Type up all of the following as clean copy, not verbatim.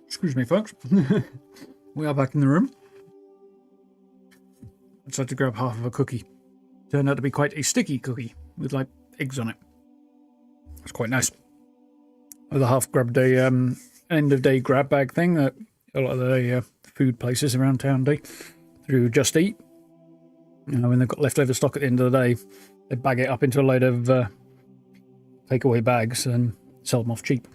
Excuse me, folks. We are back in the room. I decided to grab half of a cookie. Turned out to be quite a sticky cookie with like eggs on it. It's quite nice. Other half grabbed a end of day grab bag thing that a lot of the food places around town do through Just Eat. You know, when they've got leftover stock at the end of the day, they bag it up into a load of takeaway bags and sell them off cheap.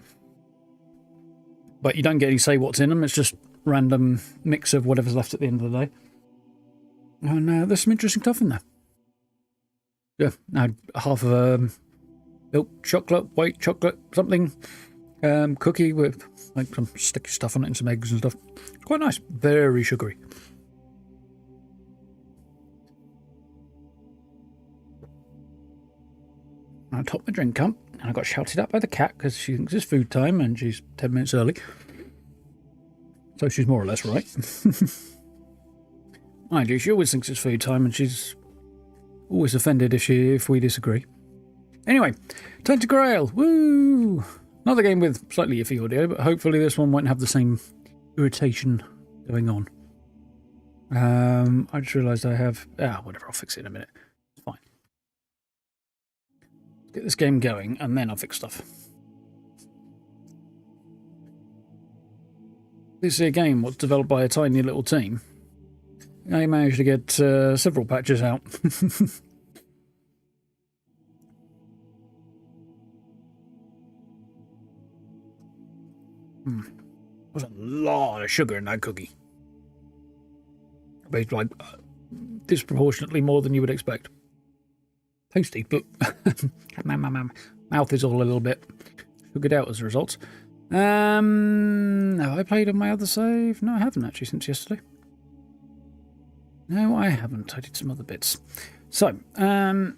But you don't get any say what's in them. It's just random mix of whatever's left at the end of the day. And there's some interesting stuff in there. Yeah, I had half of a milk chocolate, white chocolate, something cookie with like some sticky stuff on it and some eggs and stuff. It's quite nice. Very sugary. I topped my drink up and I got shouted at by the cat because she thinks it's food time and she's 10 minutes early. So she's more or less right. Mind you, she always thinks it's food time and she's always offended if we disagree. Anyway, TAINTED GRAIL. Woo! Another game with slightly iffy audio, but hopefully this one won't have the same irritation going on. I just realised I have... whatever, I'll fix it in a minute. It's fine. Let's get this game going, and then I'll fix stuff. This here game was developed by a tiny little team. I managed to get several patches out. There's a lot of sugar in that cookie. Basically, like disproportionately more than you would expect. Tasty, but my mouth is all a little bit sugared out as a result. Have I played on my other save? No, I haven't actually since yesterday. No, I haven't. I did some other bits. So, that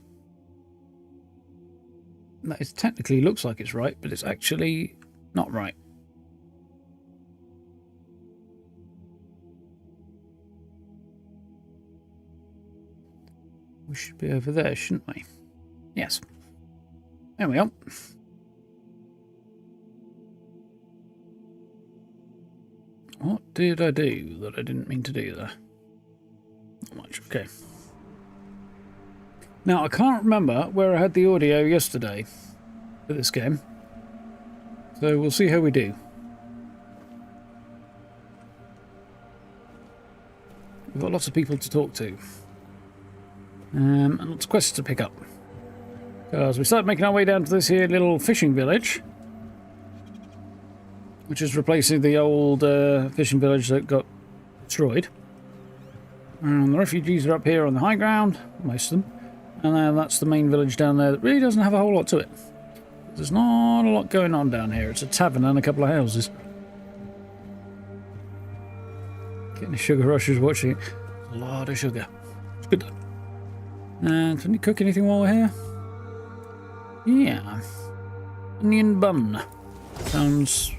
is technically looks like it's right, but it's actually not right. We should be over there, shouldn't we? Yes. There we are. What did I do that I didn't mean to do there? Not much, okay. Now, I can't remember where I had the audio yesterday for this game. So we'll see how we do. We've got lots of people to talk to. And lots of quests to pick up. As we start making our way down to this here little fishing village, which is replacing the old fishing village that got destroyed. And the refugees are up here on the high ground, most of them. And then that's the main village down there that really doesn't have a whole lot to it. There's not a lot going on down here. It's a tavern and a couple of houses. Getting a sugar rush is watching it. A lot of sugar. It's good though. Can you cook anything while we're here? Yeah. Onion bun. Sounds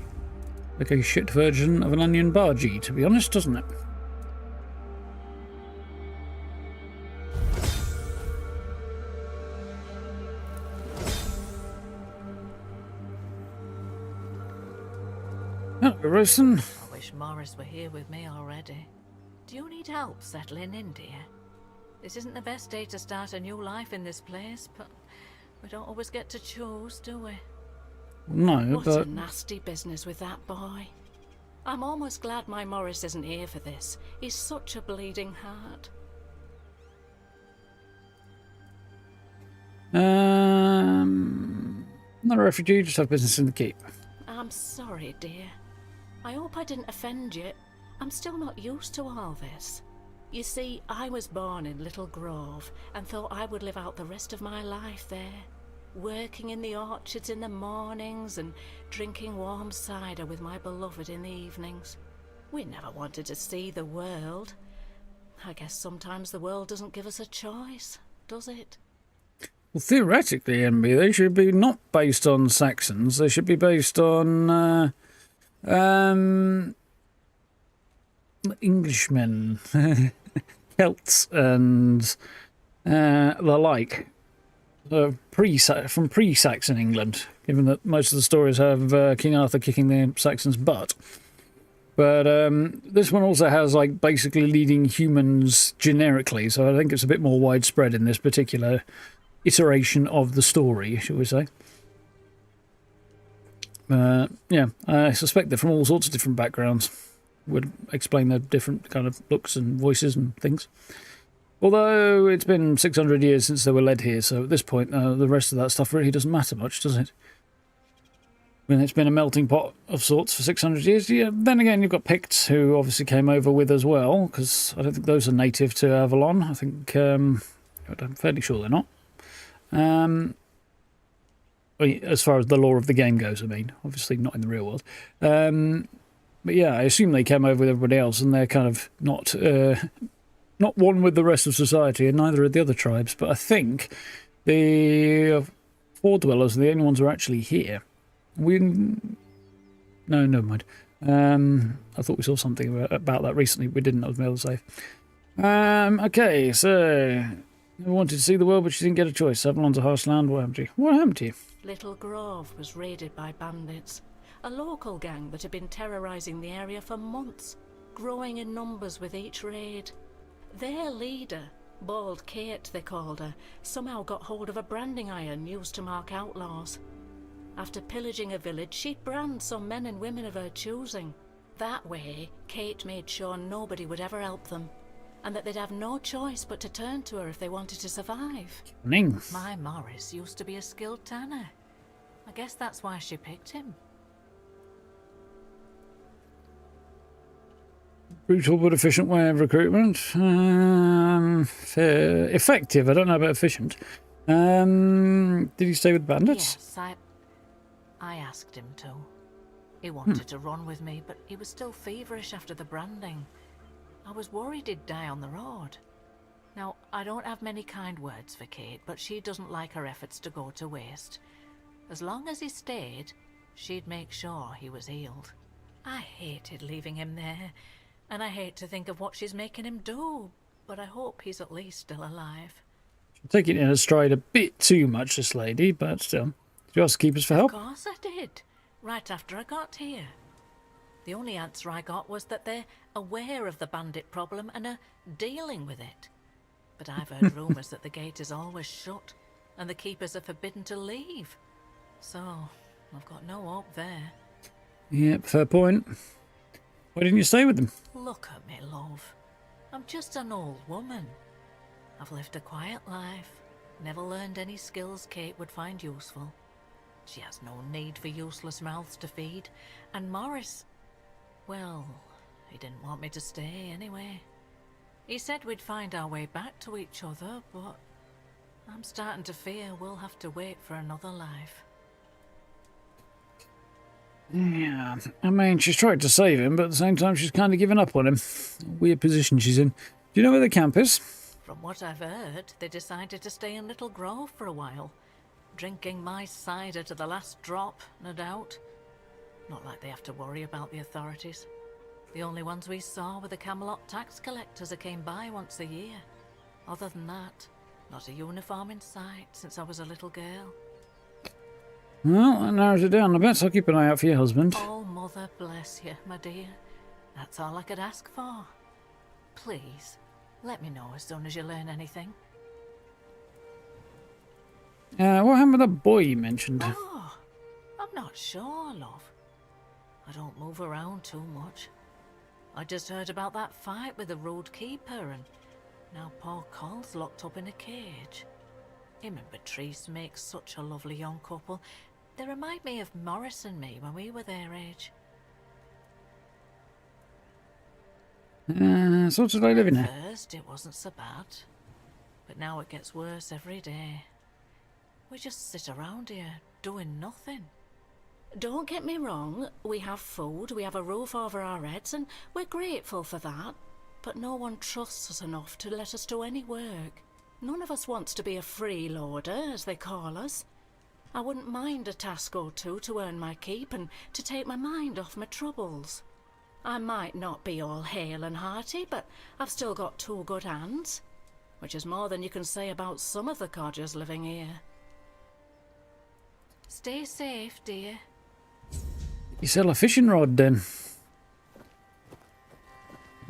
like a shit version of an onion bhaji, to be honest, doesn't it? Hello, Rosen. I wish Morris were here with me already. Do you need help settling in, dear? This isn't the best day to start a new life in this place, but we don't always get to choose, do we? No, what a nasty business with that boy. I'm almost glad my Morris isn't here for this. He's such a bleeding heart. Not a refugee, just have business in the keep. I'm sorry, dear. I hope I didn't offend you. I'm still not used to all this. You see, I was born in Little Grove and thought I would live out the rest of my life there, working in the orchards in the mornings and drinking warm cider with my beloved in the evenings. We never wanted to see the world. I guess sometimes the world doesn't give us a choice, does it? Well, theoretically, MB, they should be not based on Saxons. They should be based on Englishmen, Celts, and the like. From pre-Saxon England, given that most of the stories have King Arthur kicking the Saxons' butt. But this one also has, like, basically leading humans generically, so I think it's a bit more widespread in this particular iteration of the story, shall we say. Yeah, I suspect they're from all sorts of different backgrounds. Would explain the different kind of looks and voices and things. Although it's been 600 years since they were led here, so at this point the rest of that stuff really doesn't matter much, does it? I mean, it's been a melting pot of sorts for 600 years. Yeah, then again, you've got Picts, who obviously came over with as well, because I don't think those are native to Avalon. I think, I'm fairly sure they're not. As far as the lore of the game goes, I mean. Obviously not in the real world. But yeah, I assume they came over with everybody else, and they're kind of not one with the rest of society, and neither are the other tribes. But I think the Fore-Dwellers are the only ones who are actually here. No, never mind. I thought we saw something about that recently. We didn't. That was mail safe. Okay, so never wanted to see the world, but she didn't get a choice. Avalon's a harsh land. What happened to you? What happened to you? Little Grove was raided by bandits, a local gang that had been terrorising the area for months, growing in numbers with each raid. Their leader, Bald Kate they called her, somehow got hold of a branding iron used to mark outlaws. After pillaging a village, she'd brand some men and women of her choosing. That way, Kate made sure nobody would ever help them, and that they'd have no choice but to turn to her if they wanted to survive. My Morris used to be a skilled tanner. I guess that's why she picked him. Brutal but efficient way of recruitment. Effective. I don't know about efficient. Did he stay with bandits? Yes, I asked him to. He wanted to run with me, but he was still feverish after the branding. I was worried he'd die on the road. Now, I don't have many kind words for Kate, but she doesn't like her efforts to go to waste. As long as he stayed, she'd make sure he was healed. I hated leaving him there, and I hate to think of what she's making him do, but I hope he's at least still alive. Taking it in a stride a bit too much, this lady, but still. Did you ask the keepers for help? Of course I did, right after I got here. The only answer I got was that they're aware of the bandit problem and are dealing with it. But I've heard rumours that the gate is always shut, and the keepers are forbidden to leave. So, I've got no hope there. Yep, fair point. Why didn't you stay with them? Look at me, love. I'm just an old woman. I've lived a quiet life, never learned any skills Kate would find useful. She has no need for useless mouths to feed, and Morris, well, he didn't want me to stay anyway. He said we'd find our way back to each other, but I'm starting to fear we'll have to wait for another life. Yeah, I mean, she's tried to save him, but at the same time she's kind of given up on him. Weird position she's in. Do you know where the camp is? From what I've heard, they decided to stay in Little Grove for a while. Drinking my cider to the last drop, no doubt. Not like they have to worry about the authorities. The only ones we saw were the Kamelot tax collectors who came by once a year. Other than that, not a uniform in sight since I was a little girl. Well, that narrows it down a bit, so I'll keep an eye out for your husband. Oh, Mother bless you, my dear. That's all I could ask for. Please, let me know as soon as you learn anything. What happened with that boy you mentioned? Oh, I'm not sure, love. I don't move around too much. I just heard about that fight with the road keeper, and now poor Cole's locked up in a cage. Him and Patrice make such a lovely young couple. They remind me of Morris and me when we were their age. So what did I live in there? At first, it wasn't so bad, but now it gets worse every day. We just sit around here, doing nothing. Don't get me wrong, we have food, we have a roof over our heads, and we're grateful for that. But no one trusts us enough to let us do any work. None of us wants to be a freeloader, as they call us. I wouldn't mind a task or two to earn my keep and to take my mind off my troubles. I might not be all hale and hearty, but I've still got two good hands, which is more than you can say about some of the codgers living here. Stay safe, dear. You sell a fishing rod then?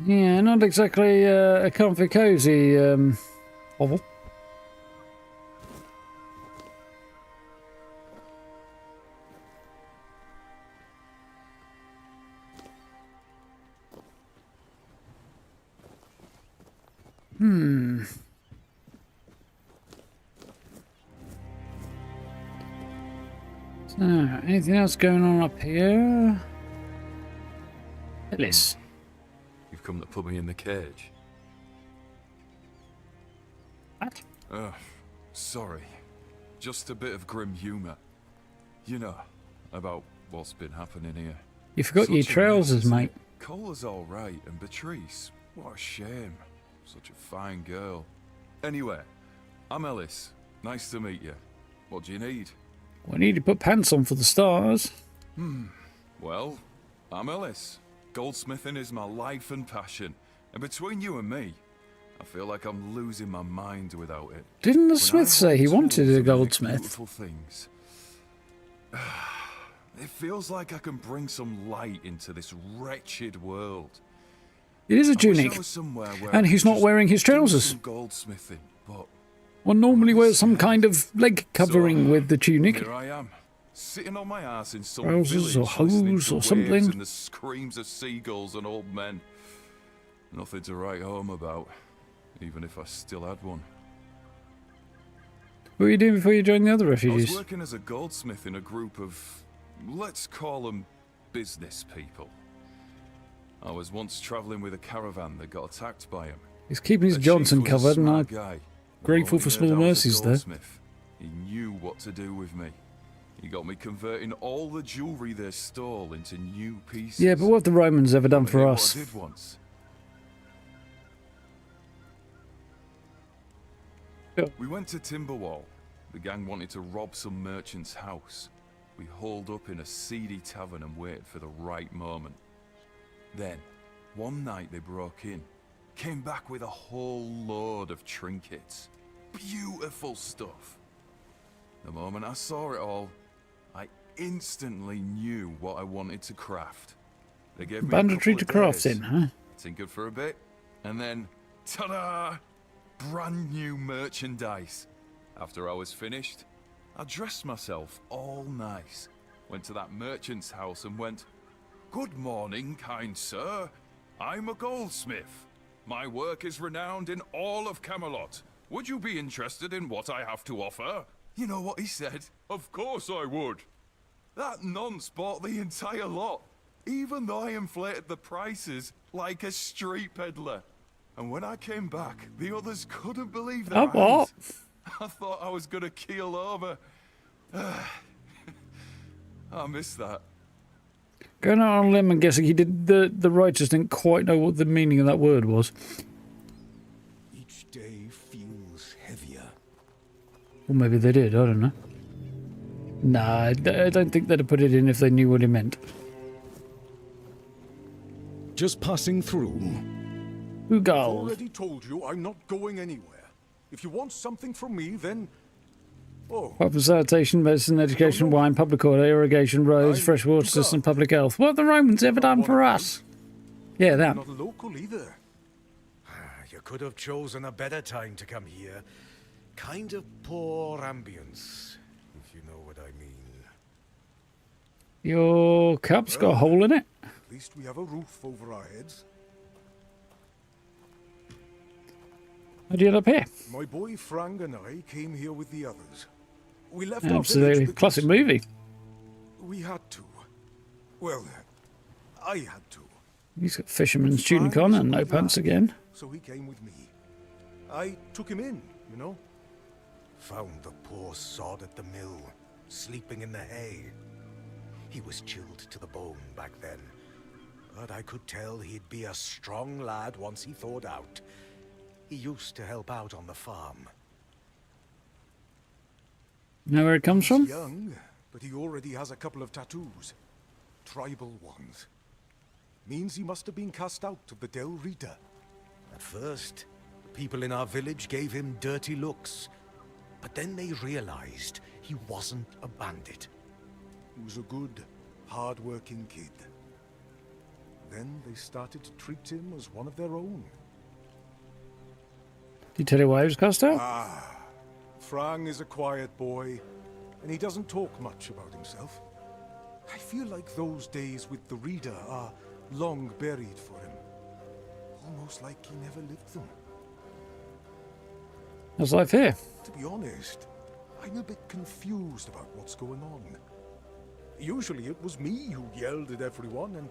Yeah, not exactly a comfy cozy hovel. So, anything else going on up here? Ellis. You've come to put me in the cage. What? Sorry. Just a bit of grim humour. You know, about what's been happening here. You forgot Such your a mess, trousers, isn't mate. it? Cola's alright, and Beatrice, what a shame. Such a fine girl. Anyway, I'm Ellis. Nice to meet you. What do you need? We need to put pants on for the stars. Well, I'm Ellis. Goldsmithing is my life and passion. And between you and me, I feel like I'm losing my mind without it. Didn't the When smith I say hold he tools wanted a and make goldsmith? Beautiful things. It feels like I can bring some light into this wretched world. It is a I wish tunic. I was somewhere where And I he's could not just wearing his do trousers. some goldsmithing, but One normally wears some kind of leg covering So, with the tunic. here I am, sitting on my ass in some Trousers or village, listening hose to or waves something. and the screams of seagulls and old men. Nothing to write home about, even if I still had one. What were you doing before you joined the other I was refugees? working as a goldsmith in a group of, let's call them business people. I was once travelling with a caravan that got attacked by him. He's keeping his The chief Johnson was a covered, and smart I'm guy. grateful When for he small heard I was a mercies there. goldsmith, he knew what to do with me. He got me converting all the jewellery they stole into new pieces. Yeah, but what have the Romans ever done Wanna for hear us? What I did once? Yeah. We went to Timberwall. The gang wanted to rob some merchant's house. We holed up in a seedy tavern and waited for the right moment. Then, one night they broke in. Came back with a whole load of trinkets. Beautiful stuff. The moment I saw it all, I instantly knew what I wanted to craft. They gave me Banditry a to couple of craft days, in, huh? tinkered for a bit, and then, ta-da! Brand new merchandise. After I was finished, I dressed myself all nice, went to that merchant's house and went, "Good morning, kind sir. I'm a goldsmith. My work is renowned in all of Kamelot. Would you be interested in what I have to offer?" You know what he said? "Of course I would." That nonce bought the entire lot, even though I inflated the prices like a street peddler. And when I came back, the others couldn't believe their Oh, what? eyes. I thought I was gonna keel over. I miss that. Going out on a limb and guessing he did the writers didn't quite know what the meaning of that word was. Each day feels heavier. Or maybe they did, I don't know. Nah, I don't think they'd have put it in if they knew what it meant. Just passing through. Ugal. Already told you I'm not going anywhere. If you want something from me, then... Oh, Public sanitation, medicine, education, wine, public order, irrigation, roads, fresh water system, public health. What have the Romans ever done for us? Yeah, that. not local either. You could have chosen a better time to come here. Kind of poor ambience, if you know what I mean. Your cup's got a hole in it. At least we have a roof over our heads. How'd you end up here? My boy Frank and I came here with the others. We left our Absolutely. village because Classic movie. we had to. Well, I had to. He's got fisherman's tunic on and no pants again. So he came with me. I took him in, you know. Found the poor sod at the mill, sleeping in the hay. He was chilled to the bone back then. But I could tell he'd be a strong lad once he thawed out. He used to help out on the farm. Know where it comes from? He's young, but he already has a couple of tattoos. Tribal ones. Means he must have been cast out of the Del Rita. At first, the people in our village gave him dirty looks. But then they realized he wasn't a bandit. He was a good, hard-working kid. Then they started to treat him as one of their own. Did he tell you why he was cast out? Frang is a quiet boy, and he doesn't talk much about himself. I feel like those days with the Reader are long buried for him. Almost like he never lived them. How's life here? To be honest, I'm a bit confused about what's going on. Usually it was me who yelled at everyone, and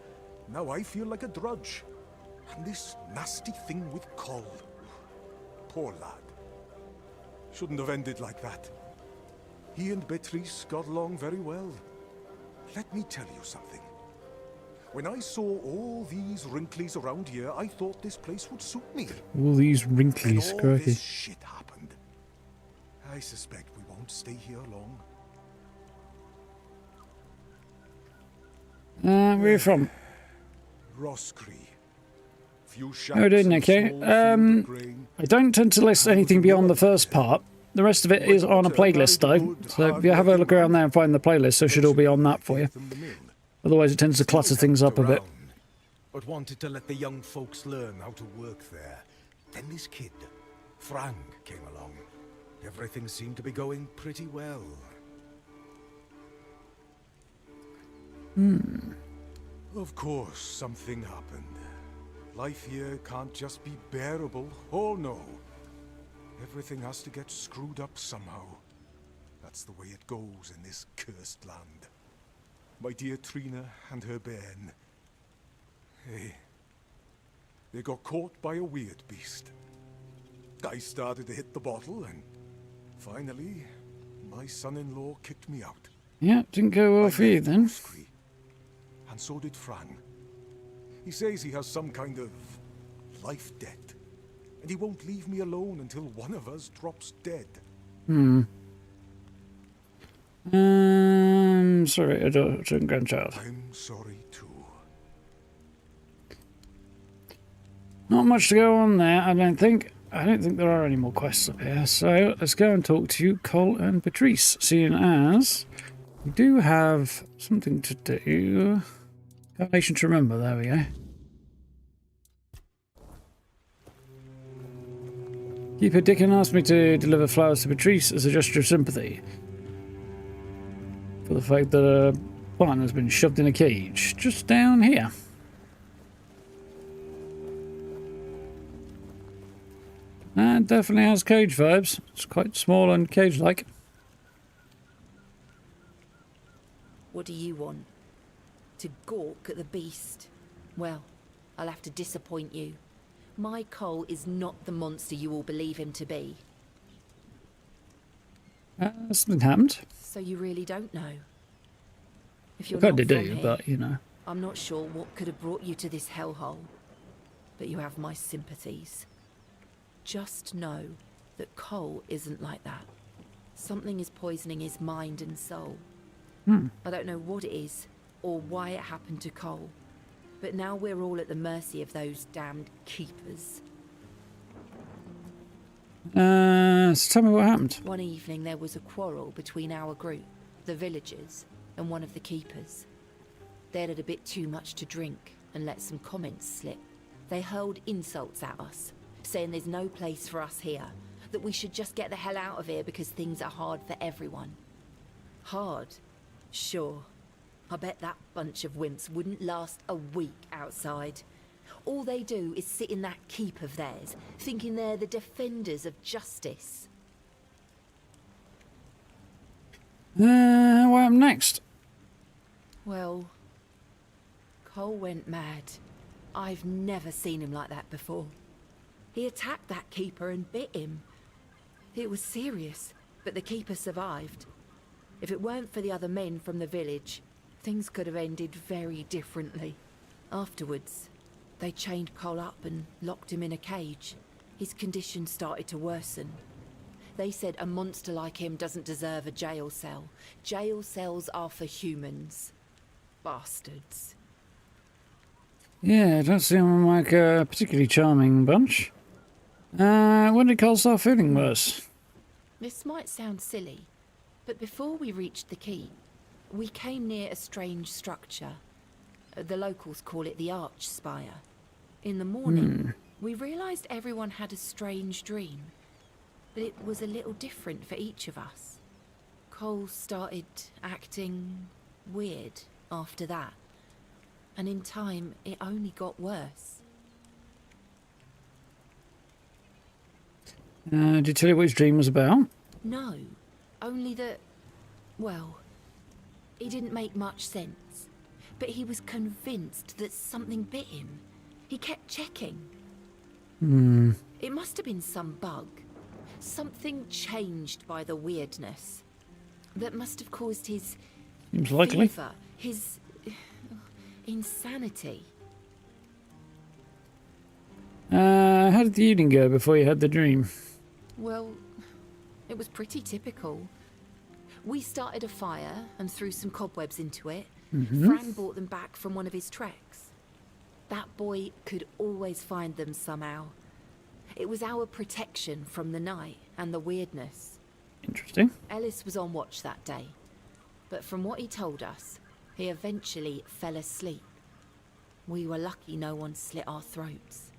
now I feel like a drudge. And this nasty thing with Coll. Poor lad. Shouldn't have ended like that. He and Beatrice got along very well. Let me tell you something. When I saw all these wrinklies around here, I thought this place would suit me. All these wrinklies, And all crikey. this shit happened. I suspect we won't stay here long. Where are you from? Roscree. Few Oh, didn't shacks okay. and small field of grain. I don't tend to list anything beyond the first part. The rest of it is on a playlist though, so if you have a look around there and find the playlist, it should all be on that for you. Otherwise it tends to clutter things up a bit. But wanted to let the young folks learn how to work there. Then this kid, Frang, came along. Everything seemed to be going pretty well. Of course, something happened. Life here can't just be bearable. Oh no. Everything has to get screwed up somehow. That's the way it goes in this cursed land. My dear Trina and her bairn. They got caught by a weird beast. I started to hit the bottle and finally, my son-in-law kicked me out. Yeah, didn't go well for you then. Roscree. And so did Frang. He says he has some kind of life debt. And he won't leave me alone until one of us drops dead. Sorry, I don't grandchild. I'm sorry too. Not much to go on there, I don't think. I don't think there are any more quests up here, so let's go and talk to you, Coll and Patrice, seeing as we do have something to do. Nation to remember, there we go. Keeper Dickon asked me to deliver flowers to Patrice as a gesture of sympathy for the fact that a plant has been shoved in a cage just down here. And definitely has cage vibes. It's quite small and cage-like. What do you want? To gawk at the beast? Well, I'll have to disappoint you. My Coll is not the monster you all believe him to be. Something happened. So you really don't know? If you're I not kind of from do, here, but you know. I'm not sure what could have brought you to this hellhole. But you have my sympathies. Just know that Coll isn't like that. Something is poisoning his mind and soul. I don't know what it is, or why it happened to Coll. But now we're all at the mercy of those damned keepers. So tell me what happened. One evening there was a quarrel between our group, the villagers, and one of the keepers. They'd had a bit too much to drink and let some comments slip. They hurled insults at us, saying there's no place for us here, that we should just get the hell out of here because things are hard for everyone. Hard? Sure. I bet that bunch of wimps wouldn't last a week outside. All they do is sit in that keep of theirs, thinking they're the defenders of justice. What happened next? Well, Coll went mad. I've never seen him like that before. He attacked that keeper and bit him. It was serious, but the keeper survived. If it weren't for the other men from the village, things could have ended very differently. Afterwards, they chained Coll up and locked him in a cage. His condition started to worsen. They said a monster like him doesn't deserve a jail cell. Jail cells are for humans. Bastards. Yeah, don't seem like a particularly charming bunch. When did Coll start feeling worse? This might sound silly, but before we reached the keep, We came near a strange structure. The locals call it the Arch Spire. In the morning, we realised everyone had a strange dream, but it was a little different for each of us. Cole started acting weird after that, and in time, it only got worse. Did he tell you what his dream was about? No, only that, well, it didn't make much sense. But he was convinced that something bit him. He kept checking. It must have been some bug. Something changed by the Wyrdness. That must have caused his Seems likely. fever, his insanity. How did the evening go before you had the dream? Well, it was pretty typical. We started a fire and threw some cobwebs into it. Fran brought them back from one of his treks. That boy could always find them somehow. It was our protection from the night and the Wyrdness. Interesting. Ellis was on watch that day, but from what he told us, he eventually fell asleep. We were lucky no one slit our throats.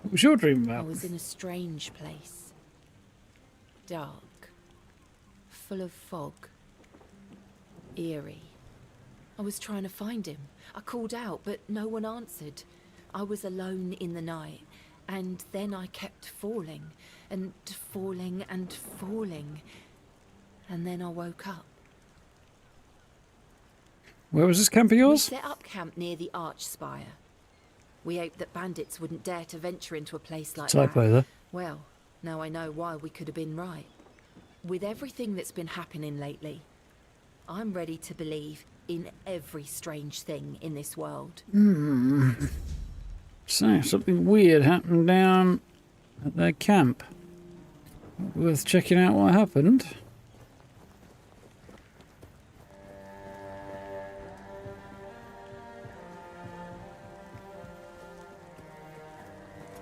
What was your dream I about? was in a strange place. Dark. Full of fog. Eerie. I was trying to find him. I called out, but no one answered. I was alone in the night, and then I kept falling, and falling, and falling. And then I woke up. Where was this camp of We yours? set up camp near the Arch Spire. We hoped that bandits wouldn't dare to venture into a place like Typo that. there. Well, now I know why we could have been right. With everything that's been happening lately, I'm ready to believe in every strange thing in this world. So, something weird happened down at their camp. Worth checking out what happened.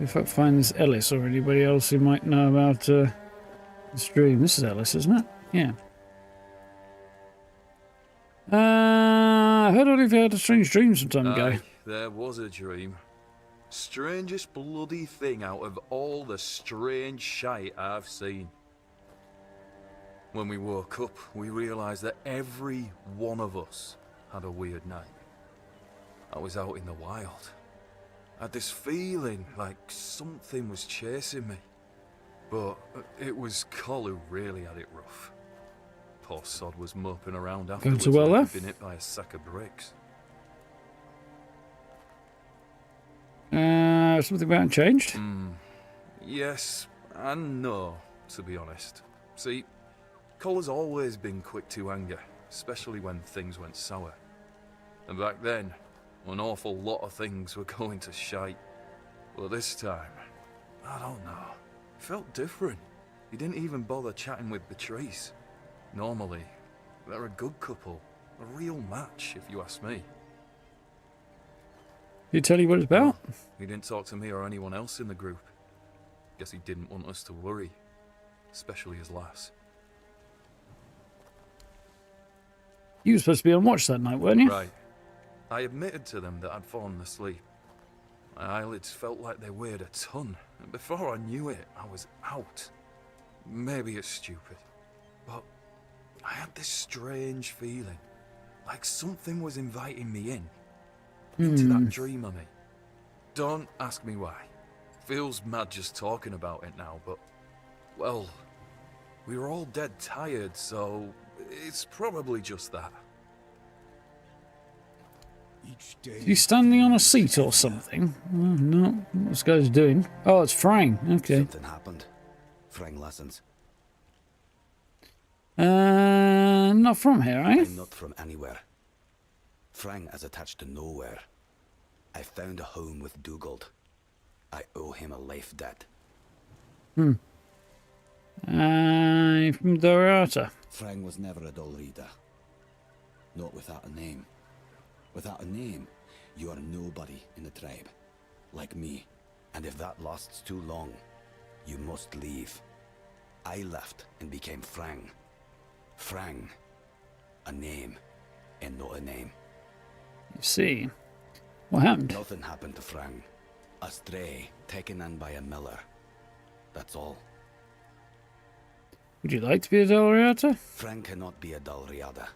If I find this Ellis or anybody else who might know about this dream. This is Ellis, isn't it? Yeah. I heard Oliver had a strange dream some time ago. Aye, there was a dream. Strangest bloody thing out of all the strange shite I've seen. When we woke up, we realised that every one of us had a weird night. I was out in the wild. I had this feeling like something was chasing me. But it was Cole who really had it rough. Poor sod was moping around afterwards so well like there? he'd been hit by a sack of bricks. Something about changed? Yes and no, to be honest. See, Cole has always been quick to anger, especially when things went sour. And back then, an awful lot of things were going to shite. But this time, I don't know. It felt different. He didn't even bother chatting with Beatrice. Normally, they're a good couple. A real match, if you ask me. Did he tell you what it's about? He didn't talk to me or anyone else in the group. Guess he didn't want us to worry. Especially his lass. You were supposed to be on watch that night, weren't you? Right. I admitted to them that I'd fallen asleep. My eyelids felt like they weighed a ton, and before I knew it, I was out. Maybe it's stupid, but I had this strange feeling, like something was inviting me into that dream of me. Don't ask me why. Feels mad just talking about it now, but, well, we were all dead tired, so it's probably just that. Each day. Is he standing on a seat or something? Oh, no. What this guy's doing? Oh, it's Frang. Okay. Something happened. Frang lessons. Not from here, eh? I'm not from anywhere. Frang is attached to nowhere. I found a home with Dugald. I owe him a life debt. I'm from Dorata. Frang was never a dull reader. Not without a name. Without a name, you are nobody in the tribe. Like me. And if that lasts too long, you must leave. I left and became Frang. Frang. A name, and not a name. You see. What happened? Nothing happened to Frang. A stray taken in by a miller. That's all. Would you like to be a Dalriata? Frang cannot be a Dalriada.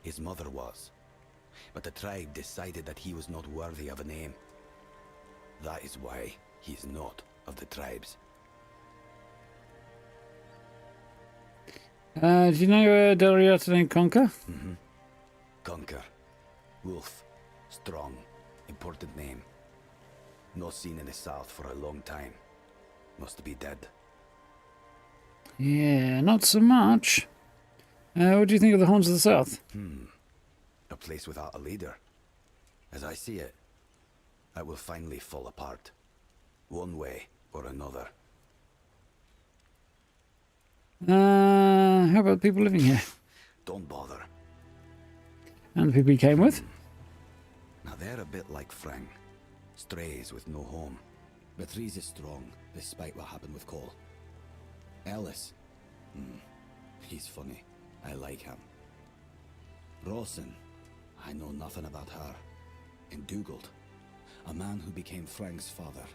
His mother was. But the tribe decided that he was not worthy of a name. That is why he is not of the tribes. Do you know a Dalriata named Conquer? Conquer. Wolf. Strong. Important name. Not seen in the south for a long time. Must be dead. Yeah, not so much. What do you think of the Horns of the South? A place without a leader. As I see it, it will finally fall apart. One way or another. How about the people living here? Don't bother. And the people you came with? Now they're a bit like Frang. Strays with no home. But Rhys is strong, despite what happened with Cole. Ellis. He's funny. I like him. Rawson. I know nothing about her. And Dugald. A man who became Frang's father.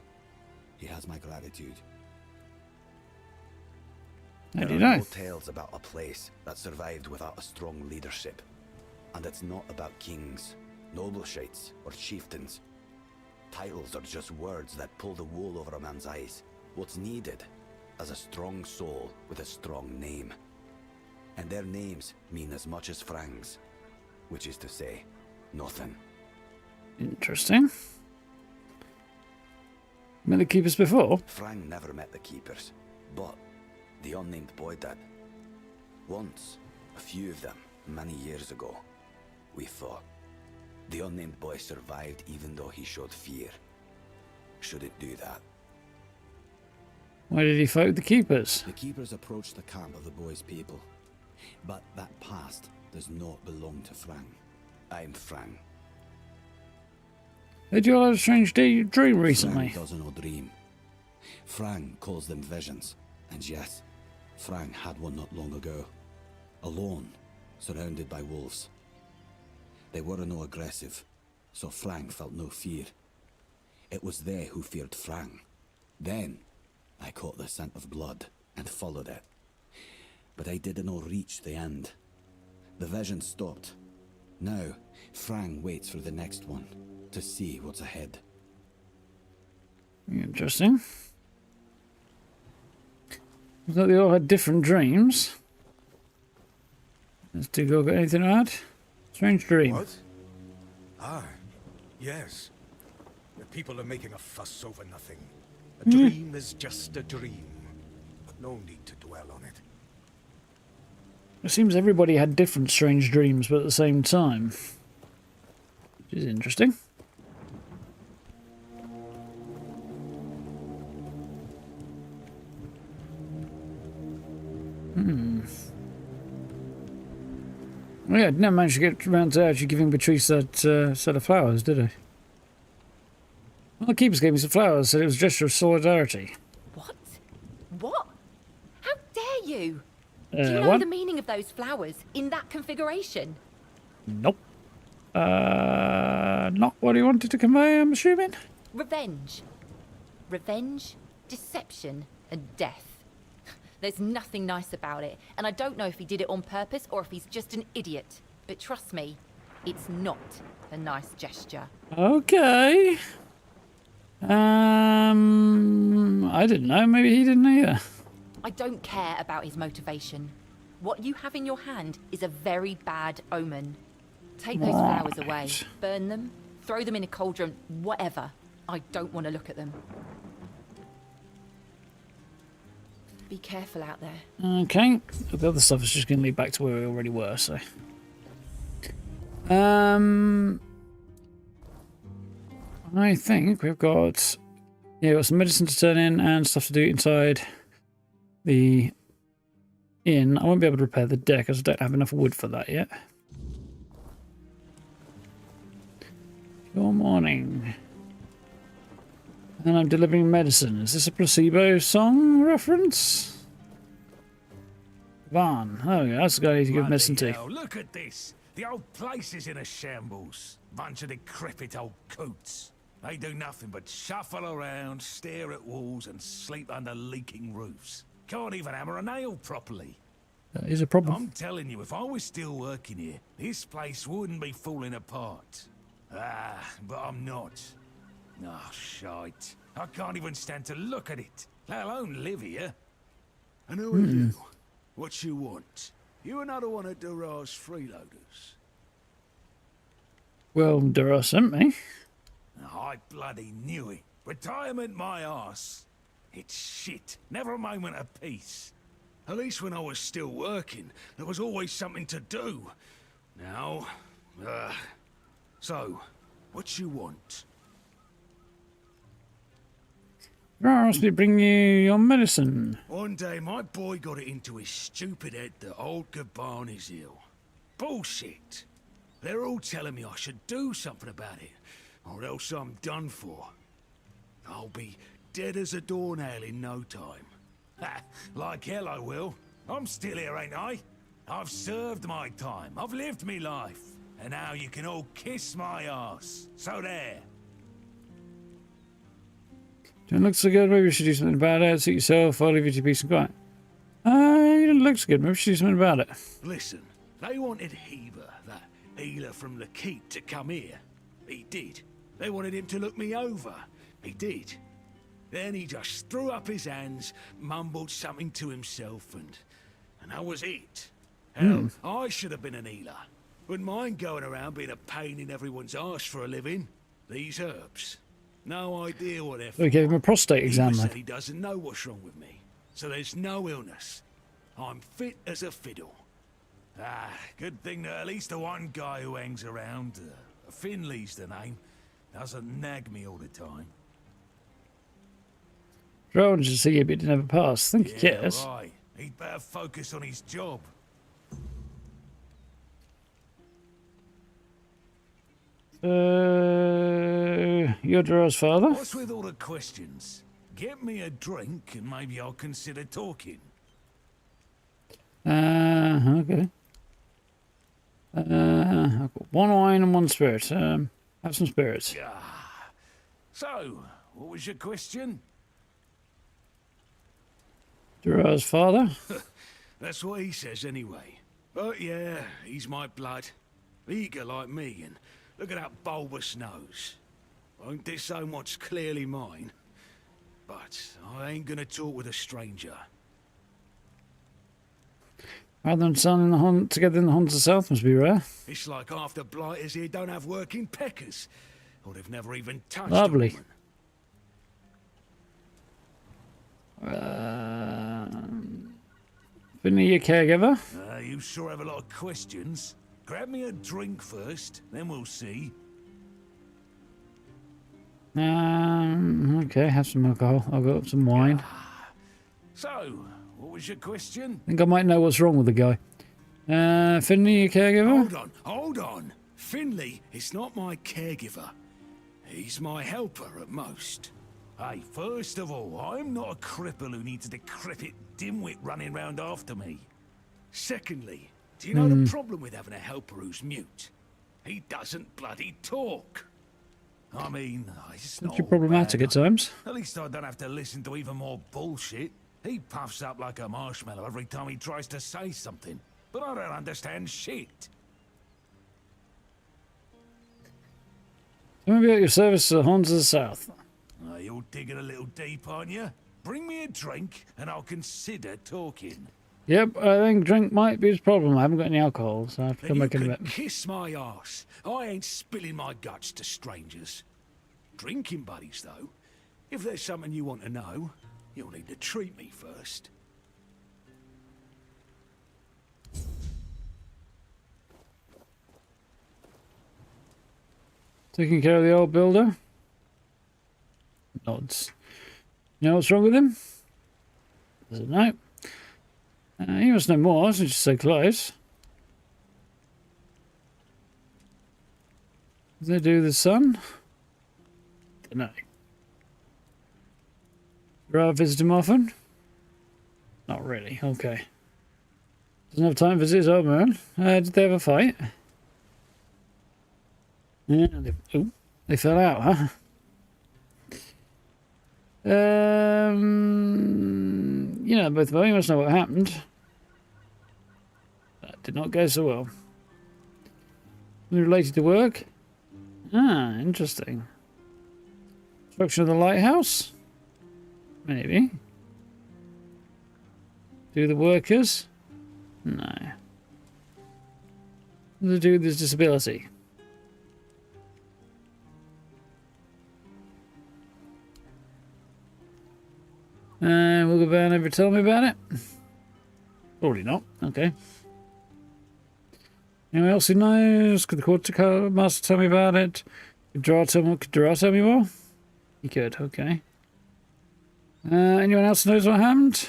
He has my gratitude. How do There you are know? no tales about a place that survived without a strong leadership. And it's not about kings, nobleshites, or chieftains. Titles are just words that pull the wool over a man's eyes. What's needed is a strong soul with a strong name. And their names mean as much as Frang's. Which is to say, nothing. Interesting. Met the keepers before? Frang never met the keepers, but the unnamed boy did. Once, a few of them, many years ago, we fought. The unnamed boy survived even though he showed fear. Shouldn't do that. Why did he fight with the keepers? The keepers approached the camp of the boy's people. But that past does not belong to Frang. I'm Frang. Did you all have a strange dream recently? Frang doesn't know dream. Frang calls them visions. And yes, Frang had one not long ago. Alone, surrounded by wolves. They were no aggressive, so Frang felt no fear. It was they who feared Frang. Then, I caught the scent of blood and followed it. But I did not reach the end. The vision stopped. Now, Frang waits for the next one, to see what's ahead. Interesting. I thought they all had different dreams. Has Dougal got anything to add? Strange dream. What? Ah, yes. The people are making a fuss over nothing. A dream is just a dream. No need to dwell on it. It seems everybody had different strange dreams, but at the same time. Which is interesting. Well, yeah, didn't manage to get around to actually giving Patrice that set of flowers, did I? Well, the keepers gave me some flowers, said it was a gesture of solidarity. What? What? How dare you? Do you know What? the meaning of those flowers in that configuration? Nope. Not what he wanted to convey, I'm assuming? Revenge. Revenge, deception, and death. There's nothing nice about it, and I don't know if he did it on purpose or if he's just an idiot. But trust me, it's not a nice gesture. Okay. I didn't know. Maybe he didn't either. I don't care about his motivation. What you have in your hand is a very bad omen. Take those flowers away, burn them, throw them in a cauldron, whatever. I don't want to look at them. Be careful out there. Okay. The other stuff is just going to lead back to where we already were, so. I think we've got... Yeah, we've got some medicine to turn in and stuff to do inside the inn. I won't be able to repair the deck as I don't have enough wood for that yet. Good morning. And I'm delivering medicine. Is this a placebo song reference? Van. Oh, yeah, that's the guy you give medicine Bloody to. hell, look at this. The old place is in a shambles. Bunch of decrepit old coots. They do nothing but shuffle around, stare at walls, and sleep under leaking roofs. Can't even hammer a nail properly. That is a problem. I'm telling you, if I was still working here, this place wouldn't be falling apart. Ah, but I'm not. Oh, shite. I can't even stand to look at it, let alone live here. And who are you? What you want? You another one of Durar's freeloaders? Well, Darth sent me. I bloody knew it. Retirement my arse. It's shit. Never a moment of peace. At least when I was still working, there was always something to do. Now, so, what you want? Darth asked me to bring you your medicine. One day, my boy got it into his stupid head that old Gaban is ill. Bullshit. They're all telling me I should do something about it, or else I'm done for. I'll be dead as a doornail in no time. Ha! Like hell I will. I'm still here, ain't I? I've served my time. I've lived me life. And now you can all kiss my arse. So there. Don't look so good. Maybe you should do something about it. Suit yourself. I'll leave you to peace and quiet. You don't look so good. Maybe you should do something about it. Listen, they wanted Heber, that healer from the keep, to come here. He did. They wanted him to look me over. He did. Then he just threw up his hands, mumbled something to himself, and that was it. Hell, I should have been an healer. Wouldn't mind going around being a pain in everyone's arse for a living. These herbs. No idea what they're for. We gave him a prostate exam, He though. said he doesn't know what's wrong with me. So there's no illness. I'm fit as a fiddle. Ah, good thing that at least the one guy who hangs around, Finley's the name, doesn't nag me all the time. I wanted to see you, but it never passed. Think he cares. Right. He'd better focus on his job. You're Darth's father? What's with all the questions? Get me a drink and maybe I'll consider talking. Okay. I've got one wine and one spirit. Have some spirits. So, what was your question? Darth's father? That's what he says anyway. But yeah, he's my blood. Eager like me, and look at that bulbous nose. Won't disown what's clearly mine. But I ain't gonna talk with a stranger. Father and son in the hunt together in the Hunt of the South must be rare. It's like half the blighters here don't have working peckers. Or they've never even touched Lovely. a woman. Finley, your caregiver? You sure have a lot of questions. Grab me a drink first, then we'll see. Okay, have some alcohol. I'll go up some wine. So, what was your question? I think I might know what's wrong with the guy. Finley, your caregiver? Hold on. Finley is not my caregiver. He's my helper at most. Hey, first of all, I'm not a cripple who needs a decrepit dimwit running round after me. Secondly, do you know the problem with having a helper who's mute? He doesn't bloody talk. I mean, it's not Pretty problematic at times. At least I don't have to listen to even more bullshit. He puffs up like a marshmallow every time he tries to say something. But I don't understand shit. Tell me about your service to the Hunt of the South. You're digging a little deep, aren't you? Bring me a drink and I'll consider talking. Yep, I think drink might be his problem. I haven't got any alcohol, so I have to come back in a You bit. can kiss my arse. I ain't spilling my guts to strangers. Drinking buddies, though. If there's something you want to know, you'll need to treat me first. Taking care of the old builder? Nods. You know what's wrong with him? Doesn't know. He must know more since you're so close. Does they do the sun? Don't know. Do I visit him often? Not really. Okay. Doesn't have time for his old man. Did they have a fight? Yeah, they fell out, huh? You know both well. You must know what happened. That did not go so well. Related to work? Ah, interesting. Construction of the lighthouse? Maybe. Do the workers? No. What does it do with his disability? Will the band ever tell me about it? Probably not. Okay. Anyone else who knows? Could the quartermaster tell me about it? Could Darth tell me more? He could. Okay. Anyone else knows what happened?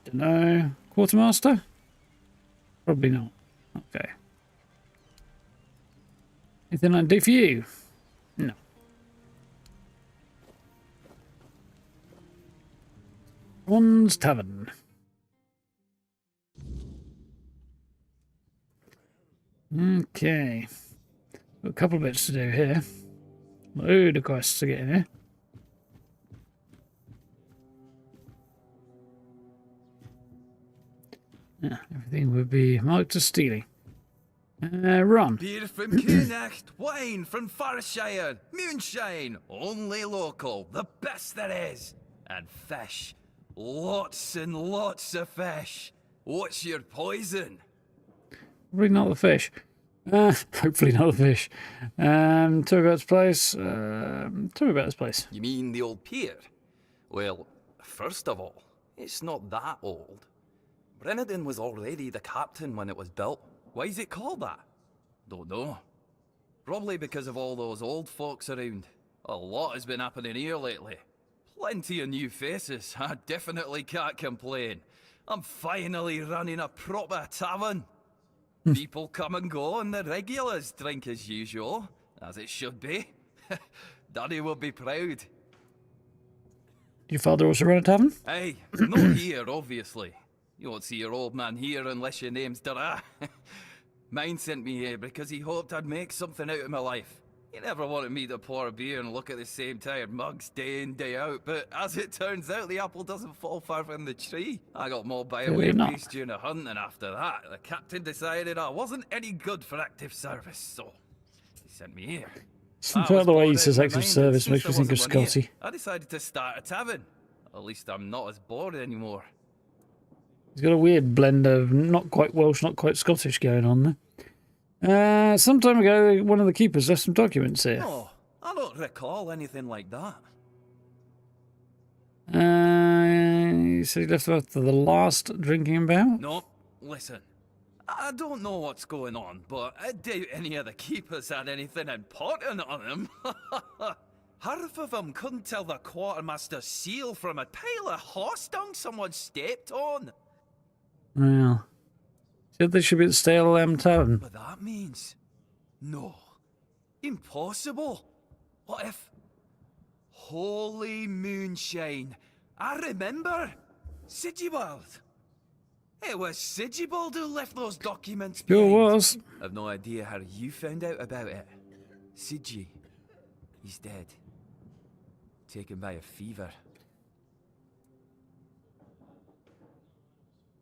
Don't know. Quartermaster? Probably not. Okay. Anything I can do for you? No. Ron's Tavern. Okay. Got a couple of bits to do here. Load of quests to get in here. Yeah, everything would be marked as stealing. Ron. Beer from Connacht, wine from Farshire, moonshine, only local, the best there is. And fish. Lots and lots of fish. What's your poison? Probably not the fish. Hopefully not the fish. Tell me about this place. Tell me about this place. You mean the old pier? Well, first of all, it's not that old. Brennan was already the captain when it was built. Why is it called that? Don't know. Probably because of all those old folks around. A lot has been happening here lately. Plenty of new faces. I definitely can't complain. I'm finally running a proper tavern. People come and go and the regulars drink as usual, as it should be. Daddy will be proud. Your father also run a tavern? Hey, not here, obviously. You won't see your old man here unless your name's Darth. Mine sent me here because he hoped I'd make something out of my life. He never wanted me to pour a beer and look at the same tired mugs day in, day out, but as it turns out, the apple doesn't fall far from the tree. I got mauled by a weird during a hunt, and after that, the captain decided I wasn't any good for active service, so he sent me here. Something about the way he says active service makes me think of Scotty. I decided to start a tavern. At least I'm not as bored anymore. He's got a weird blend of not quite Welsh, not quite Scottish going on there. Some time ago, one of the keepers left some documents here. Oh, I don't recall anything like that. You said he left after the last drinking bout? No, listen. I don't know what's going on, but I doubt any of the keepers had anything important on them. Half of them couldn't tell the quartermaster's seal from a pile of horse dung someone stepped on. Well, said they should be at the Stale Lamb Tavern. But that means... No. Impossible. What if... Holy moonshine. I remember. Sigibald. It was Sigibald who left those documents Sure behind. was. I've no idea how you found out about it. Sigi. He's dead. Taken by a fever.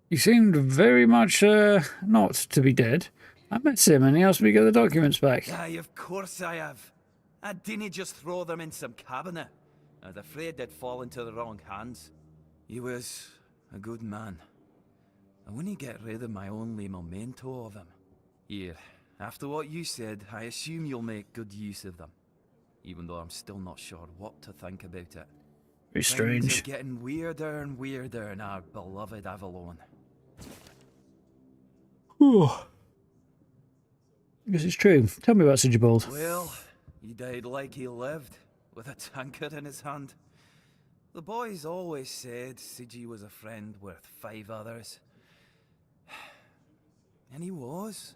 He seemed very much not to be dead. I met him and he asked me to get the documents back. Aye, of course I have. I didn't just throw them in some cabinet. I was afraid they'd fall into the wrong hands. He was a good man. I wouldn't get rid of my only memento of him. Here, after what you said, I assume you'll make good use of them. Even though I'm still not sure what to think about it. Very strange. Things are getting weirder and weirder in our beloved Avalon. I guess it's true. Tell me about Sigibald. Well, he died like he lived, with a tankard in his hand. The boys always said Sigi was a friend worth 5 others. And he was.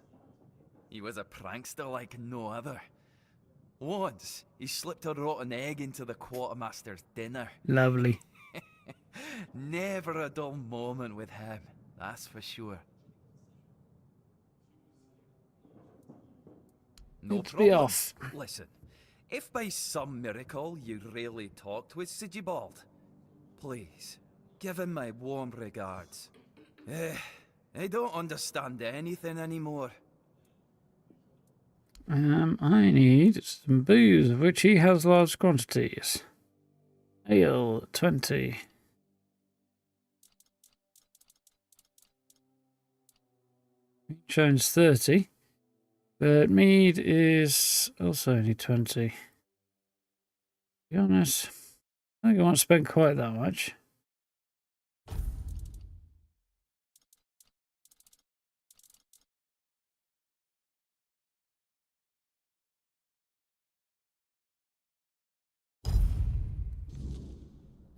He was a prankster like no other. Once, he slipped a rotten egg into the quartermaster's dinner. Lovely. Never a dull moment with him, that's for sure. No Let's be problem. off. Listen, if by some miracle you really talked with Sigibald, please, give him my warm regards. I don't understand anything anymore. I need some booze, of which he has large quantities. Ale, 20. Jones 30. But mead is also only 20. To be honest, I think I won't spend quite that much.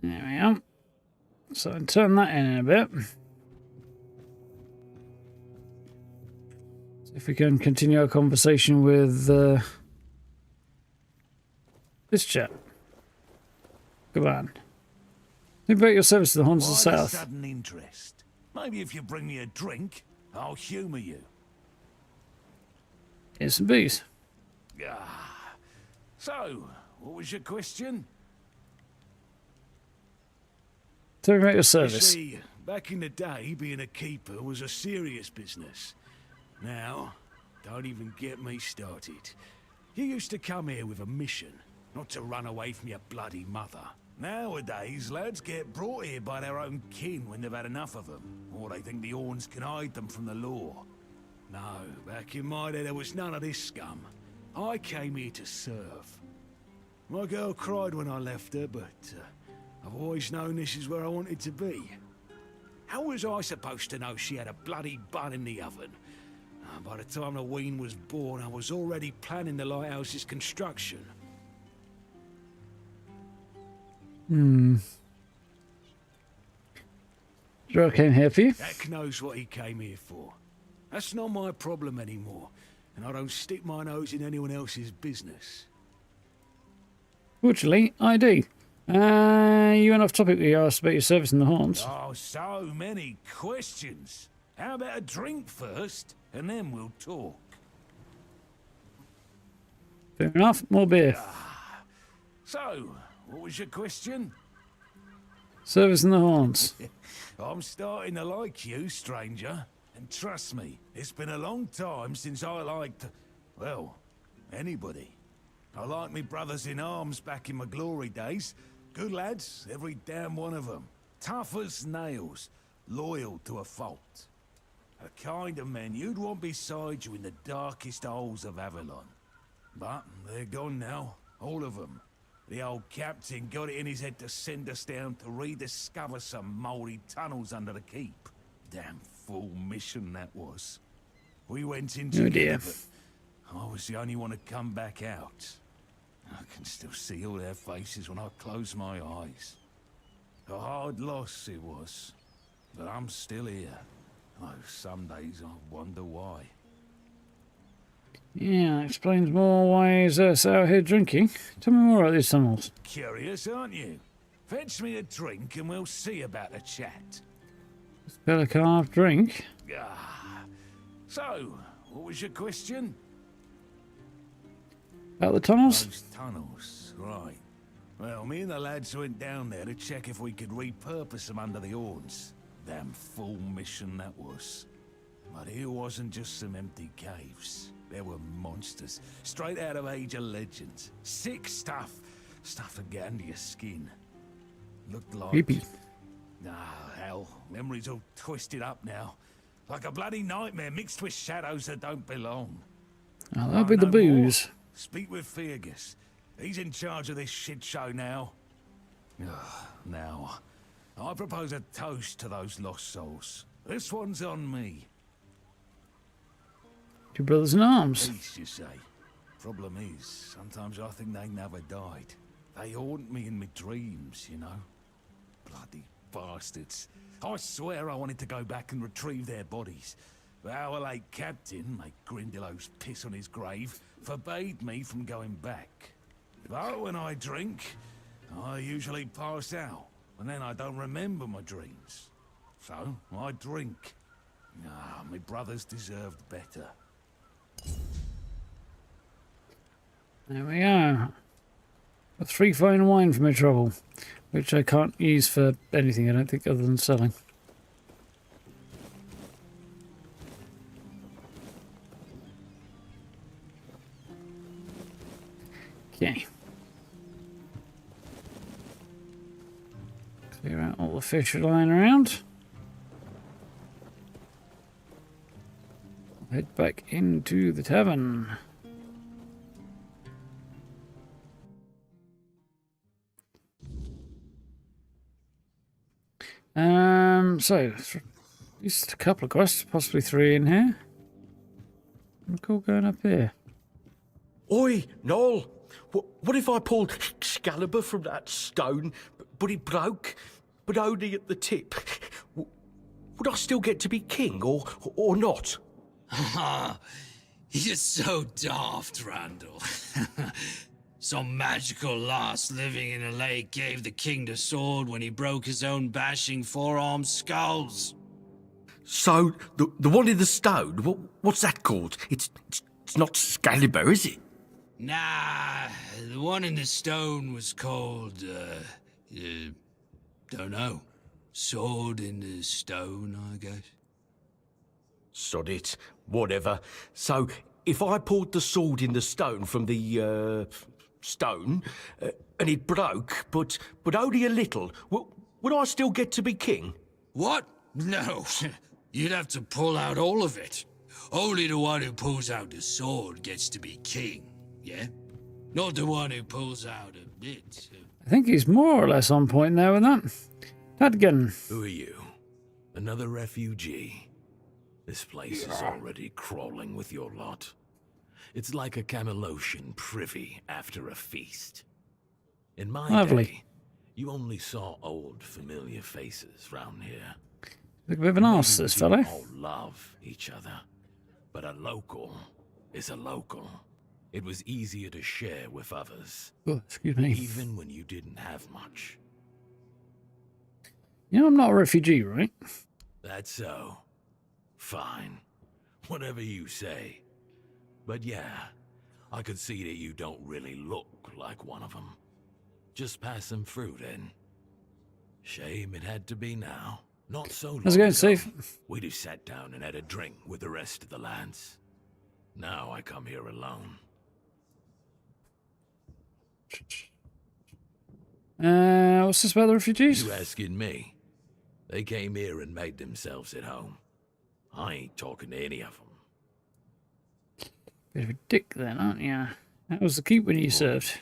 There we are. So I'll turn that in a bit. See if we can continue our conversation with this chap. Come on. Think about your service to the Horns of the Why the South. sudden interest? Maybe if you bring me a drink, I'll humour you. Here's some booze. Ah. So, what was your question? Tell me about your You service. see, back in the day, being a keeper was a serious business. Now, don't even get me started. You used to come here with a mission, not to run away from your bloody mother. Nowadays, lads get brought here by their own kin when they've had enough of them, or they think the Orns can hide them from the law. No, back in my day there was none of this scum. I came here to serve. My girl cried when I left her, but I've always known this is where I wanted to be. How was I supposed to know she had a bloody bun in the oven? By the time the wean was born, I was already planning the lighthouse's construction. Sure I came here for you. Heck knows what he came here for. That's not my problem anymore, and I don't stick my nose in anyone else's business. Fortunately, I do. You went off topic. You asked about your service in the Horns. Oh, so many questions. How about a drink first, and then we'll talk? Fair enough. More beer. So, what was your question? Service in the Horns. I'm starting to like you, stranger. And trust me, it's been a long time since I liked, well, anybody. I liked me brothers in arms back in my glory days. Good lads, every damn one of them. Tough as nails, loyal to a fault. A kind of men you'd want beside you in the darkest holes of Avalon. But they're gone now, all of them. The old captain got it in his head to send us down to rediscover some mouldy tunnels under the keep. Damn fool mission that was. We went in together, dear. but I was the only one to come back out. I can still see all their faces when I close my eyes. A hard loss it was, but I'm still here. Though some days I wonder why. Yeah, that explains more why he's out here drinking. Tell me more about these tunnels. Curious, aren't you? Fetch me a drink and we'll see about the chat. Spell a carved drink. Ah. So, what was your question? About the tunnels? Those tunnels, right. Well, me and the lads went down there to check if we could repurpose them under the Orns. Damn fool mission that was. But here wasn't just some empty caves. There were monsters, straight out of Age of Legends. Sick stuff. Stuff to get under your skin. Looked like... Creepy. Ah, hell. Memories all twisted up now. Like a bloody nightmare mixed with shadows that don't belong. Oh, that'll be the No more? booze. Speak with Fergus. He's in charge of this shit show now. Now, I propose a toast to those lost souls. This one's on me. Two brothers in arms. Peace, you say. Problem is, sometimes I think they never died. They haunt me in my dreams, you know. Bloody bastards. I swear I wanted to go back and retrieve their bodies. But our late captain, make Grindelows piss on his grave, forbade me from going back. But when I drink, I usually pass out, and then I don't remember my dreams. So, I drink. Ah, my brothers deserved better. There we are. A 3 fine wine for my trouble, which I can't use for anything, I don't think, other than selling. Okay. Clear out all the fish lying around. Head back into the tavern. So at least a couple of quests, possibly 3 in here. I'm cool going up here. Oi, Noel! What if I pulled Excalibur from that stone, but it broke, but only at the tip? Would I still get to be king, or not? You're so daft, Randall. Some magical lass living in a lake gave the king the sword when he broke his own bashing forearm skulls. So, the one in the stone, what's that called? It's not Excalibur, is it? Nah, the one in the stone was called, don't know. Sword in the stone, I guess. Sod it, whatever. So, if I pulled the sword in the stone from the, stone, and it broke, but only a little, would I still get to be king? What? No. You'd have to pull out all of it. Only the one who pulls out the sword gets to be king, yeah? Not the one who pulls out a bit. I think he's more or less on point there with that. Dadgan. Who are you? Another refugee? This place is already crawling with your lot. It's like a Camelotian privy after a feast. In my day, you only saw old familiar faces round here. Look a bit of an arse, this fellow. All love each other, but a local is a local. It was easier to share with others. Oh, excuse me. Even when you didn't have much. You know, I'm not a refugee, right? That's so. Fine. Whatever you say. But yeah, I could see that you don't really look like one of them. Just passing through then. Shame it had to be now. Not so long How's it going, ago, Steve? we'd have sat down and had a drink with the rest of the lads. Now I come here alone. What's this about the refugees? You asking me? They came here and made themselves at home. I ain't talking to any of them. Bit of a dick then, aren't you? That was the keep when you served.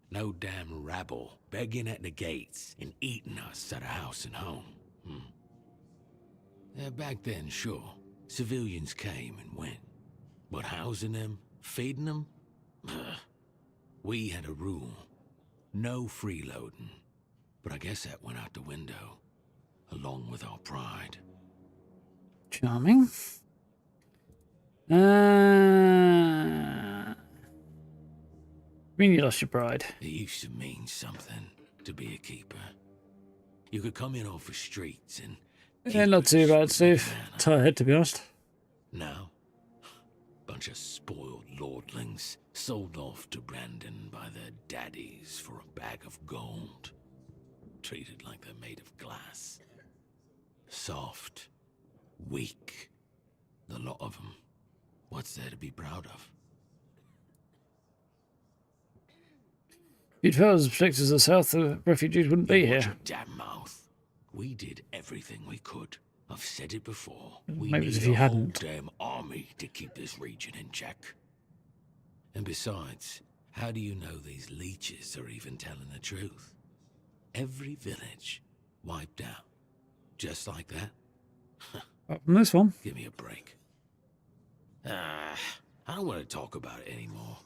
No damn rabble begging at the gates and eating us at a house and home. Back then, sure, civilians came and went. But housing them, feeding them? We had a rule. No freeloading. But I guess that went out the window, along with our pride. Charming. I mean, you lost your pride. It used to mean something to be a keeper. You could come in off the streets and... Yeah, not too bad, Steve. Tired, to be honest. Now, bunch of spoiled lordlings sold off to Brandon by their daddies for a bag of gold. Treated like they're made of glass. Soft. Weak. The lot of them. What's there to be proud of? If you'd felt as protected as the South, the refugees wouldn't be Watch here. your damn mouth. We did everything we could. I've said it before. We Maybe need if you a whole hadn't. damn army to keep this region in check. And besides, how do you know these leeches are even telling the truth? Every village wiped out. Just like that? Apart from this one. Give me a break. I don't want to talk about it anymore.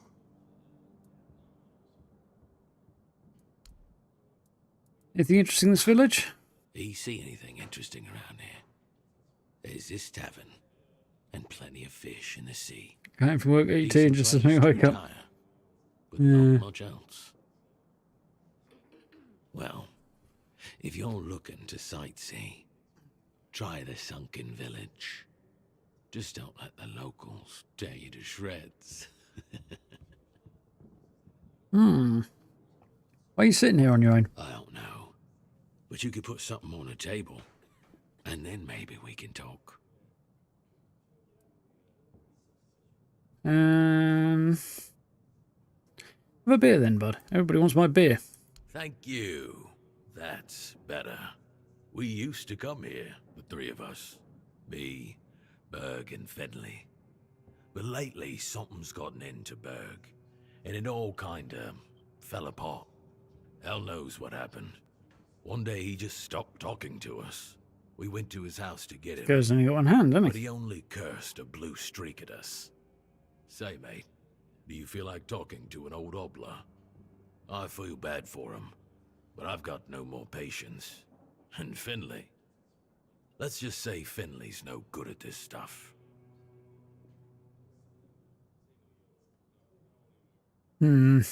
Anything interesting in this village? Do you see anything interesting around here? There's this tavern, and plenty of fish in the sea. Came from work at 18 Decent just as place I to wake up. retire, but not much else. Well, if you're looking to sightsee, try the sunken village. Just don't let the locals tear you to shreds. Why are you sitting here on your own? I don't know. But you could put something on the table, and then maybe we can talk. Have a beer then, bud. Everybody wants my beer. Thank you. That's better. We used to come here, the three of us. Me, Berg, and Finley. But lately, something's gotten into Berg, and it all kinda fell apart. Hell knows what happened. One day he just stopped talking to us. We went to his house to get him. Goes only got one hand, doesn't But he? he only cursed a blue streak at us. Say, mate, do you feel like talking to an old obla? I feel bad for him, but I've got no more patience. And Finley? Let's just say Finley's no good at this stuff. I'll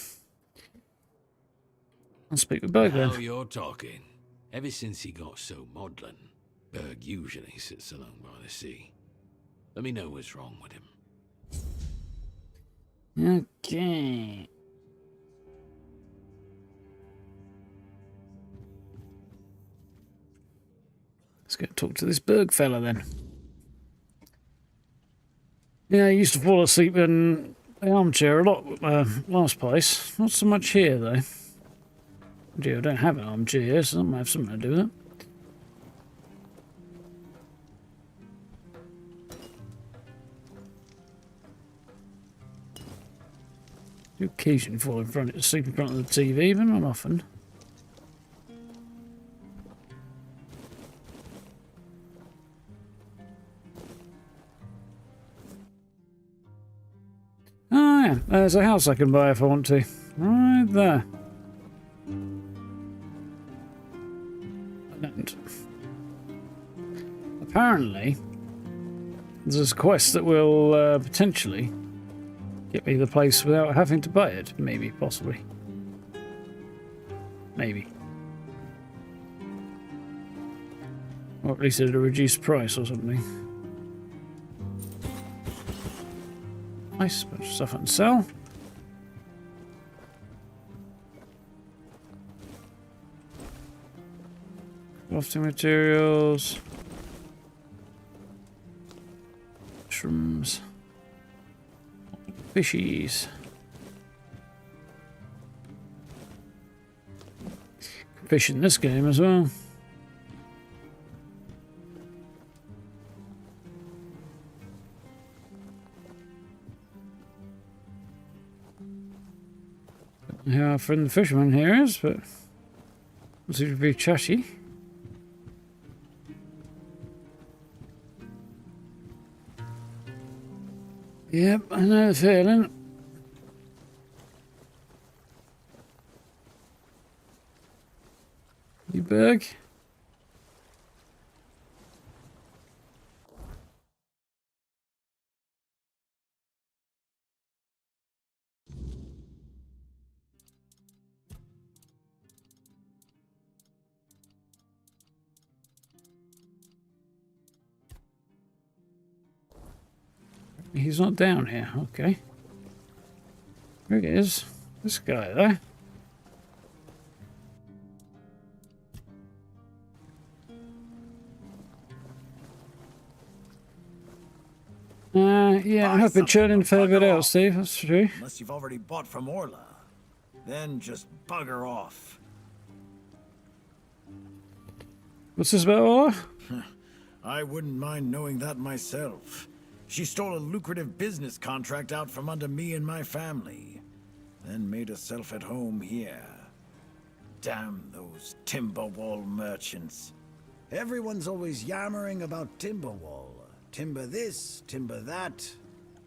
speak with Berg Now then. you're talking. Ever since he got so maudlin, Berg usually sits alone by the sea. Let me know what's wrong with him. Okay. Let's go talk to this Berg fella then. Yeah, I used to fall asleep in the armchair a lot at my last place. Not so much here, though. Gee, I don't have an armchair here, so that might have something to do with it. Do occasionally fall asleep in front of the TV, but not often. Oh yeah, there's a house I can buy if I want to. Right there. I don't. Apparently, there's a quest that will potentially get me the place without having to buy it. Maybe, possibly. Maybe. Or at least at a reduced price or something. Nice, bunch of stuff I can sell. Crafting materials. Mushrooms. Fishies. Fish in this game as well. Don't know how our friend the fisherman here is, but seems to be chatty. Yep, I know the feeling. You Berg? He's not down here, okay. There he is. This guy there. Yeah, I have been churning a fair bit out, Steve, that's true. Unless you've already bought from Orla. Then just bugger off. What's this about, Ola? I wouldn't mind knowing that myself. She stole a lucrative business contract out from under me and my family, then made herself at home here. Damn those Timberwall merchants. Everyone's always yammering about Timberwall. Timber this, timber that.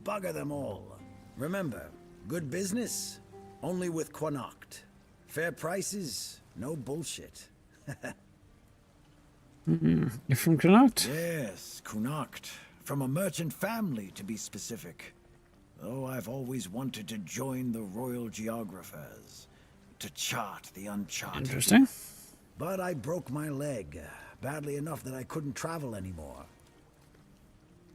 Bugger them all. Remember, good business, only with Connacht. Fair prices, no bullshit. You're from Connacht? Yes, Connacht. From a merchant family, to be specific. Though I've always wanted to join the Royal Geographers, to chart the uncharted. Interesting. But I broke my leg, badly enough that I couldn't travel anymore.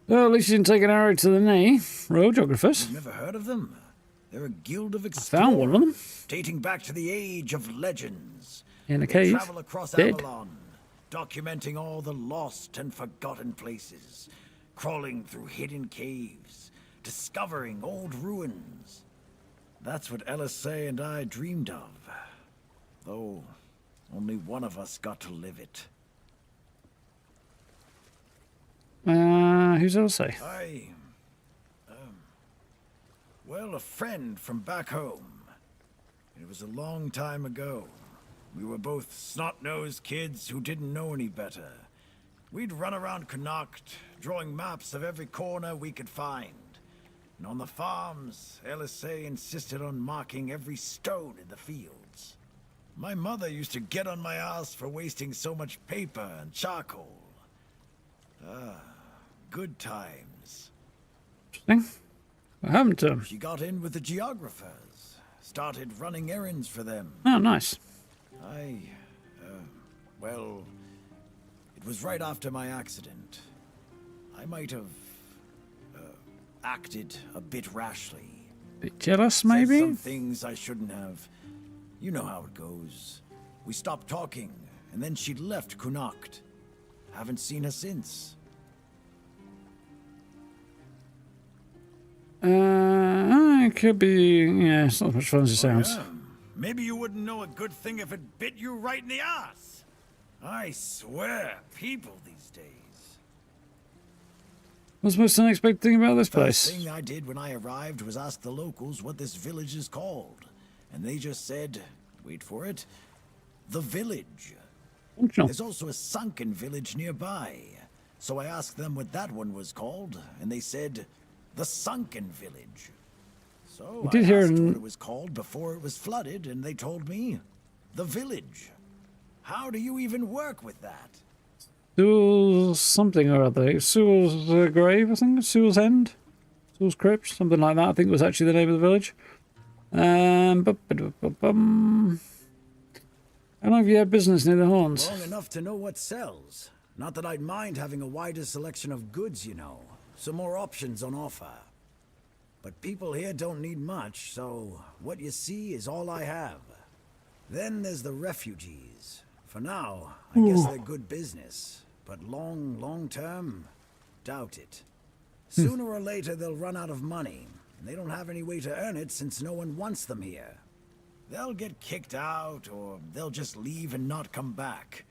Well, at least you didn't take an arrow to the knee. Royal Geographers. You've never heard of them? They're a guild of found one of them. dating back to the age of legends. In a They cave. travel across Dead. Avalon, documenting all the lost and forgotten places, crawling through hidden caves, discovering old ruins. That's what LSA and I dreamed of, though only one of us got to live it. Who's LSA? Well, a friend from back home. It was a long time ago. We were both snot-nosed kids who didn't know any better. We'd run around Connacht, drawing maps of every corner we could find. And on the farms, LSA insisted on marking every stone in the fields. My mother used to get on my ass for wasting so much paper and charcoal. Good times. Interesting. What happened to him? She got in with the geographers, started running errands for them. Oh, nice. Well, it was right after my accident. I might have acted a bit rashly. Bit jealous, Said maybe? some things I shouldn't have. You know how it goes. We stopped talking, and then she left Connacht. Haven't seen her since. It could be. Yeah, it's not as much fun as it sounds. Maybe you wouldn't know a good thing if it bit you right in the ass. I swear, people these days. What's the most unexpected thing about this First place? thing I did when I arrived was ask the locals what this village is called. And they just said, wait for it, the village. Functional. There's also a sunken village nearby. So I asked them what that one was called, and they said, the sunken village. So We did I hear asked an- what it was called before it was flooded, and they told me, the village. How do you even work with that? Sewell's something or other. Sewell's grave, I think. Sewell's end. Sewell's crypt, something like that. I think was actually the name of the village. How long have you had business near the Horns? Long enough to know what sells. Not that I'd mind having a wider selection of goods, you know. Some more options on offer. But people here don't need much, so what you see is all I have. Then there's the refugees. For now, I guess they're good business. But long term, doubt it. Sooner or later, they'll run out of money. And they don't have any way to earn it since no one wants them here. They'll get kicked out, or they'll just leave and not come back.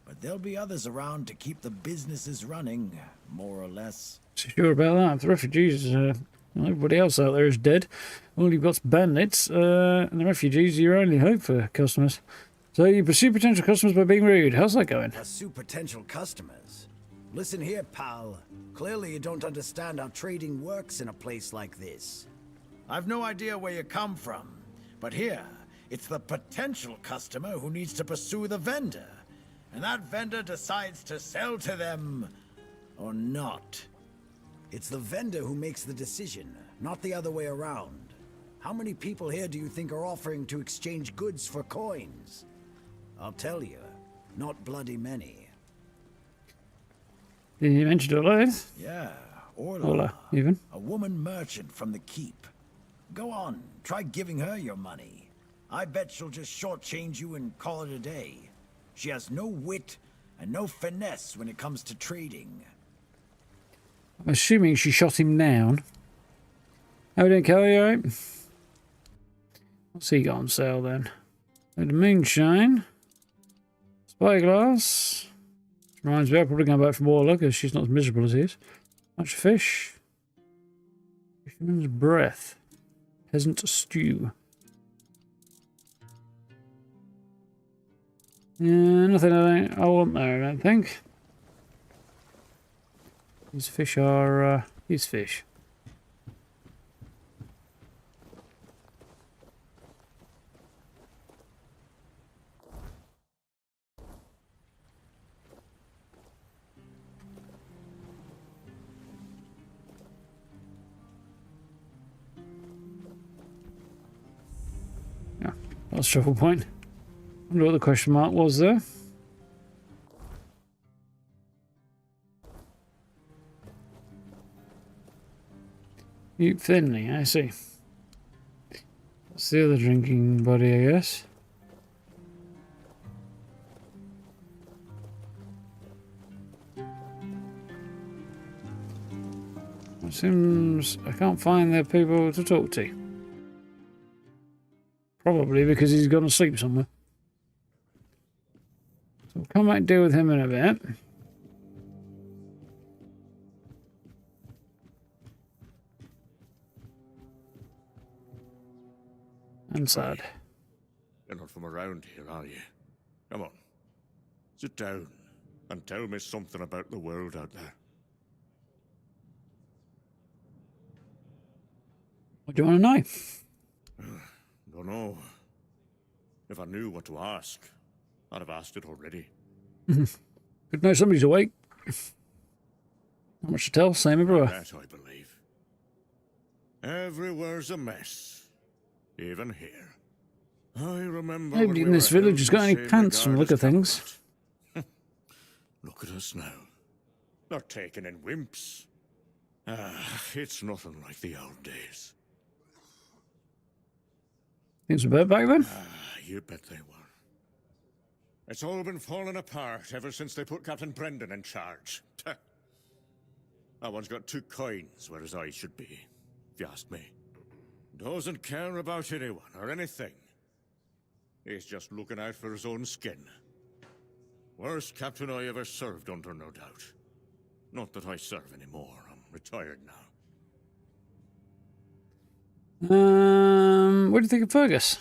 But there'll be others around to keep the businesses running, more or less. Sure about that. If the refugees, everybody else out there is dead. All you've got's bandits, and the refugees are your only hope for customers. So you pursue potential customers by being rude. How's that going? Pursue potential customers. Listen here, pal. Clearly you don't understand how trading works in a place like this. I've no idea where you come from, but here, it's the potential customer who needs to pursue the vendor. And that vendor decides to sell to them, or not. It's the vendor who makes the decision, not the other way around. How many people here do you think are offering to exchange goods for coins? I'll tell you, not bloody many. Did you mention Orla? Yeah, Orla. Orla, even. A woman merchant from the keep. Go on, try giving her your money. I bet she'll just shortchange you and call it a day. She has no wit and no finesse when it comes to trading. I'm assuming she shot him down. How we doing, Kelly? All right? What's he got on sale then? The moonshine. Spyglass. Reminds me, I'm probably going back from Orla because she's not as miserable as he is. Bunch of fish. Fisherman's breath. Peasant stew. Yeah, nothing I want there, I don't think. These fish are, these fish. Yeah, that's travel point. I wonder what the question mark was there. Eat thinly, I see. It's the other drinking buddy, I guess. It seems I can't find the people to talk to. Probably because he's gone to sleep somewhere. So we'll come back and deal with him in a bit. I'm sad. You're not from around here, are you? Come on. Sit down and tell me something about the world out there. What do you want to know? Don't know. If I knew what to ask, I'd have asked it already. Good to know somebody's awake. Not much to tell, same everywhere. That I believe. Everywhere's a mess. Even here. I remember Nobody in this village has got any pants from the look of things. Look at us now. They're taken in wimps. It's nothing like the old days. Things were better back then? You bet they were. It's all been falling apart ever since they put Captain Brendan in charge. That one's got two coins where his eyes should be, if you ask me. Doesn't care about anyone or anything. He's just looking out for his own skin. Worst captain I ever served under, no doubt. Not that I serve anymore. I'm retired now. What do you think of Fergus?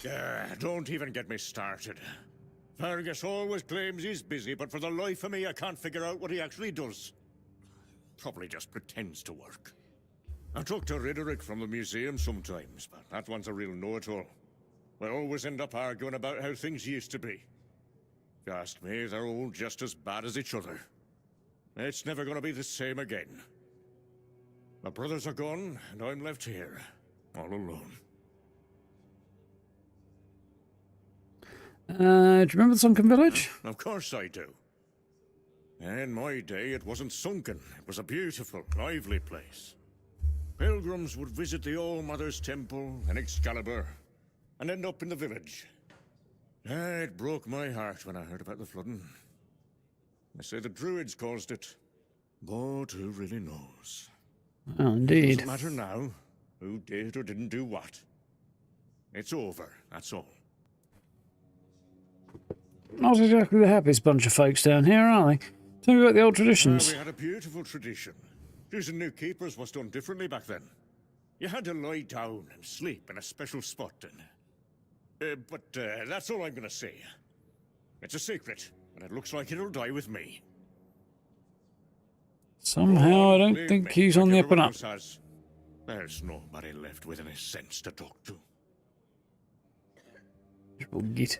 Don't even get me started. Fergus always claims he's busy, but for the life of me, I can't figure out what he actually does. Probably just pretends to work. I talk to Ridden from the museum sometimes, but that one's a real know-it-all. We always end up arguing about how things used to be. If you ask me, they're all just as bad as each other. It's never going to be the same again. My brothers are gone, and I'm left here, all alone. Do you remember the sunken village? Of course I do. In my day, it wasn't sunken. It was a beautiful, lively place. Pilgrims would visit the All-Mother's Temple and Excalibur, and end up in the village. It broke my heart when I heard about the flooding. They say the Druids caused it, but who really knows? Oh, indeed. Doesn't matter now who did or didn't do what. It's over, that's all. Not exactly the happiest bunch of folks down here, are they? Tell me about the old traditions. We had a beautiful tradition. Choosing new keepers was done differently back then. You had to lie down and sleep in a special spot. But that's all I'm gonna say. It's a secret, and it looks like it'll die with me. Somehow I don't think he's on the up and up. There's nobody left with any sense to talk to. Oh, git.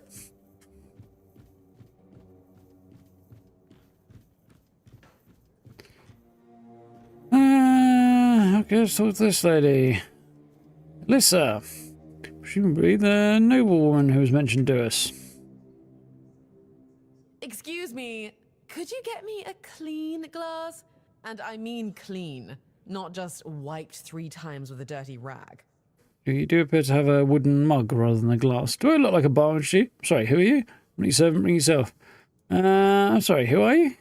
Okay, let's talk to this lady. Alyssa. Presumably the noblewoman who was mentioned to us. Excuse me, could you get me a clean glass? And I mean clean, not just wiped 3 times with a dirty rag. You do appear to have a wooden mug rather than a glass. Do I look like a barman sheep? Sorry, who are you? Bring servant, bring yourself. I'm sorry, who are you?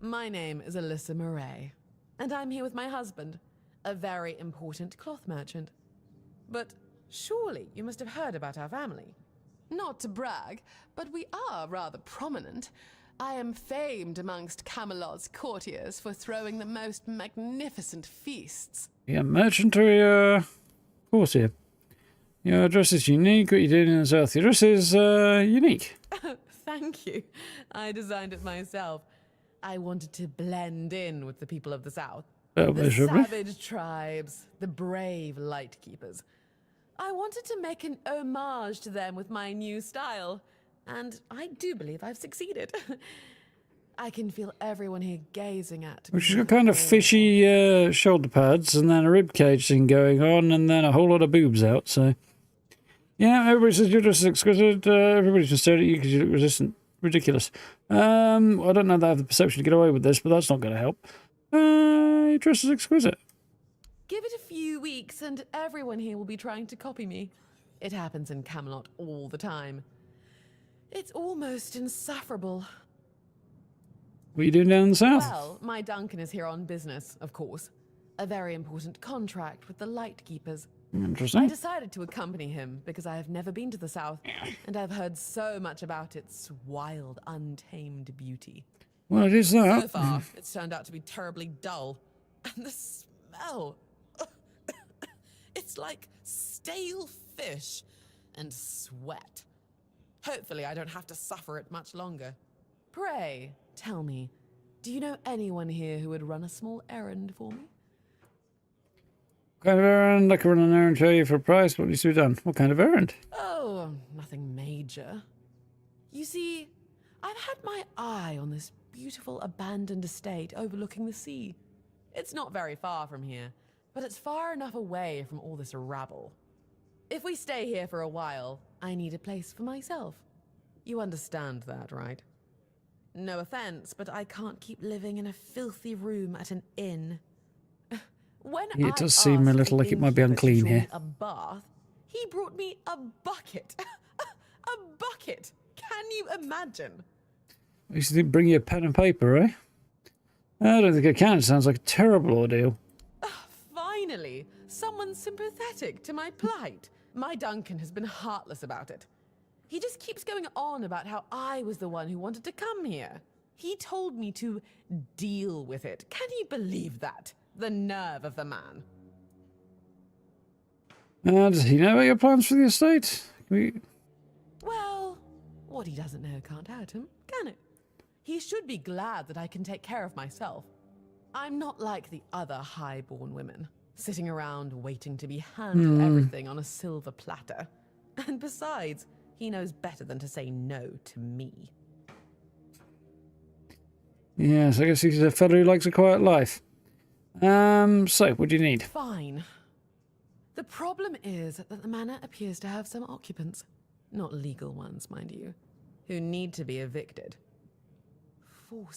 My name is Alyssa Murray, and I'm here with my husband, a very important cloth merchant. But surely you must have heard about our family. Not to brag, but we are rather prominent. I am famed amongst Kamelot's courtiers for throwing the most magnificent feasts. Yeah, merchant or courtier? Your dress is unique. What you doing in the south? Your dress is unique. Thank you. I designed it myself. I wanted to blend in with the people of the south. The savage tribes, the brave light keepers. I wanted to make an homage to them with my new style, and I do believe I've succeeded. I can feel everyone here gazing at me. She's got kind of fishy shoulder pads and then a rib cage thing going on and then a whole lot of boobs out, so... Yeah, everybody says your dress is exquisite. Everybody's just staring at you because you look resistant. Ridiculous. I don't know that I have the perception to get away with this, but that's not going to help. Your dress is exquisite. Give it a few weeks and everyone here will be trying to copy me. It happens in Kamelot all the time. It's almost insufferable. What are you doing down in the south? Well, my Duncan is here on business, of course. A very important contract with the Light Keepers. Interesting. I decided to accompany him because I have never been to the south, and I've heard so much about its wild, untamed beauty. Well, it is that. So far, it's turned out to be terribly dull. And the smell... it's like stale fish and sweat. Hopefully I don't have to suffer it much longer. Pray, tell me, do you know anyone here who would run a small errand for me? What kind of errand? I can run an errand for you for a price. What needs to be done? What kind of errand? Oh, nothing major. You see, I've had my eye on this beautiful abandoned estate overlooking the sea. It's not very far from here, but it's far enough away from all this rabble. If we stay here for a while, I need a place for myself. You understand that, right? No offense, but I can't keep living in a filthy room at an inn. When It does seem a little like it might be unclean here. A bath, he brought me a bucket. A bucket! Can you imagine? You used to bring you a pen and paper, eh? I don't think I can. It sounds like a terrible ordeal. Finally, someone sympathetic to my plight. My Duncan has been heartless about it. He just keeps going on about how I was the one who wanted to come here. He told me to deal with it. Can you believe that? The nerve of the man. Does he know about your plans for the estate? Well, what he doesn't know can't hurt him, can it? He should be glad that I can take care of myself. I'm not like the other high-born women, sitting around waiting to be handed everything on a silver platter. And besides, he knows better than to say no to me. Yes, I guess he's a fellow who likes a quiet life. So, what do you need? Fine. The problem is that the manor appears to have some occupants, not legal ones, mind you, who need to be evicted.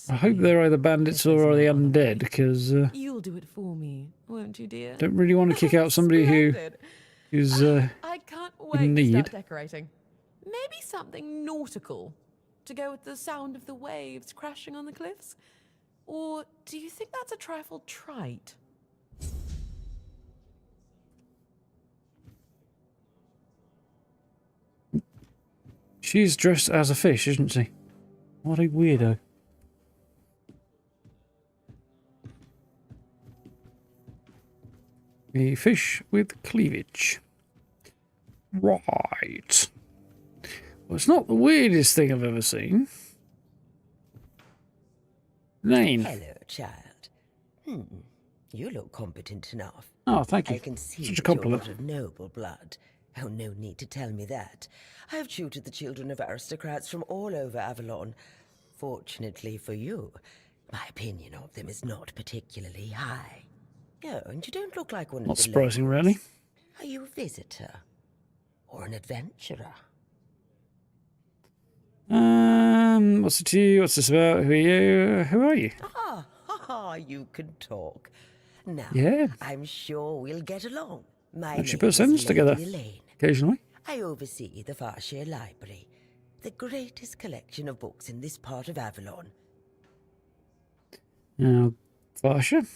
I hope they're either bandits or the undead, because You'll do it for me, won't you, dear? don't really want to kick out somebody who's I can't wait in to need. start decorating. Maybe something nautical to go with the sound of the waves crashing on the cliffs. Or do you think that's a trifle trite? She's dressed as a fish, isn't she? What a weirdo. A fish with cleavage. Right. Well, it's not the weirdest thing I've ever seen. Name. Hello, child. You look competent enough. Oh, thank you. I can see Such a that you're compliment. not of noble blood. Oh, no need to tell me that. I have tutored the children of aristocrats from all over Avalon. Fortunately for you, my opinion of them is not particularly high. Oh, and you don't look like one Not of the surprising, locals. really. Are you a visitor? Or an adventurer? What's it to you? What's this about? Who are you? Who are you? You can talk. Now, Yeah. I'm sure we'll get along. My Actually name put a is sentence together. Lady Elaine. Occasionally. I oversee the Farshire Library, the greatest collection of books in this part of Avalon. Now, Farsha?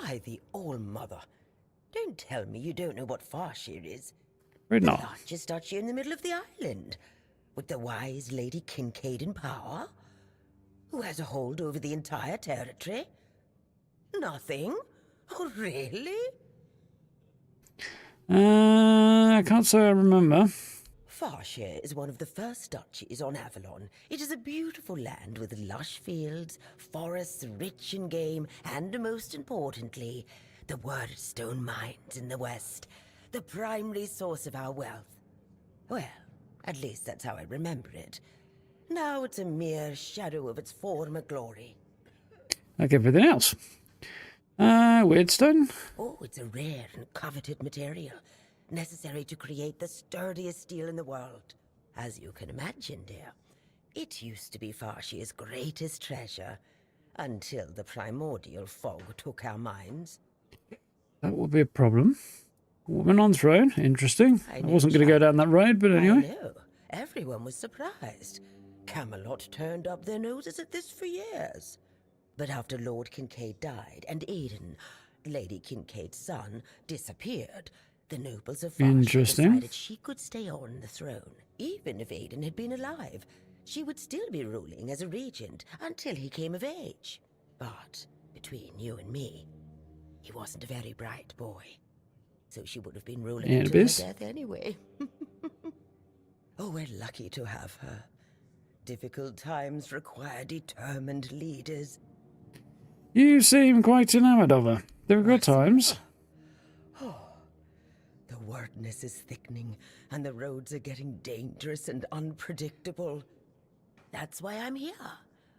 By the All-Mother, don't tell me you don't know what Farshire is. Right The now. largest duchy in the middle of the island, with the wise Lady Kincaid in power, who has a hold over the entire territory. Nothing? Oh, really? I can't say I remember. Farshire is one of the first duchies on Avalon. It is a beautiful land with lush fields, forests rich in game, and most importantly, the Wyrdstone mines in the west, the primary source of our wealth. Well, at least that's how I remember it. Now it's a mere shadow of its former glory. Like everything else. Wyrdstone? Oh, it's a rare and coveted material, necessary to create the sturdiest steel in the world. As you can imagine, dear, it used to be Farshire's greatest treasure, until the primordial fog took our minds. That would be a problem. Woman on throne. Interesting. I wasn't going to go down that road, but anyway. I know. Everyone was surprised. Camelot turned up their noses at this for years. But after Lord Kincaid died and Aidan, Lady Kincaid's son, disappeared, the nobles of Farshire decided she could stay on the throne. Even if Aidan had been alive, she would still be ruling as a regent until he came of age. But between you and me, he wasn't a very bright boy. So she would have been ruling until her death anyway. Oh, we're lucky to have her. Difficult times require determined leaders. You seem quite enamoured of her. Difficult times. The Wyrdness is thickening, and the roads are getting dangerous and unpredictable. That's why I'm here,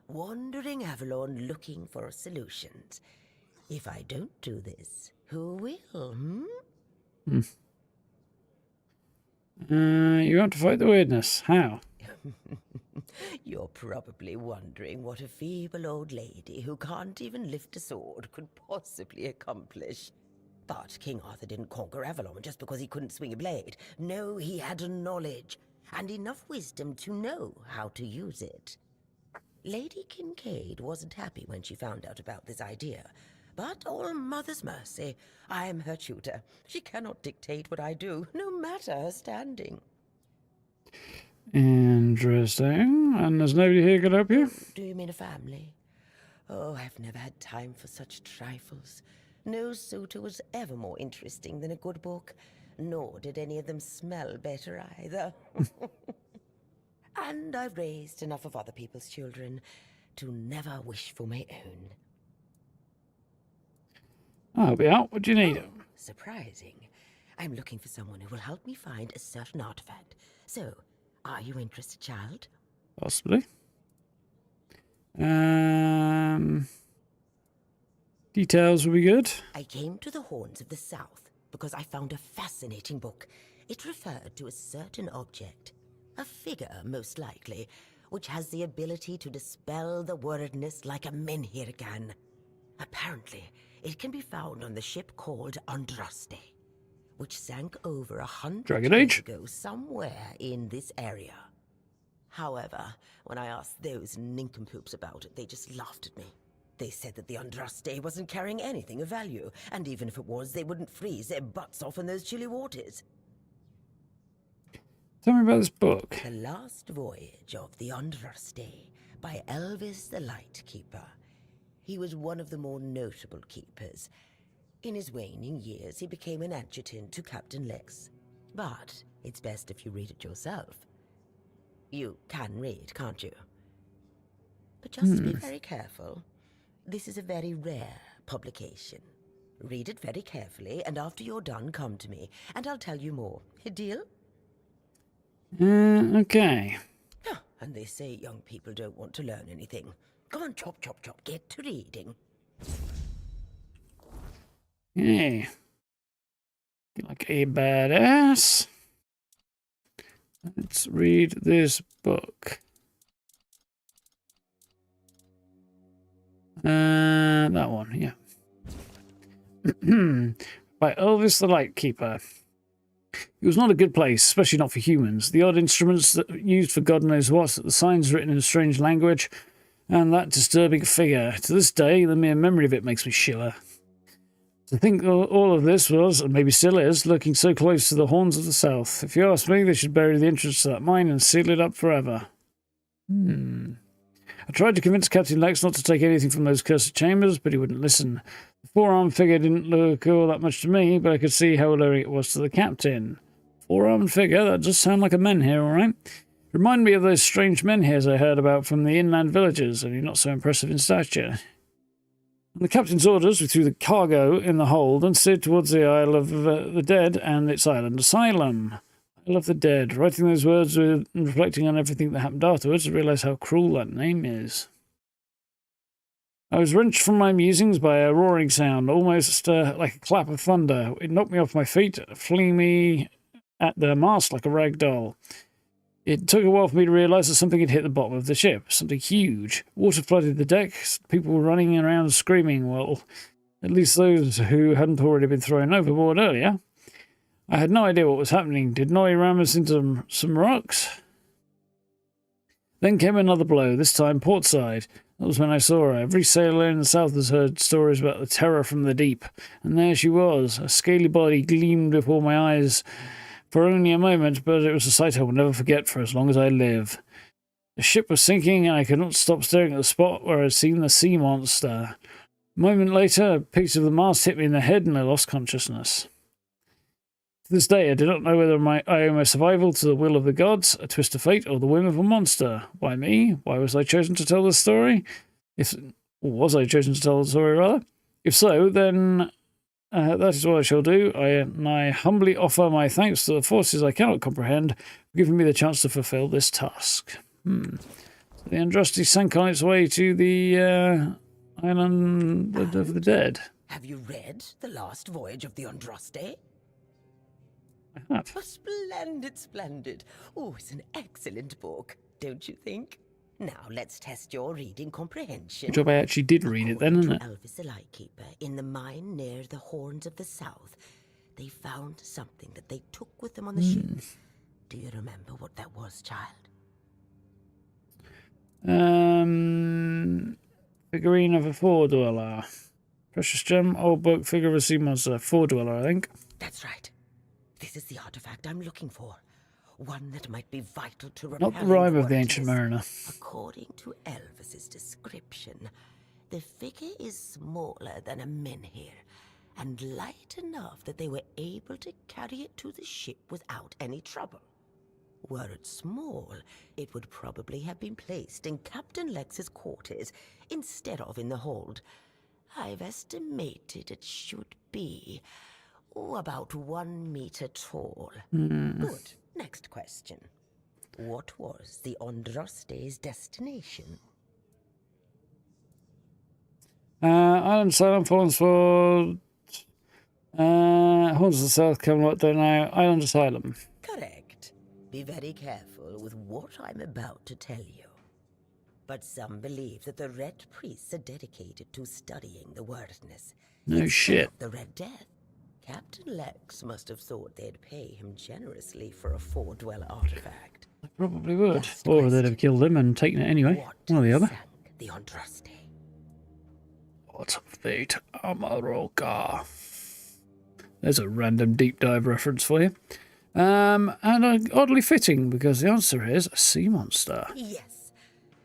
wandering Avalon looking for solutions. If I don't do this, who will, You want to fight the Wyrdness. How? You're probably wondering what a feeble old lady who can't even lift a sword could possibly accomplish. But King Arthur didn't conquer Avalon just because he couldn't swing a blade. No, he had knowledge, and enough wisdom to know how to use it. Lady Kincaid wasn't happy when she found out about this idea. But all mother's mercy, I am her tutor. She cannot dictate what I do, no matter her standing. Interesting. And there's nobody here could help you? Do you mean a family? Oh, I've never had time for such trifles. No suitor was ever more interesting than a good book, nor did any of them smell better either. And I've raised enough of other people's children to never wish for my own. I'll be out. What do you need? Oh, surprising. I'm looking for someone who will help me find a certain artifact. So, are you interested, child? Possibly. Details will be good. I came to the Horns of the South because I found a fascinating book. It referred to a certain object, a figure most likely, which has the ability to dispel the Wyrdness like a menhir can. Apparently, it can be found on the ship called Andraste, which sank over 100 years ago somewhere in this area. However, when I asked those nincompoops about it, they just laughed at me. They said that the Andraste wasn't carrying anything of value, and even if it was, they wouldn't freeze their butts off in those chilly waters. Tell me about this book. The Last Voyage of the Andraste by Elvis the Lightkeeper. He was one of the more notable keepers. In his waning years, he became an adjutant to Captain Lex. But it's best if you read it yourself. You can read, can't you? But just be very careful. This is a very rare publication. Read it very carefully, and after you're done, come to me, and I'll tell you more. A deal? Okay. And they say young people don't want to learn anything. Go on, chop, chop, chop. Get to reading. Hey. Feel like a badass. Let's read this book. That one, yeah. By Elvis the Lightkeeper. It was not a good place, especially not for humans. The odd instruments that used for God knows what, the signs written in a strange language, and that disturbing figure. To this day, the mere memory of it makes me shiver. To think all of this was, and maybe still is, lurking so close to the Horns of the South. If you ask me, they should bury the entrance to that mine and seal it up forever. I tried to convince Captain Lex not to take anything from those cursed chambers, but he wouldn't listen. The four-armed figure didn't look all that much to me, but I could see how alluring it was to the captain. Four-armed figure? That does sound like a menhir, all right. Remind me of those strange menhirs I heard about from the inland villages, only not so impressive in stature. On the captain's orders, we threw the cargo in the hold and steered towards the Isle of the Dead and its island asylum. Isle of the Dead. Writing those words and reflecting on everything that happened afterwards, I realised how cruel that name is. I was wrenched from my musings by a roaring sound, almost like a clap of thunder. It knocked me off my feet, flinging me at the mast like a rag doll. It took a while for me to realise that something had hit the bottom of the ship, something huge. Water flooded the deck, people were running around screaming, well, at least those who hadn't already been thrown overboard earlier. I had no idea what was happening. Did Nolly ram us into some rocks? Then came another blow, this time portside. That was when I saw her. Every sailor in the south has heard stories about the terror from the deep. And there she was. A scaly body gleamed before my eyes for only a moment, but it was a sight I will never forget for as long as I live. The ship was sinking, and I could not stop staring at the spot where I had seen the sea monster. A moment later, a piece of the mast hit me in the head, and I lost consciousness. To this day, I do not know whether I owe my survival to the will of the gods, a twist of fate, or the whim of a monster. Why me? Why was I chosen to tell this story? Was I chosen to tell the story, rather? If so, then that is what I shall do. I humbly offer my thanks to the forces I cannot comprehend for giving me the chance to fulfill this task. So the Andraste sank on its way to the island of the dead. Have you read The Last Voyage of the Andraste? I have. Oh, splendid, splendid. Oh, it's an excellent book, don't you think? Now, let's test your reading comprehension. Good job I actually did read it then, isn't it? Elvis the Lightkeeper, in the mine near the Horns of the South, they found something that they took with them on the ship. Do you remember what that was, child? Figurine of a Fore-Dweller. Precious gem, old book, figure of a sea monster. Fore-Dweller, I think. That's right. This is the artifact I'm looking for. One that might be vital to repairing Not the rhyme of the Ancient Mariner. According to Elvis's description, the figure is smaller than a menhir, and light enough that they were able to carry it to the ship without any trouble. Were it small, it would probably have been placed in Captain Lex's quarters instead of in the hold. I've estimated it should be about 1 meter tall. Good. Next question. What was the Andraste's destination? Island Asylum, Fallens for Horns of the South, Kamelot, don't know. Island Asylum. Correct. Be very careful with what I'm about to tell you. But some believe that the Red Priests are dedicated to studying the Wyrdness. No shit. The Red Death. Captain Lex must have thought they'd pay him generously for a Fore-Dweller artifact. They probably would. Or they'd have killed him and taken it anyway. One or the other. The Andraste. What a fate, Amaroka. There's a random deep dive reference for you. And oddly fitting, because the answer is a sea monster. Yes.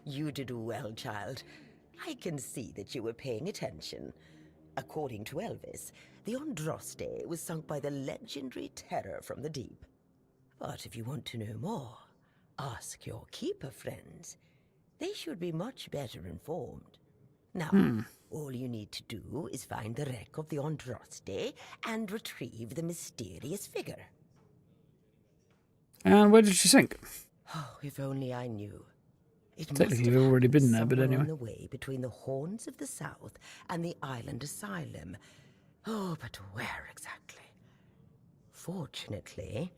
You did well, child. I can see that you were paying attention. According to Elvis, the Andraste was sunk by the legendary terror from the deep. But if you want to know more, ask your keeper friends. They should be much better informed. Now, all you need to do is find the wreck of the Andraste and retrieve the mysterious figure. And where did she sink? Oh, if only I knew. It Technically, we've already been there, but anyway. On the way between the Horns of the South and the Island Asylum. Oh, but where exactly? Fortunately,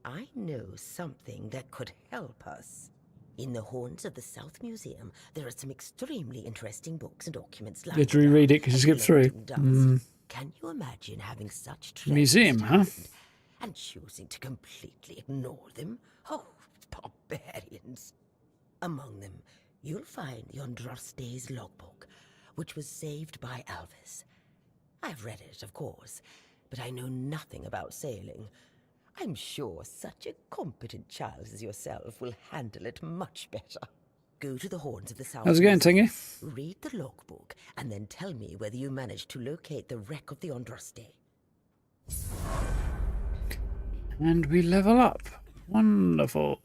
I know something that could help us. In the Horns of the South Museum, there are some extremely interesting books and documents. You have to reread it because you skip through. Can you imagine having such museum, huh? And choosing to completely ignore them? Oh, barbarians. Among them, you'll find the Andraste's logbook, which was saved by Elvis. I've read it, of course, but I know nothing about sailing. I'm sure such a competent child as yourself will handle it much better. Go to the Horns of the South. How's it going, Tingy? Read the logbook, and then tell me whether you managed to locate the wreck of the Andraste. And we level up. Wonderful.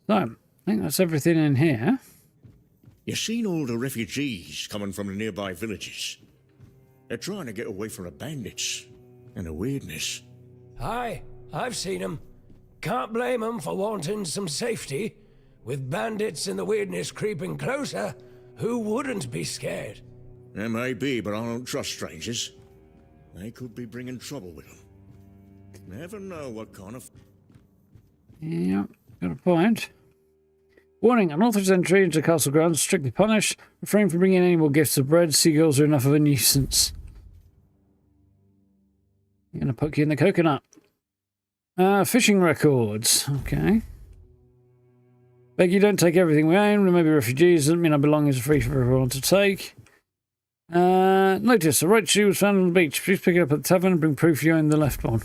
So, I think that's everything in here. You seen all the refugees coming from the nearby villages? They're trying to get away from the bandits and the Wyrdness. Aye, I've seen 'em. Can't blame 'em for wanting some safety. With bandits and the Wyrdness creeping closer, who wouldn't be scared? There may be, but I don't trust strangers. They could be bringing trouble with them. Never know what kind of... Yeah, got a point. Warning, unauthorized entry into castle grounds strictly punished. Refrain from bringing any more gifts of bread. Seagulls are enough of a nuisance. I'm going to poke you in the coconut. Fishing records. Okay. Beg you don't take everything we own. We may be refugees. Doesn't mean our belongings are free for everyone to take. Notice, a right shoe was found on the beach. Please pick it up at the tavern and bring proof you own the left one.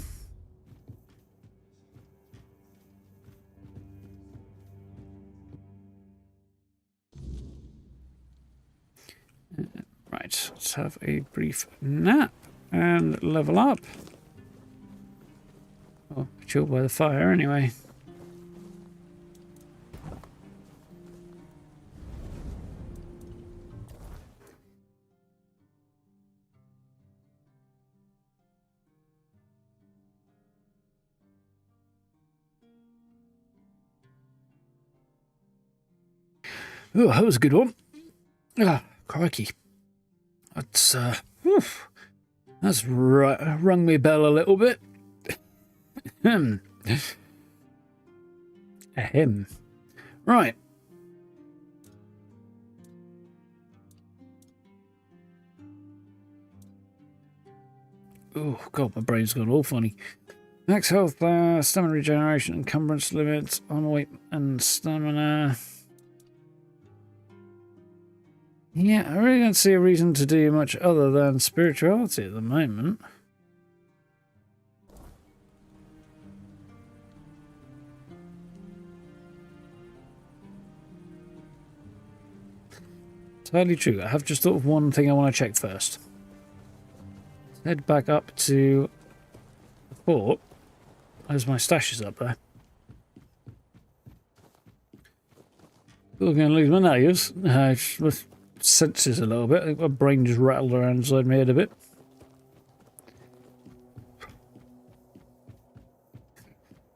Right, let's have a brief nap and level up. Oh, chill by the fire anyway. Oh, that was a good one. Ah, crikey. That's rung me bell a little bit. Ahem. Right. Oh, God, my brain's gone all funny. Max health, stamina regeneration, encumbrance limits, armor weight, and stamina. Yeah, I really don't see a reason to do much other than spirituality at the moment. Totally true. I have just thought of one thing I want to check first. Let's head back up to the fort. There's my stashes up there. Still going to lose my nails. Senses a little bit. I think my brain just rattled around inside my head a bit.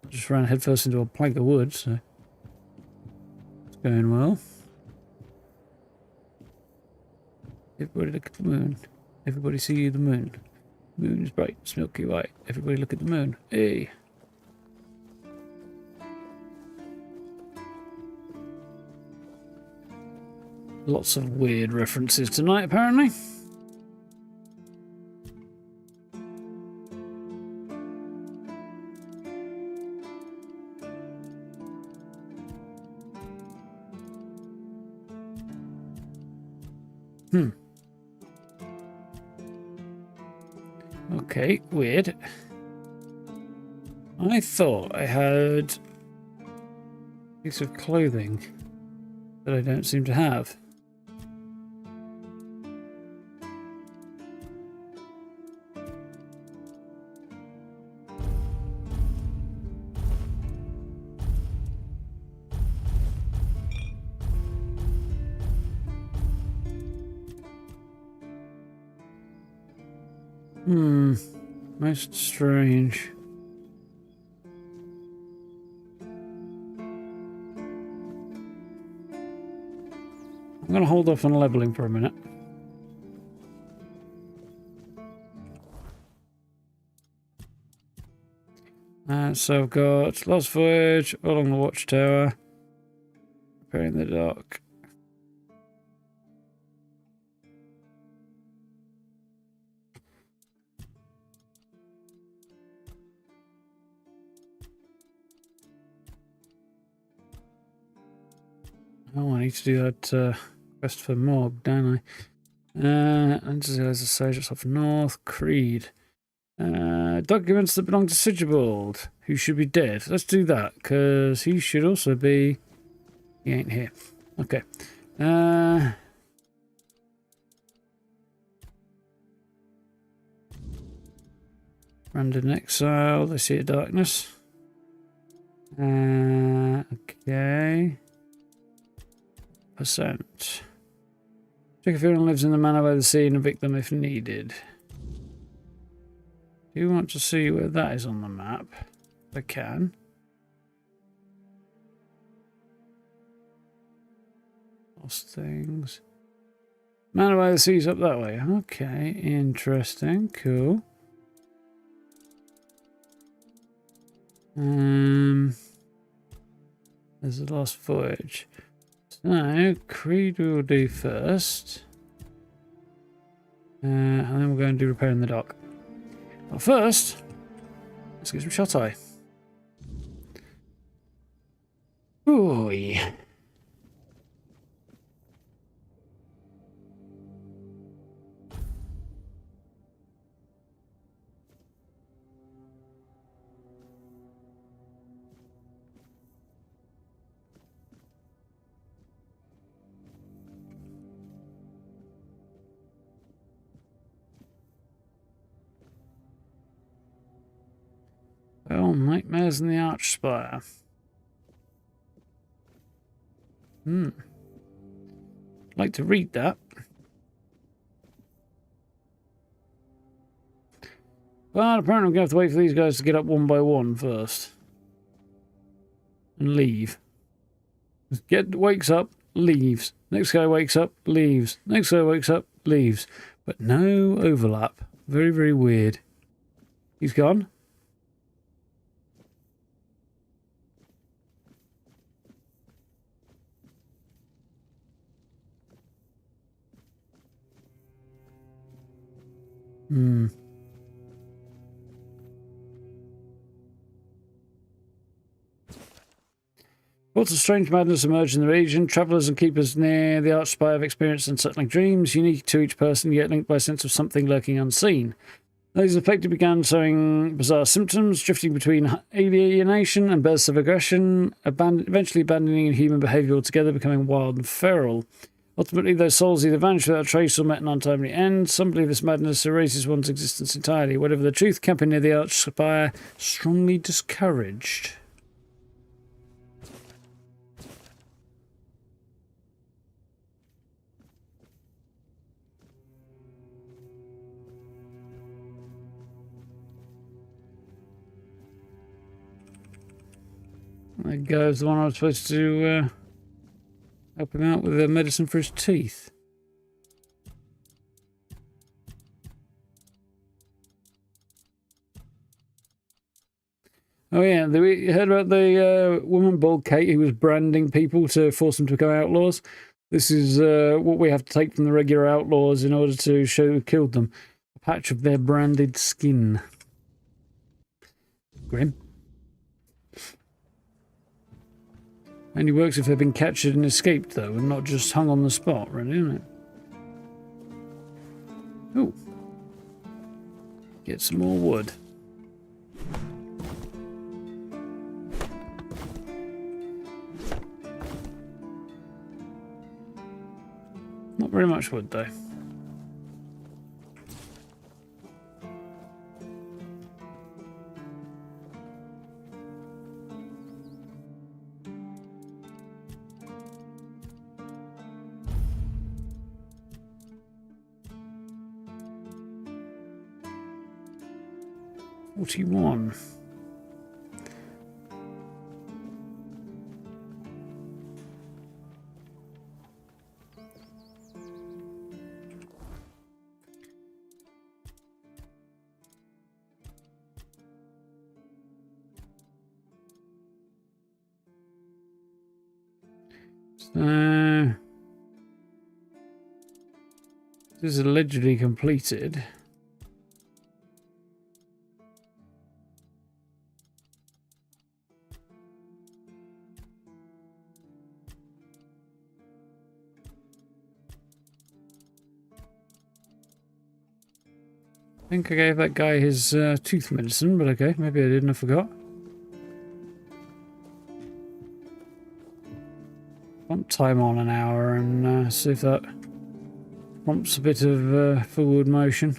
Just ran headfirst into a plank of wood, so it's going well. Everybody look at the moon. Everybody see the moon. The moon is bright, it's milky white. Everybody look at the moon. Hey. Lots of weird references tonight, apparently. Okay, weird. I thought I had a piece of clothing that I don't seem to have. Most strange. I'm going to hold off on leveling for a minute. So I've got Lost Voyage, along the Watchtower, repairing the dock. Oh, I need to do that quest for Morg, don't I? Entity as a sage that's off north. Creed. Documents that belong to Sigibald, who should be dead. Let's do that, because he should also be... He ain't here. Okay. Brandon exiled. I see a darkness. Okay. Percent. Check if anyone lives in the manor by the sea and evict them if needed. Do you want to see where that is on the map? I can. Lost things. Manor by the sea's up that way. Okay, interesting. Cool. There's the Lost Voyage. So, Creed we'll do first. And then we're going to do repairing the dock. But first, let's get some shut eye. boy. Well, nightmares in the Archspire. I'd like to read that. But apparently I'm going to have to wait for these guys to get up one by one first. And leave. Wakes up, leaves. Next guy wakes up, leaves. Next guy wakes up, leaves. But no overlap. Very, very weird. He's gone. Lots of strange madness emerged in the region. Travellers and keepers near the Archspire have experienced unsettling dreams, unique to each person, yet linked by a sense of something lurking unseen. Those affected began showing bizarre symptoms, drifting between alienation and bursts of aggression, eventually abandoning human behaviour altogether, becoming wild and feral. Ultimately, those souls either vanish without trace or met an untimely end. Some believe this madness erases one's existence entirely. Whatever the truth, camping near the Archspire strongly discouraged. There goes the one I was supposed to help him out with the medicine for his teeth. Oh yeah, we heard about the woman called Kate who was branding people to force them to become outlaws. This is what we have to take from the regular outlaws in order to show who killed them. A patch of their branded skin. Grim. Only works if they've been captured and escaped, though, and not just hung on the spot, really, isn't it? Ooh. Get some more wood. Not very much wood, though. $41. So this is allegedly completed. I think I gave that guy his tooth medicine, but okay, maybe I didn't, I forgot. Bump time on an hour and see if that prompts a bit of forward motion.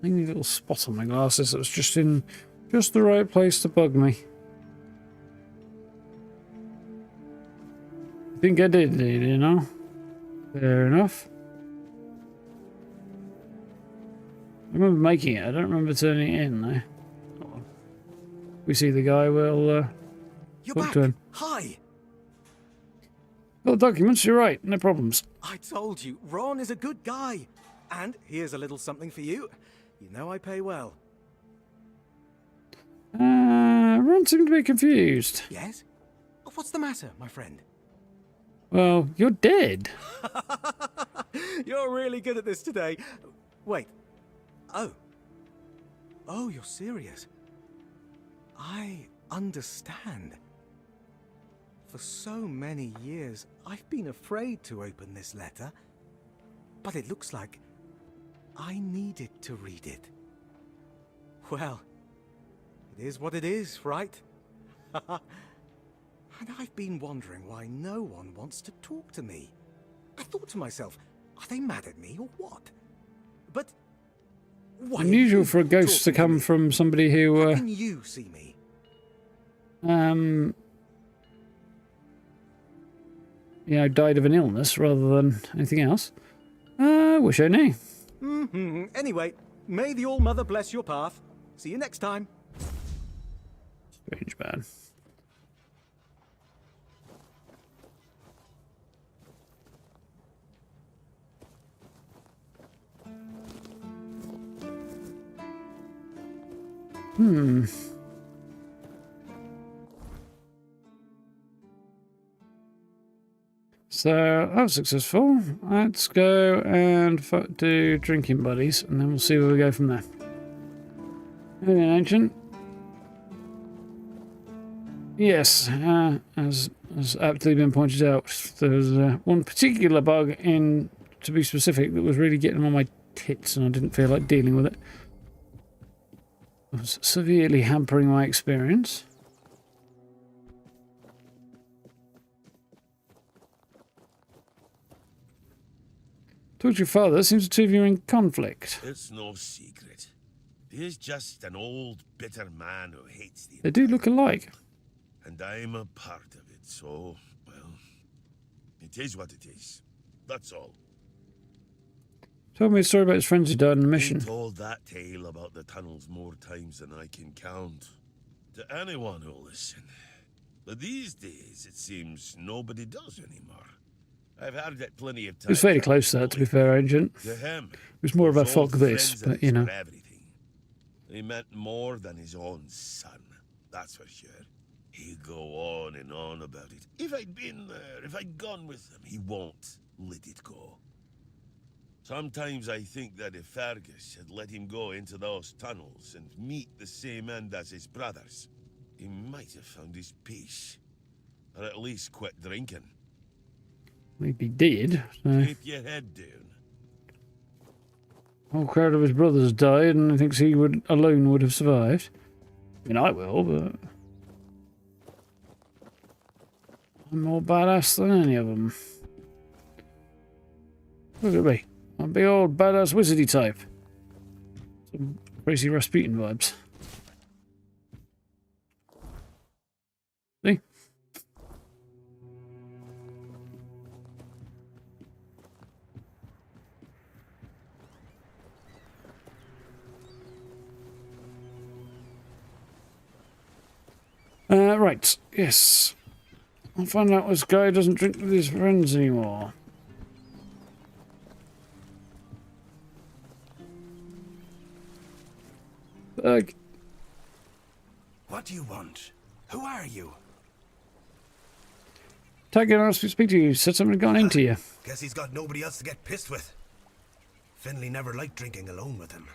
Tiny little spot on my glasses that was just in just the right place to bug me. I think I did, you know? Fair enough. I remember making it, I don't remember turning it in though. Oh. We see the guy, we'll talk to him. Hi! Got the documents, you're right, no problems. I told you, Ron is a good guy. And here's a little something for you. You know I pay well. Ron seemed to be confused. Yes? What's the matter, my friend? Well, you're dead. You're really good at this today. Wait. Oh. Oh, you're serious. I understand. For so many years, I've been afraid to open this letter. But it looks like I needed to read it. Well, it is what it is, right? And I've been wondering why no one wants to talk to me. I thought to myself, are they mad at me or what? But why unusual for a ghost to come from somebody who how can you see me? You know, died of an illness rather than anything else. Wish I knew. Anyway, may the All-Mother bless your path. See you next time. Strange man. So, that was successful. Let's go and do drinking buddies, and then we'll see where we go from there. Okay, ancient. Yes, as aptly been pointed out, there was one particular bug in, to be specific, that was really getting on my tits, and I didn't feel like dealing with it. It was severely hampering my experience. Talk to your father. Seems the two of you are in conflict. It's no secret. He's just an old, bitter man who hates the... They do look alike. And I'm a part of it, so, well, it is what it is. That's all. Told me a story about his friends who died on a mission. He told that tale about the tunnels more times than I can count. To anyone who'll listen. But these days, it seems nobody does anymore. I've heard it plenty of times. It was fairly close to that, to be fair, Agent. To him, it was more about his fuck old this, friends but you know. Everything. He meant more than his own son, that's for sure. He'd go on and on about it. If I'd been there, if I'd gone with him, he won't let it go. Sometimes I think that if Fergus had let him go into those tunnels and meet the same end as his brothers, he might have found his peace. Or at least quit drinking. Maybe he did. So. Keep your head down. A whole crowd of his brothers died, and he thinks he would alone would have survived. I mean, I will, but I'm more badass than any of them. Look at me. I'm a big old badass wizardy type. Some crazy Rasputin vibes. See? Right, yes. I'll find out this guy doesn't drink with his friends anymore. What do you want? Who are you? Tiger asked to speak to you. Said something had gone into you. Guess he's got nobody else to get pissed with. Finley never liked drinking alone with him.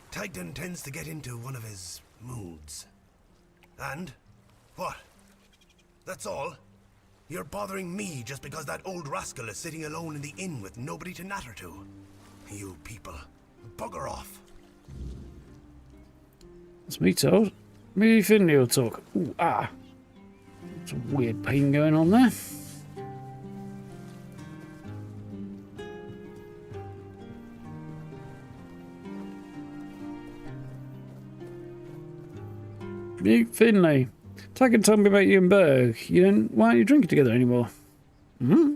Titan tends to get into one of his moods. And? What? That's all? You're bothering me just because that old rascal is sitting alone in the inn with nobody to natter to. You people, bugger off. That's me told. Me Finley will talk. Ooh, ah. Some weird pain going on there. Me Finley. Taggart told me about you and Berg. Why aren't you drinking together anymore? Hmm?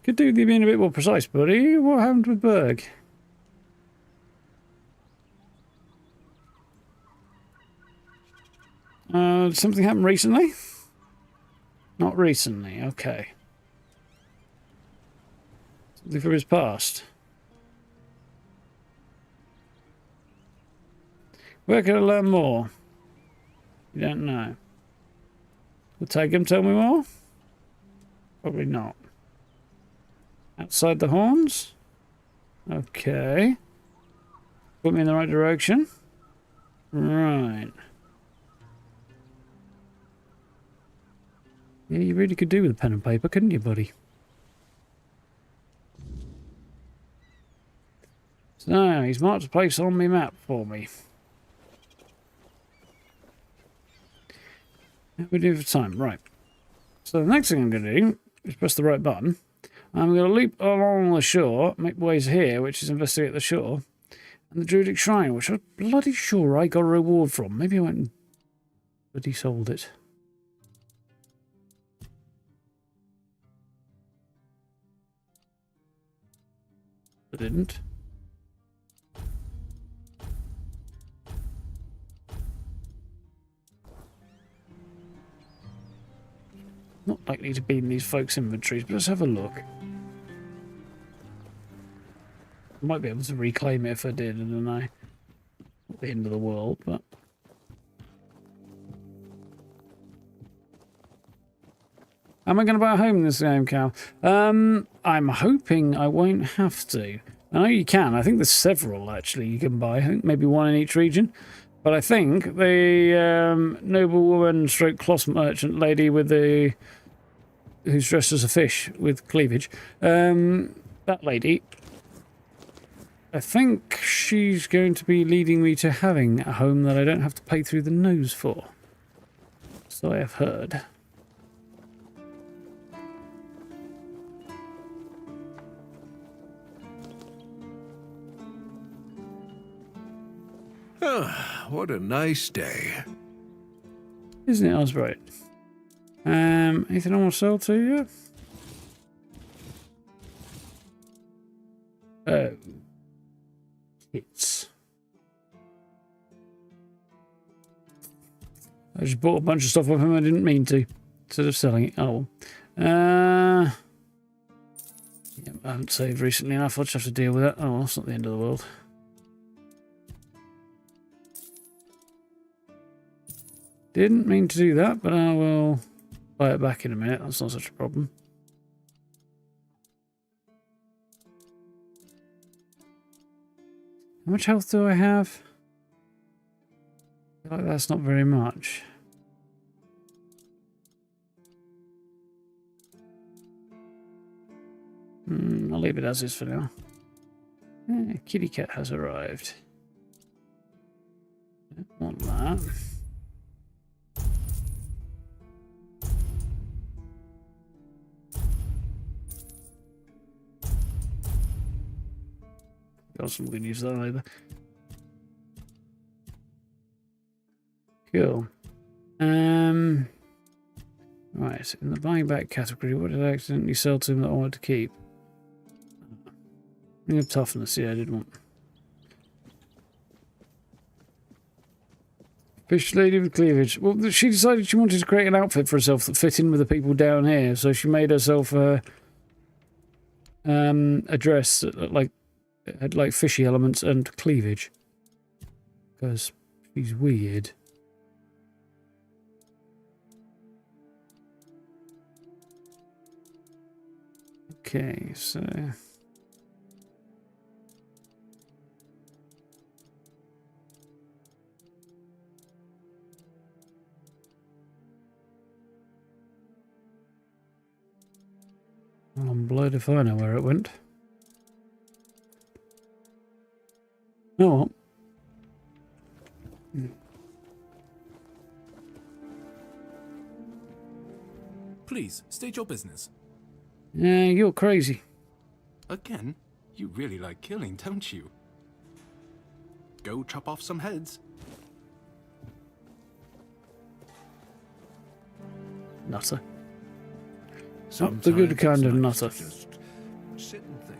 Could do with you being a bit more precise, buddy. What happened with Berg? Something happened recently? Not recently, okay. Something from his past. Where can I learn more? You don't know. Will Tagum tell me more? Probably not. Outside the horns? Okay. Put me in the right direction. Right. Yeah, you really could do with a pen and paper, couldn't you, buddy? So, he's marked a place on my map for me. How we do for time? Right. So the next thing I'm going to do is press the right button. I'm going to leap along the shore, make ways here, which is investigate the shore, and the Druidic Shrine, which I'm bloody sure I got a reward from. Maybe I went and bloody sold it. I didn't. Not likely to be in these folks' inventories, but let's have a look. I might be able to reclaim it if I did, I don't know. Not the end of the world, but... Am I going to buy a home in this game, Cal? I'm hoping I won't have to. I know you can. I think there's several, actually, you can buy. I think maybe one in each region. But I think the noblewoman stroke cloth merchant lady with the... who's dressed as a fish with cleavage. That lady... I think she's going to be leading me to having a home that I don't have to pay through the nose for. So I have heard. Ah, what a nice day. Isn't it? I was right. Anything I want to sell to you? Oh. Hits. I just bought a bunch of stuff off him I didn't mean to. Instead of selling it. Oh. Yeah, I haven't saved recently enough. I'll just have to deal with that. Oh, that's not the end of the world. Didn't mean to do that, but I will buy it back in a minute. That's not such a problem. How much health do I have? I feel like that's not very much. I'll leave it as is for now. Kitty cat has arrived. Don't want that. Got some good use of that either. Cool. Right, so in the buying back category, what did I accidentally sell to him that I wanted to keep? Toughness, yeah, I did want. Fish lady with cleavage. Well, she decided she wanted to create an outfit for herself that fit in with the people down here, so she made herself a dress that had like fishy elements and cleavage. Because she's weird. Okay, so... I'm blowed if I know where it went. Oh well. Please, state your business. Yeah, you're crazy. Again? You really like killing, don't you? Go chop off some heads. Nutter. Not the good kind of nutter. Just sit and think.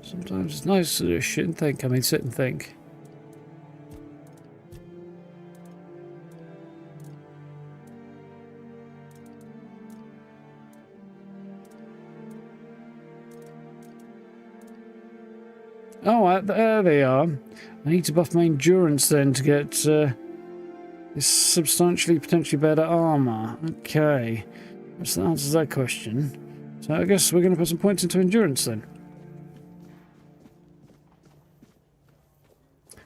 Sometimes it's nice to just sit and think. I mean, sit and think. Oh, there they are. I need to buff my endurance then to get is substantially potentially better armor. Okay. So that answers that question. So I guess we're going to put some points into endurance then.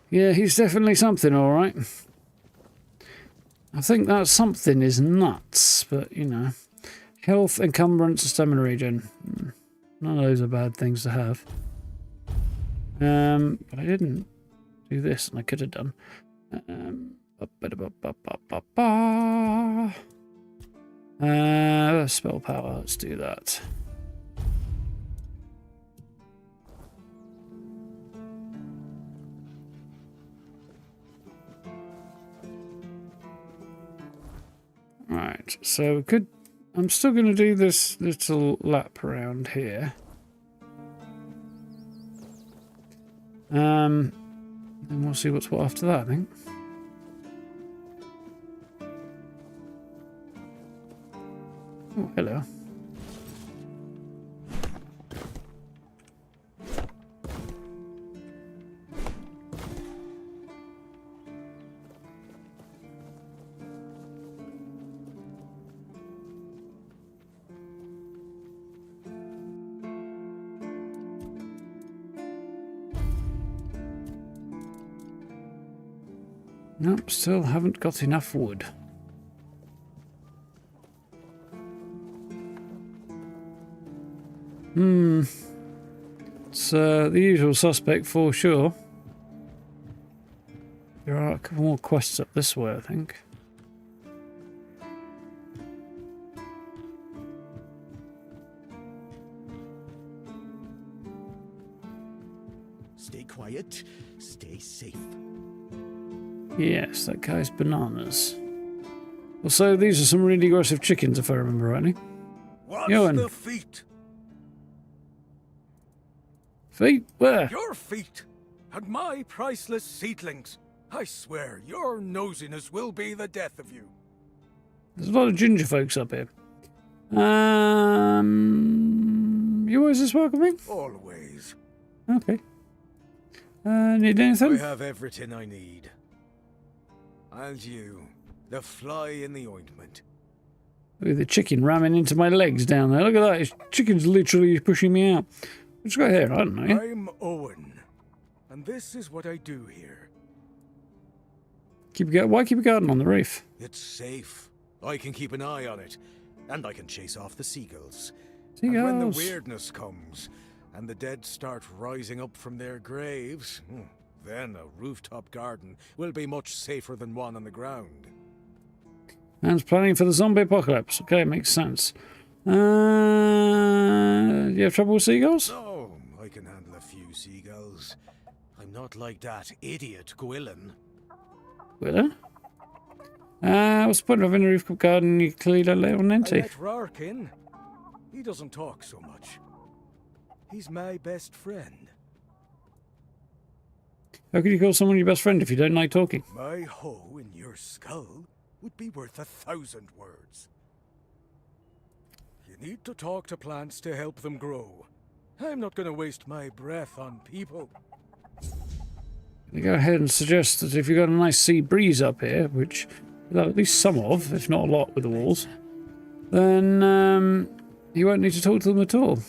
Yeah, he's definitely something, alright. I think that something is nuts, but you know. Health, encumbrance, stamina regen. None of those are bad things to have. But I didn't do this, and I could have done. Spell power, let's do that. Right, so we could. I'm still going to do this little lap around here. And we'll see what's what after that, I think. Oh, hello. Nope, still haven't got enough wood. It's the usual suspect for sure. There are a couple more quests up this way, I think. Stay quiet, stay safe. Yes, that guy's bananas. Also, these are some really aggressive chickens, if I remember rightly. What's Xion. the feet? Feet? Where? Your feet and my priceless seedlings. I swear, your nosiness will be the death of you. There's a lot of ginger folks up here. You always this welcoming? Always. Okay. Need anything? I have everything I need. And you, the fly in the ointment. Look at the chicken ramming into my legs down there. Look at that. His chicken's literally pushing me out. What's got here? I don't know. I'm Owen, and this is what I do here. Why keep a garden on the reef? It's safe. I can keep an eye on it, and I can chase off the seagulls. Seagulls. And when the weirdness comes, and the dead start rising up from their graves, then a rooftop garden will be much safer than one on the ground. Man's planning for the zombie apocalypse. Okay, makes sense. You have trouble with seagulls? No, I can handle a few seagulls. I'm not like that idiot Gwilyn. Gwilyn? What's the point of having a rooftop garden? You clearly don't let one empty. I let Rark in. He doesn't talk so much. He's my best friend. How could you call someone your best friend if you don't like talking? My hoe in your skull would be worth 1,000 words. You need to talk to plants to help them grow. I'm not going to waste my breath on people. You go ahead and suggest that if you've got a nice sea breeze up here, which we'll have at least some of, if not a lot with the walls, then you won't need to talk to them at all.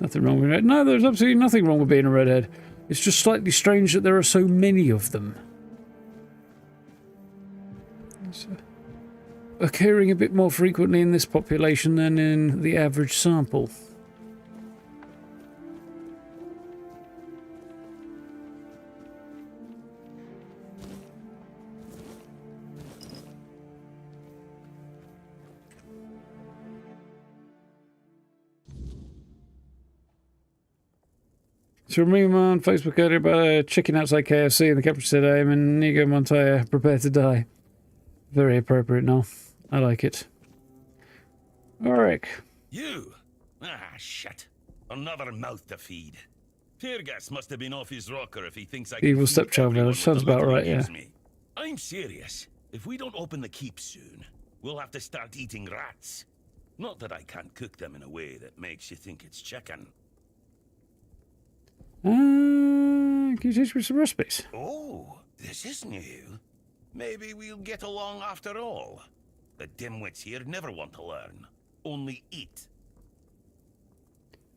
Nothing wrong with it. No, there's absolutely nothing wrong with being a redhead. It's just slightly strange that there are so many of them. It's occurring a bit more frequently in this population than in the average sample. So me on Facebook earlier about a chicken outside KFC and the captain said I'm in Inigo Montoya, prepare to die. Very appropriate, Noel. I like it. Ulrich. You? Ah, shit. Another mouth to feed. Fergus must have been off his rocker if he thinks I can Evil feed stepchild everyone village. with Sounds the about little right, he yeah. gives me. I'm serious. If we don't open the keep soon, we'll have to start eating rats. Not that I can't cook them in a way that makes you think it's chicken. Can you teach me some recipes? Oh, This is new. Maybe we'll get along after all. The dimwits here never want to learn. Only eat.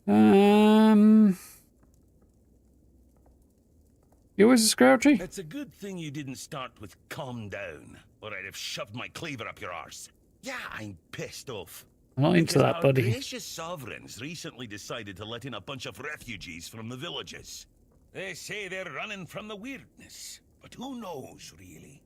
You always a Scrouchy? It's a good thing you didn't start with calm down, or I'd have shoved my cleaver up your arse. Yeah, I'm pissed off. I'm not into that, buddy. Our gracious sovereigns recently decided to let in a bunch of refugees from the villages. They say they're running from the Wyrdness, but who knows, really?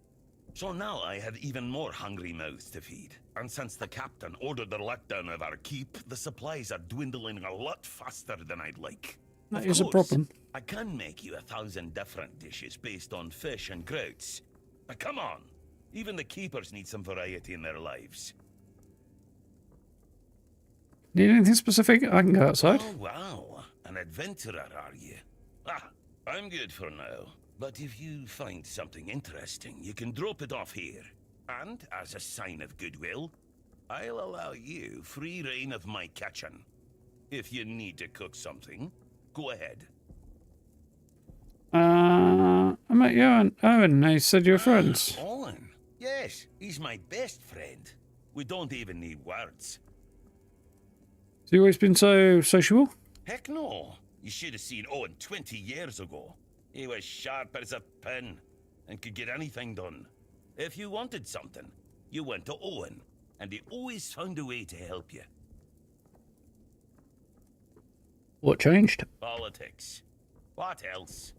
So now I have even more hungry mouths to feed. And since the captain ordered the letdown of our keep, the supplies are dwindling a lot faster than I'd like. That is a problem. I can make you 1,000 different dishes based on fish and grouts. But come on, even the keepers need some variety in their lives. Need anything specific? I can go outside. Oh, wow. An adventurer, are you? Ah, I'm good for now. But if you find something interesting, you can drop it off here. And, as a sign of goodwill, I'll allow you free reign of my kitchen. If you need to cook something, go ahead. I met you and Owen. They said you were friends. Owen? Yes, he's my best friend. We don't even need words. So you always been so sociable? Heck no. You should have seen Owen 20 years ago. He was sharp as a pin and could get anything done. If you wanted something, you went to Owen, and he always found a way to help you. What changed? Politics. What else?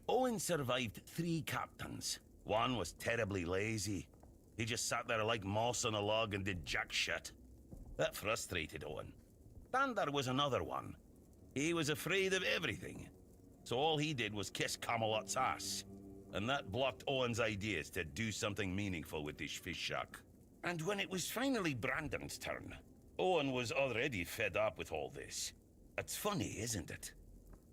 Owen survived 3 captains. One was terribly lazy. He just sat there like moss on a log and did jack shit. That frustrated Owen. Then there was another one. He was afraid of everything. So all he did was kiss Kamelot's ass. And that blocked Owen's ideas to do something meaningful with his fish shack. And when it was finally Brandon's turn, Owen was already fed up with all this. It's funny, isn't it?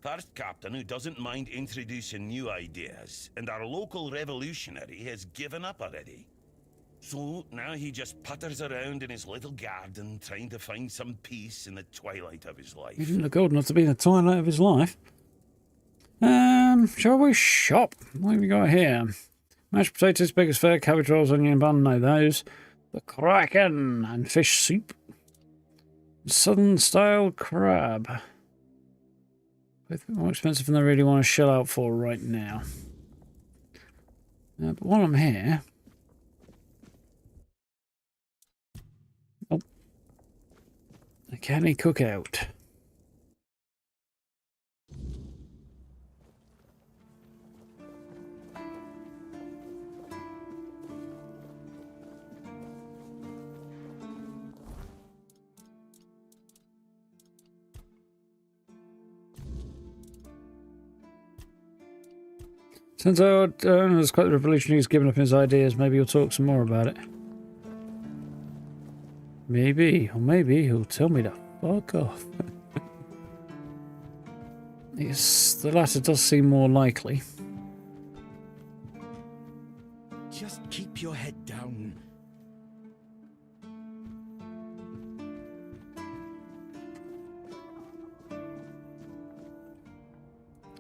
First captain who doesn't mind introducing new ideas, and our local revolutionary has given up already. So now he just putters around in his little garden trying to find some peace in the twilight of his life. He didn't look old enough to be in the twilight of his life. Shall we shop? What have we got here? Mashed potatoes, baker's fare, cabbage rolls, onion bun, know those. The Kraken and fish soup. Southern style crab. Both more expensive than I really want to shell out for right now. But while I'm here... Oh. Can he cook out? Since there's quite the revolutionary who's given up his ideas, maybe he'll talk some more about it. Maybe, or maybe he'll tell me to fuck off. Yes, the latter does seem more likely. Just keep your head down.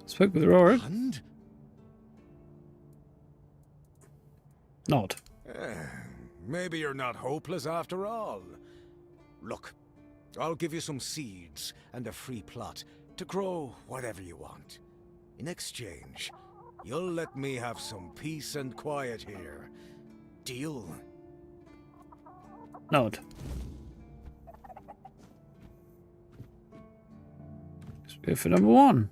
Spoke with Aurora. And? Nod. Maybe you're not hopeless after all. Look, I'll give you some seeds and a free plot to grow whatever you want. In exchange, you'll let me have some peace and quiet here. Deal? Nod. Let's go for number 1.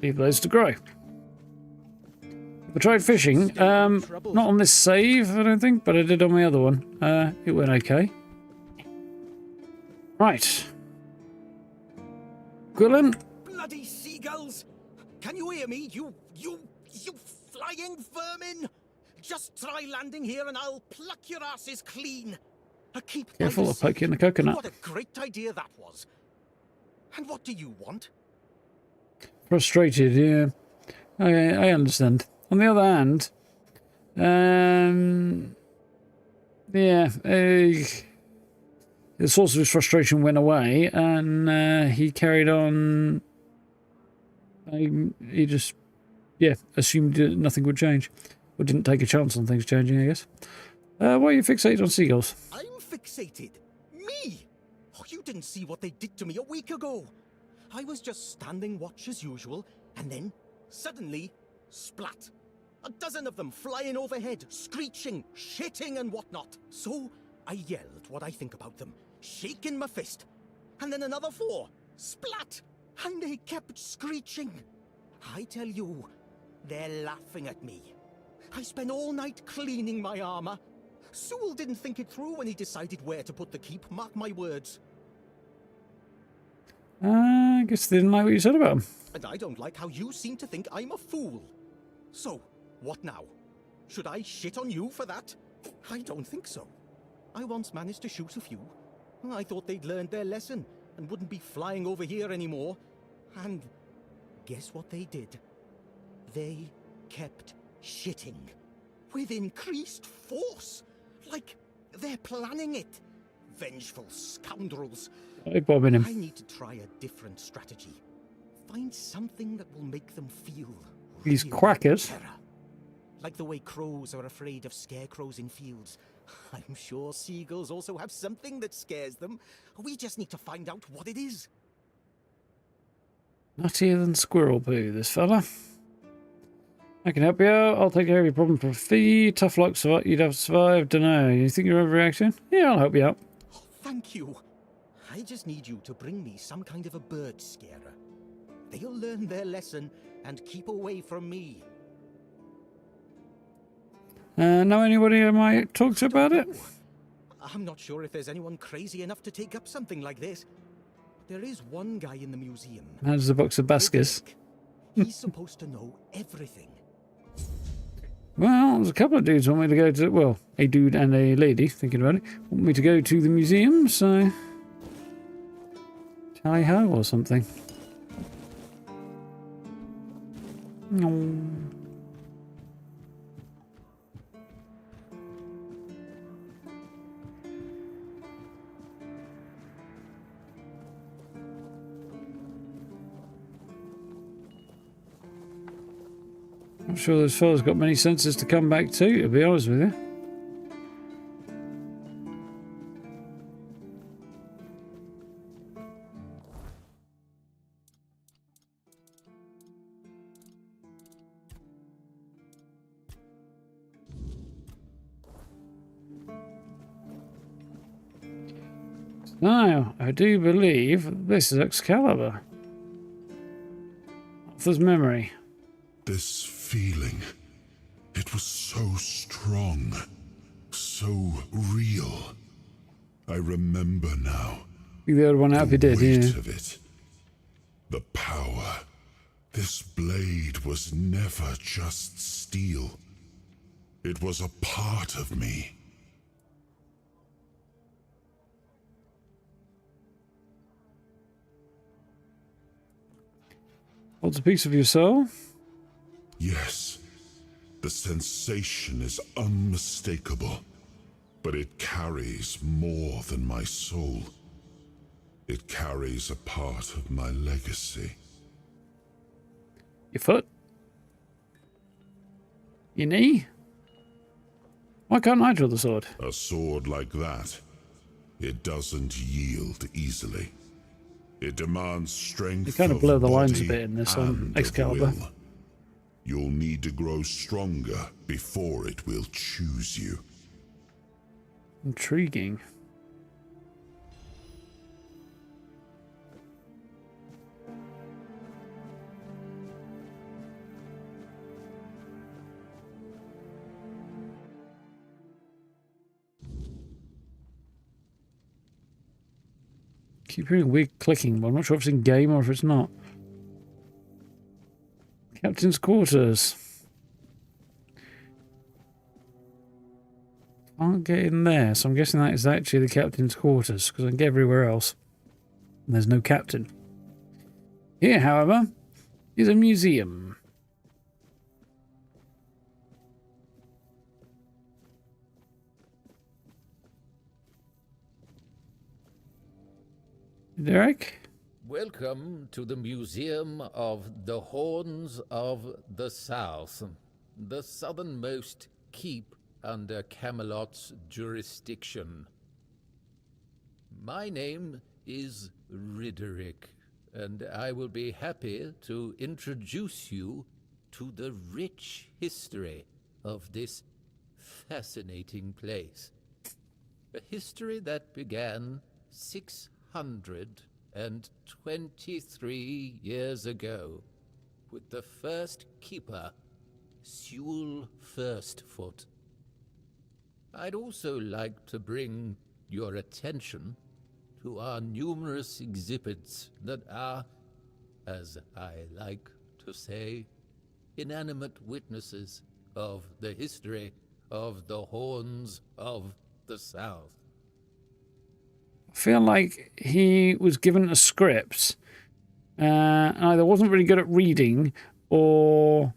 Leave those to grow. I tried fishing, not on this save, I don't think, but I did on my other one. It went okay. Right. Gwilyn? Bloody seagulls! Can you hear me? You flying vermin! Just try landing here and I'll pluck your asses clean. Careful, I'll poke you in the coconut. What a great idea that was. And what do you want? Frustrated, yeah. I understand. On the other hand, yeah, the source of his frustration went away, and he carried on. He just, yeah, assumed that nothing would change, or didn't take a chance on things changing, I guess. Why are you fixated on seagulls? I'm fixated. Me? Oh, you didn't see what they did to me a week ago. I was just standing watch as usual, and then, suddenly, splat. A dozen of them flying overhead, screeching, shitting and whatnot. So, I yelled what I think about them, shaking my fist. And then another 4, splat! And they kept screeching. I tell you, they're laughing at me. I spent all night cleaning my armor. Sewell didn't think it through when he decided where to put the keep, mark my words. I guess they didn't like what you said about him. And I don't like how you seem to think I'm a fool. So, what now? Should I shit on you for that? I don't think so. I once managed to shoot a few. I thought they'd learned their lesson and wouldn't be flying over here anymore. And guess what they did? They kept shitting. With increased force. Like they're planning it. Vengeful scoundrels. Hey, bobbing him. I need to try a different strategy. Find something that will make them feel These real quackers. terror. Like the way crows are afraid of scarecrows in fields. I'm sure seagulls also have something that scares them. We just need to find out what it is. Nuttier than squirrel poo, this fella. I can help you out. I'll take care of your problem for a fee. Tough luck, you'd have survived. Dunno. You think you're overreaction? Yeah, I'll help you out. Thank you. I just need you to bring me some kind of a bird scarer. They'll learn their lesson and keep away from me. Know anybody who might talk to about it? I'm not sure if there's anyone crazy enough to take up something like this. There is one guy in the museum. How does the box of baskets? He's supposed to know everything. Well, there's a couple of dudes want me to go to, well, a dude and a lady, thinking about it, want me to go to the museum, so tally ho or something. No. I'm sure those fellas got many senses to come back to be honest with you. Now, I do believe this is Excalibur. Arthur's memory. This feeling, it was so strong, so real. I remember now. The other one out if you did, weight yeah. of it. The power. This blade was never just steel. It was a part of me. What's a piece of your soul? Yes, the sensation is unmistakable, but it carries more than my soul. It carries a part of my legacy. Your foot? Your knee? Why can't I draw the sword? A sword like that, it doesn't yield easily. It demands strength. You kind of blur the lines a body bit in this and Excalibur. of will. You'll need to grow stronger before it will choose you. Intriguing. Keep hearing weird clicking, but I'm not sure if it's in game or if it's not. Captain's quarters. Can't get in there, so I'm guessing that is actually the captain's quarters, because I can get everywhere else. And there's no captain. Here, however, is a museum. Derek? Welcome to the Museum of the Horns of the South, the southernmost keep under Kamelot's jurisdiction. My name is Ridden, and I will be happy to introduce you to the rich history of this fascinating place. A history that began 623 years ago with the first keeper, Xion Firstfoot. I'd also like to bring your attention to our numerous exhibits that are, as I like to say, inanimate witnesses of the history of the Horns of the South. I feel like he was given a script, either wasn't really good at reading or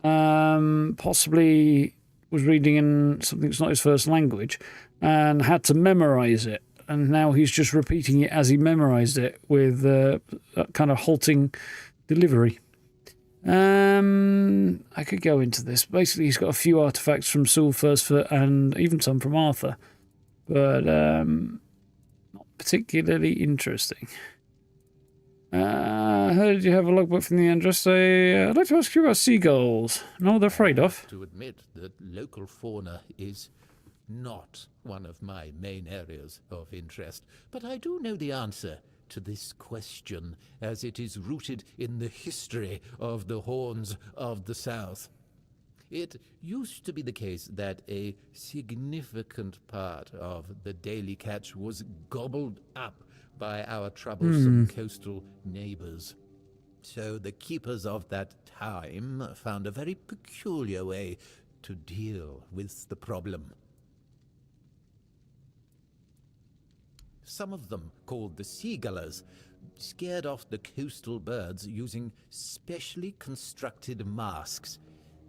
possibly was reading in something that's not his first language and had to memorize it. And now he's just repeating it as he memorized it with a kind of halting delivery. I could go into this. Basically, he's got a few artifacts from Xion Firstfoot and even some from Arthur, but not particularly interesting. Heard you have a logbook from the Andraste. I'd like to ask you about seagulls. Know what they're afraid of? To admit that local fauna is not one of my main areas of interest, but I do know the answer to this question, as it is rooted in the history of the Horns of the South. It used to be the case that a significant part of the daily catch was gobbled up by our troublesome coastal neighbors. So the keepers of that time found a very peculiar way to deal with the problem. Some of them, called the seagullers, scared off the coastal birds using specially constructed masks.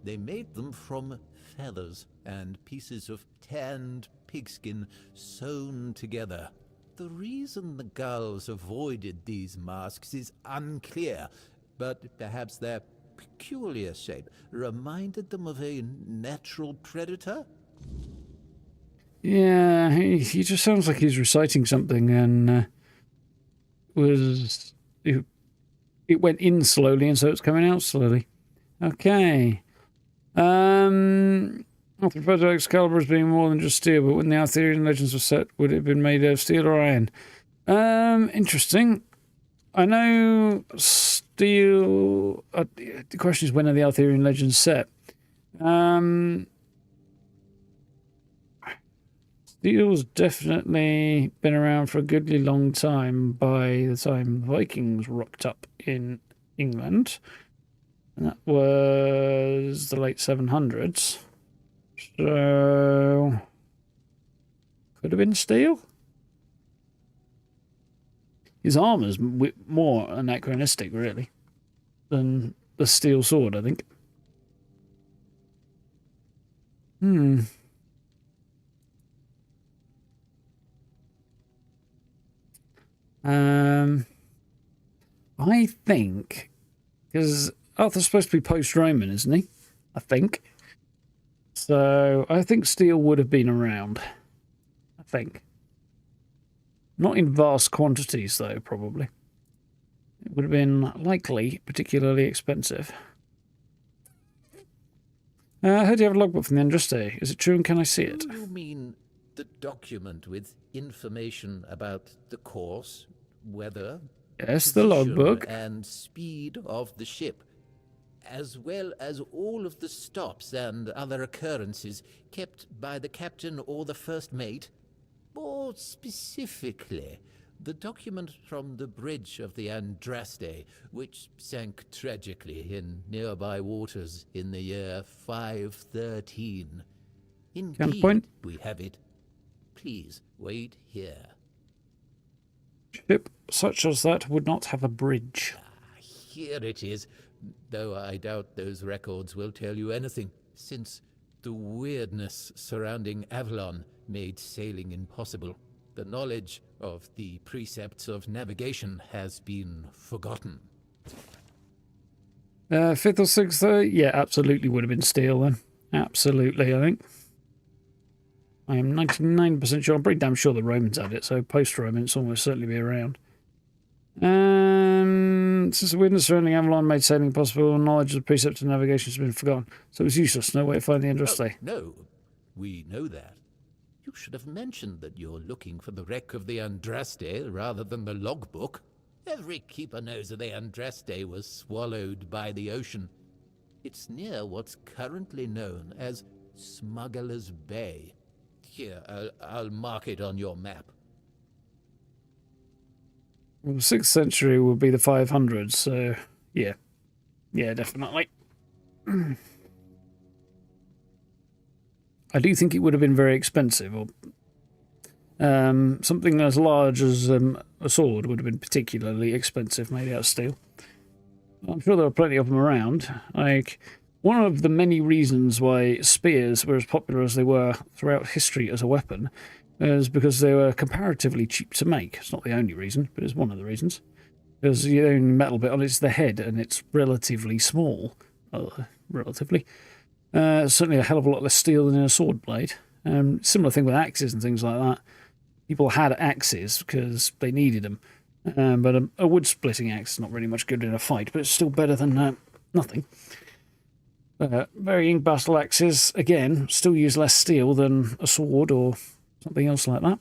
They made them from feathers and pieces of tanned pigskin sewn together. The reason the gulls avoided these masks is unclear, but perhaps their peculiar shape reminded them of a natural predator? Yeah, he just sounds like he's reciting something, and it went in slowly, and so it's coming out slowly. Okay. Arthur referred to Excalibur as being more than just steel, but when the Arthurian legends were set, would it have been made of steel or iron? Interesting. I know steel. The question is, when are the Arthurian legends set? Steel's definitely been around for a goodly long time by the time Vikings rocked up in England. And that was the late 700s. So, could have been steel? His armor's more anachronistic, really, than the steel sword, I think. I think, because Arthur's supposed to be post-Roman, isn't he? I think. So, I think steel would have been around. I think. Not in vast quantities, though, probably. It would have been likely particularly expensive. I heard you have a logbook from the Andraste. Is it true, and can I see it? Do you mean the document with information about the course, weather, yes, the logbook, and speed of the ship, as well as all of the stops and other occurrences kept by the captain or the first mate? More specifically, the document from the bridge of the Andraste, which sank tragically in nearby waters in the year 513. Indeed, we have it. Please wait here. Ship such as that would not have a bridge. Here it is, though I doubt those records will tell you anything, since the weirdness surrounding Avalon made sailing impossible. The knowledge of the precepts of navigation has been forgotten. 5th or 6th, yeah, absolutely would have been steel then. Absolutely, I think. I am 99% sure. I'm pretty damn sure the Romans had it, so post-Roman it's almost certainly be around. Since the weirdness surrounding Avalon made sailing possible, knowledge of the precepts of navigation has been forgotten. So it was useless. No way to find the Andraste. No, we know that. You should have mentioned that you're looking for the wreck of the Andraste rather than the logbook. Every keeper knows that the Andraste was swallowed by the ocean. It's near what's currently known as Smuggler's Bay. Here, I'll mark it on your map. Well, the 6th century would be the 500s, so yeah. Yeah, definitely. I do think it would have been very expensive, or something as large as a sword would have been particularly expensive, made out of steel. I'm sure there are plenty of them around. Like, one of the many reasons why spears were as popular as they were throughout history as a weapon is because they were comparatively cheap to make. It's not the only reason, but it's one of the reasons. Because the only metal bit on it's the head, and it's relatively small. Relatively. Certainly a hell of a lot less steel than in a sword blade. Similar thing with axes and things like that. People had axes because they needed them. But a wood-splitting axe is not really much good in a fight, but it's still better than nothing. Varying battle axes, again, still use less steel than a sword or something else like that.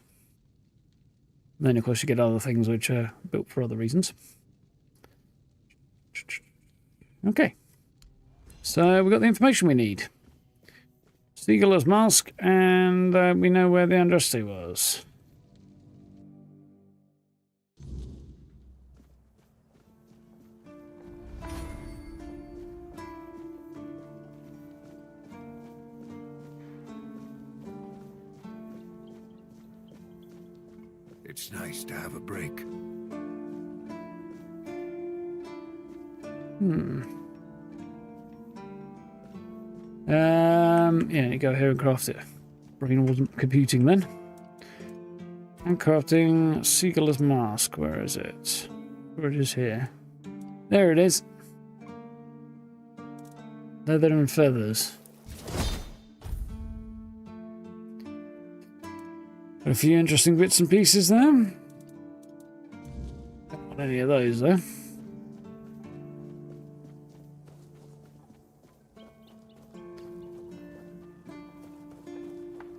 And then, of course, you get other things which are built for other reasons. Okay. So we've got the information we need. Seagull's mask, and we know where the Andraste was. It's nice to have a break. Yeah, you go here and craft it. Brain wasn't computing then. And crafting Seagull's mask. Where is it? Where it is here. There it is. Leather and feathers. Got a few interesting bits and pieces there. Don't want any of those though.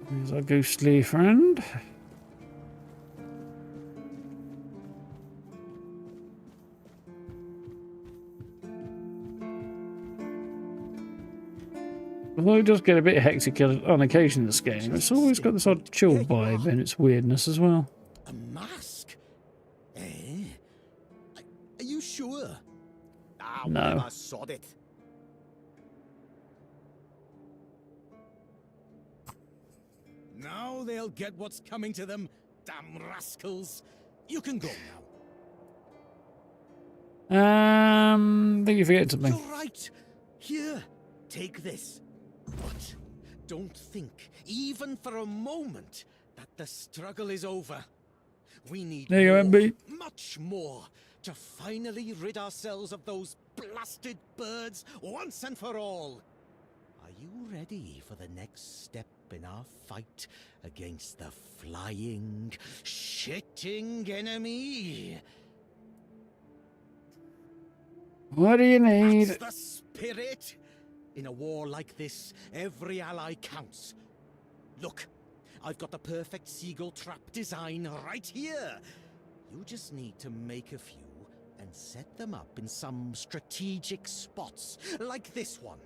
There's our ghostly friend. Although it does get a bit hectic on occasion in this game, it's always got this odd chill vibe and its weirdness as well. A mask? Eh? Are you sure? Ah, No. whatever, sod it. Now they'll get what's coming to them, damn rascals. You can go now. I think you forget something. You're right. Here, take this. But don't think, even for a moment, that the struggle is over. We need There you go, more, MB. much more, to finally rid ourselves of those blasted birds once and for all. Are you ready for the next step in our fight against the flying, shitting enemy? What do you need? That's the spirit. In a war like this, every ally counts. Look, I've got the perfect seagull trap design right here. You just need to make a few and set them up in some strategic spots, like this one.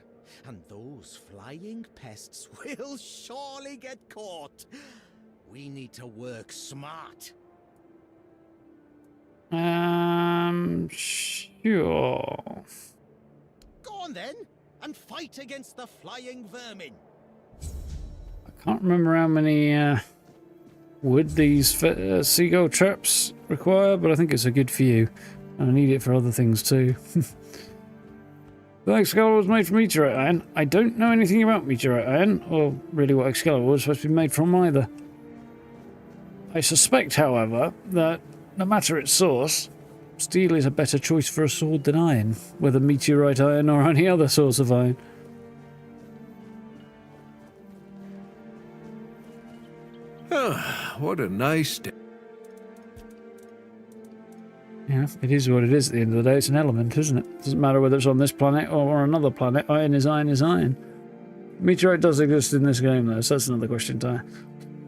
And those flying pests will surely get caught. We need to work smart. Sure. Go on then, and fight against the flying vermin. I can't remember how many wood these seagull traps require, but I think it's a good few. And I need it for other things too. The Excalibur was made from meteorite iron. I don't know anything about meteorite iron, or really what Excalibur was supposed to be made from either. I suspect, however, that no matter its source, steel is a better choice for a sword than iron, whether meteorite iron or any other source of iron. What a nice day. Yeah, it is what it is at the end of the day. It's an element, isn't it? Doesn't matter whether it's on this planet or another planet. Iron is iron is iron. Meteorite does exist in this game, though, so that's another question to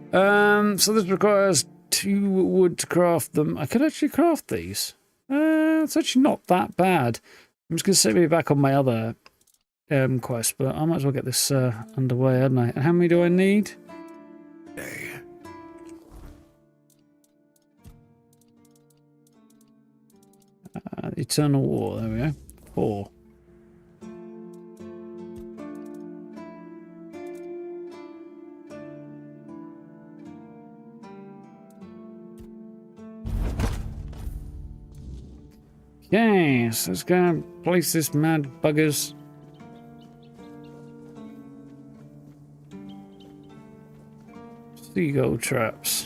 so this requires 2 wood to craft them. I could actually craft these. It's actually not that bad. I'm just going to set me back on my other quest, but I might as well get this underway, hadn't I? And how many do I need? Eternal War, there we go. 4. Okay, so let's go and place this mad buggers. Seagull traps.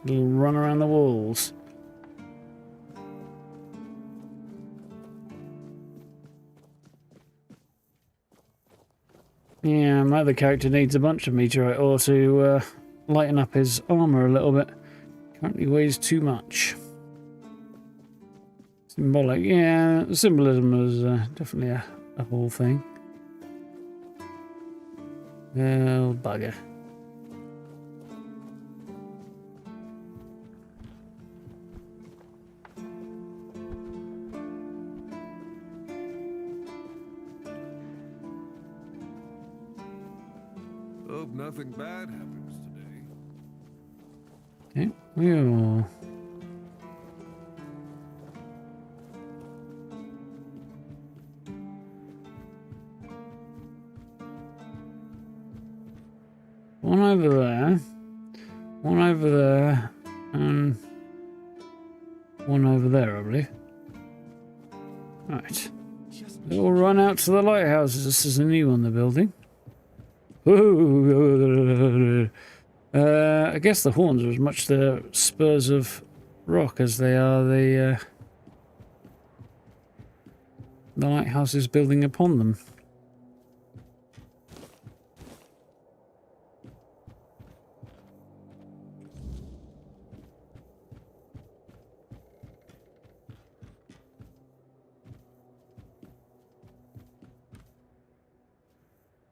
Little run around the walls. Yeah, my other character needs a bunch of meteorite ore to lighten up his armor a little bit. Currently weighs too much. Symbolic, yeah, symbolism is definitely a whole thing. Oh, bugger. Hope nothing bad happens today. Okay, we'll... One over there, one over there, and one over there, I believe. Right. We'll run out to the lighthouses. This is a new one they're building. I guess the horns are as much the spurs of rock as they are the lighthouses building upon them.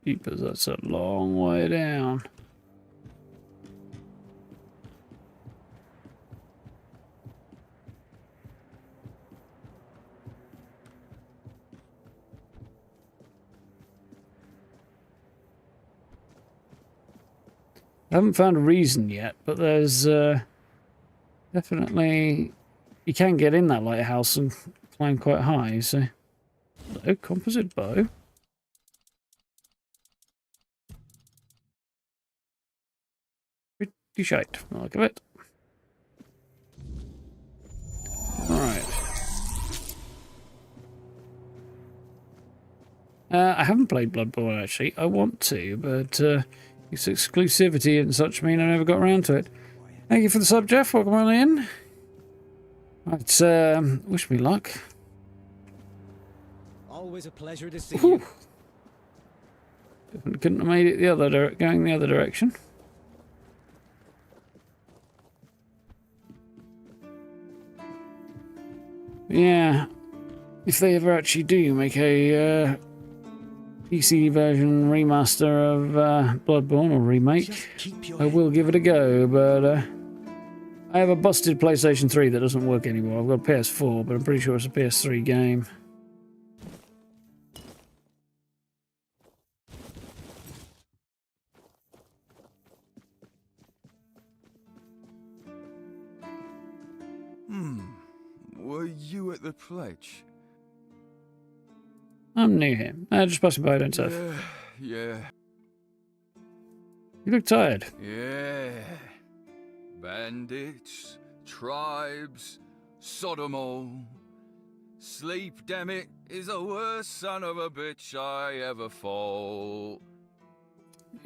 Jeepers, that's a long way down. I haven't found a reason yet, but there's definitely... You can get in that lighthouse and climb quite high, so... Hello, composite bow. Pretty shite, I like it. Alright. I haven't played Bloodborne, actually. I want to, but... its exclusivity and such mean I never got around to it. Thank you for the sub, Jeff. Welcome on in. Right, wish me luck. Always a pleasure to see you. Couldn't have made it the other going the other direction. Yeah, if they ever actually do make a PC version remaster of Bloodborne or remake, I will give it a go, but I have a busted PlayStation 3 that doesn't work anymore. I've got a PS4, but I'm pretty sure it's a PS3 game. Were you at the pledge? I'm new here. Just passing by, don't surf. Yeah. You look tired. Yeah. Bandits, tribes, sodomo. Sleep, damn it, is the worst son of a bitch I ever fought.